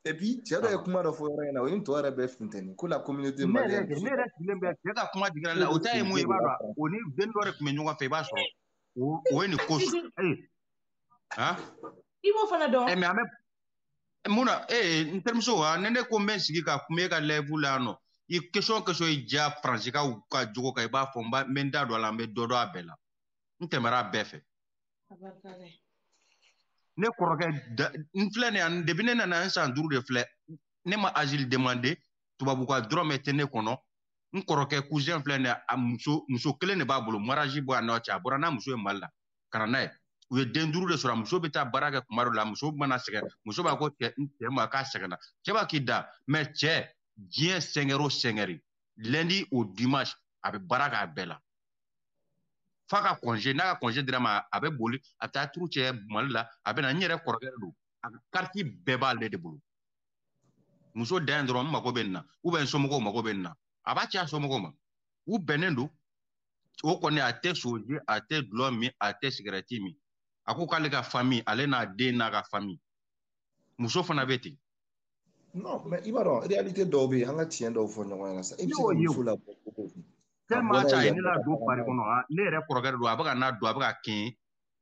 Et puis cɛ dɔ ye kuma dɔ fɔ yɔrɔ in na o ni tɔ yɛrɛ bɛ funtɛni ko la communauté malienne. ne yɛrɛ sigilen bɛ cɛ ka kuma digira la o ta ye mun ye i b'a dɔn o ni den dɔ de tun bɛ ɲɔgɔn fɛ i b'a sɔrɔ o ye nin ko i b'o fana dɔn mais an bɛ mun na n terimuso ne ko n bɛ sigi ka kuma e ka live la yan nɔ i question i diya faransikaw ka jogo kan i b'a fɔ n bɛ n da don a la n bɛ dɔ dɔn a bɛɛ la n tɛmɛra a bɛɛ fɛ. Ne kɔrɔkɛ n filɛ nin yan depuis ne nana n san 5 de filɛ ne ma asile demandé tubabuka dɔrɔmɛ tɛ ne kɔnɔ n kɔrɔkɛ cousin filɛ nin a muso kelen de b'a bolo mariage bɔ a n'o cɛ a bɔra n'a muso ye Mali la ka na n'a ye u ye den 5 de sɔrɔ a muso bɛ taa baara kɛ kuma dɔ la muso mana sɛgɛn muso b'a ko cɛ ma k'a sɛgɛnna cɛ b'a k'i da mais cɛ diɲɛ sɛngɛrɛ o sɛngɛrɛ lundi au dimanche a bɛ baara k'a bɛɛ la f'a ka congé n'a ka congé dira ma a bɛ boli a bɛ taa turu cɛ Mali la a bɛ na n yɛrɛ kɔrɔkɛ don a ka carte bɛɛ b'ale de bolo muso dan dɔrɔn n mago bɛ nin na ou bien n somɔgɔw mago bɛ nin na a b'a ci a somɔgɔw ma u bɛnnen don o kɔni a tɛ soje a tɛ dulɔ min a tɛ cigarette min a ko k'ale ka famille ale n'a den n'a ka famille muso fana bɛ ten. non mais i b'a dɔn réalité dɔw bɛ yen an ka tiɲɛ dɔw fɔ ɲɔgɔn ɲɛna sa i bɛ se ka muso labɔ cogo di. tellement a ye ne la don pari kɔnɔ ne yɛrɛ kɔrɔkɛ don a bɛ ka n'a don a bɛ ka kɛɲɛ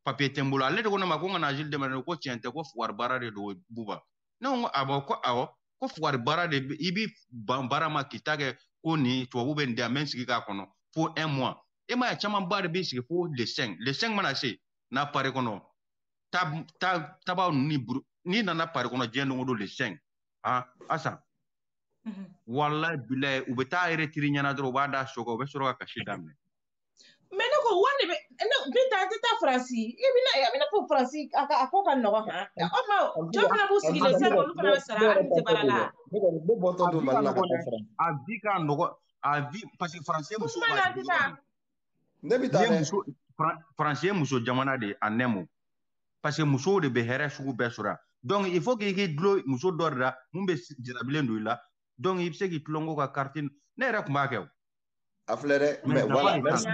papier tɛ n bolo ale de ko ne ma ko n kana asile demandé ko tiɲɛ tɛ ko fugari baara de don Buba ne ko awɔ ko awɔ ko fugari baara de i bɛ ban baara ma k'i ta kɛ ko nin tubabu bɛ nin di yan n bɛ n sigi k'a kɔnɔ fo 1 mois e ma ye caman ba de bɛ sigi fo le 5 mana se n'a pari kɔnɔ tabac ni ni nana pari kono jendo ngodo le 5 asa wallahi billahi u beta retiri nyana dro bada soko be soro ka shidamne mais ne ko wonde be bita tata franci ibina pour franci ako kan no ha o ma jo fana bu sigi le sen ko fana sara ante barala be boto do malla ka franci avika no avi parce que français muso ba ne bita ne français muso jamana de anemo parce que muso de be here sugu be sura donc il faut que glo muso dorda mumbe jirabilen do la donc il sait qu'il tlongo ka carte ne ra kuma ke aflere mais voilà merci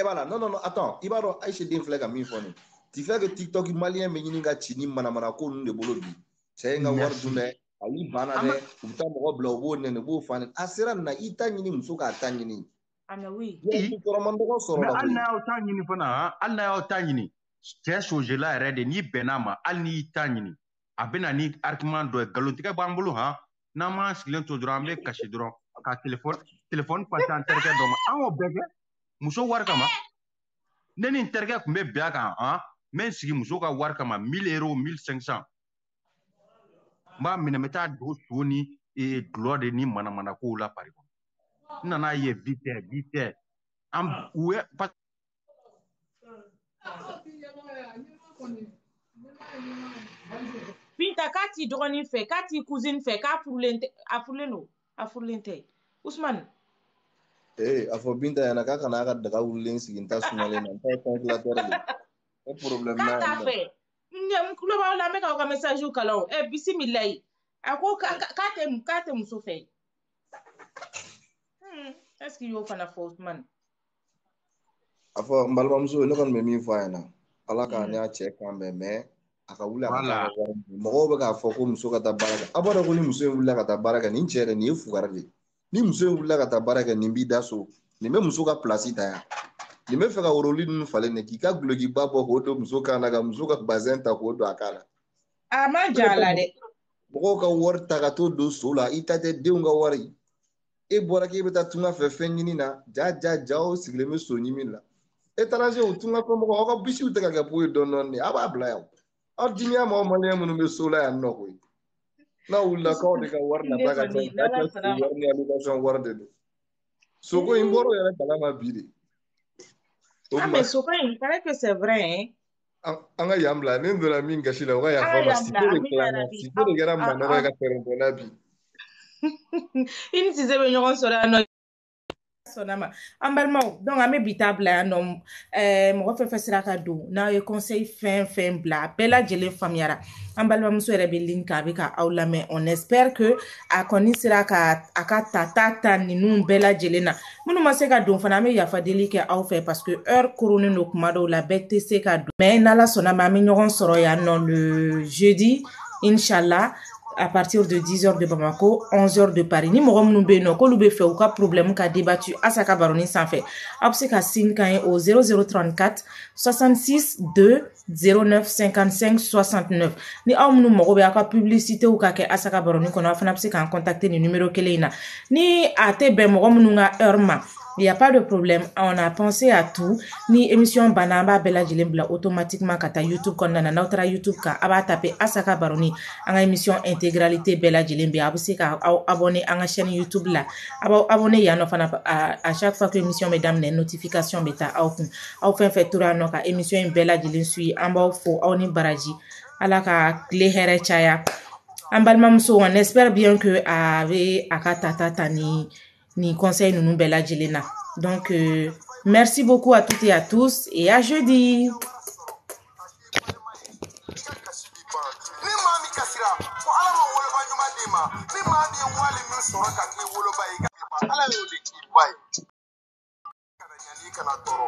voilà non attends ibaro aïcha din flega mi foni tu fais que TikTok malien me nyini ga chini mana ko nde bolo bi c'est nga war dune ali banane uta mo bla bo ne bo fan asira na ita nyini muso ka tanyini ana oui ko mando ko soro la Allah o tanyini fana Allah o tanyini c'est soje la rede ni benama al ni tanyini abena ni argument do galontika bambulu na ma silen to drambe kashi dron ka téléphone pas en tergue do ma bege muso war kama neni tergue kumbe biaka men sigi muso ka war kama 1000 euros 1500 ma minameta do soni e gloire ni mana ko la pari ko nana ye vite am ouais pas Binta kati droni fait kati cousine fait ka afurlente Ousmane afo binta yana ka kana ka daga wulen siginta sumale na ta calculateur le problème na ka fait ngem kulo ba la me ka message u kala bismillah ako ka te muso fait est-ce qu'il y a fana fo Ousmane afo mbalba muso ne kon me mi fo yana ala ka ne a check kan be me aka wula ka mo be ka fo ko muso ka ta baraka abara ko ni muso wula ka ta baraka ni chere ni fugarde ni muso wula ka ta baraka ni bi daso ni me muso ka place ta ya ni me fe ka oroli nu fale ne ki ka glogi babo ko do muso ka na ga muso ka bazen ta ko do akala ama jala de mo ka wor ta ka to do sola ita te de nga wari e bora ke beta tunga fe fengini na ja o sigle me so ni min la étranger o tunga ko mo ko bisi u te ka po do non ni aba bla ya Ardinia mo mane mo me sola ya no ko na ulla ko de ka warna baga ta warni allocation warde do soko imboro ya kala ma bide mais soko il paraît que c'est vrai anga yambla ne ndo la minga shila wa ya fama si de gara mano ga perento na bi ini si zebe nyogon sora no sonama ambalma donc ame bitable anom mo fa fasira ka do na e conseil fin bla bela jele famiara ambalma muso rebe linka bika awlame on espère que a konisira ka akata tata ninu bela jele na munu maseka do fana me yafa delike aw fait parce que heure couronne no kumado la bête c'est ka do mais nala sonama ame nyogon soro ya non le jeudi inchallah à partir de 10h de Bamako, 11h de Paris. Ni morom nou be no ko lube fait ou ka problème ka débattu Asaka Baroni sans fait. Abse ka sin kan au 0034 66 2 09 55 69. Ni aum nou mogo be aka publicité ou ka ke Asaka Baroni kono afana abse ka contacter ni numéro kelena. Ni ate be morom nou nga heure ma. Il n'y a pas de problème. On a pensé à tout. Ni émission Banamba Bella Jilembla automatiquement kata YouTube kondana na utra YouTube ka aba taper Asaka Baroni. Anga émission intégralité Bella Jilembe abuse ka abonner anga chaîne YouTube là. Aba abonner ya no fana à chaque fois que émission mesdames les notifications beta au fait toura no ka émission Bella Jilen suit amba fo oni baraji ala ka clé here chaya. Ambalma muso on espère bien que avec akata ni conseil nous bella jelena. Donc merci beaucoup à toutes et à tous et à jeudi. Ala yo de ki bai kana nyani kana toro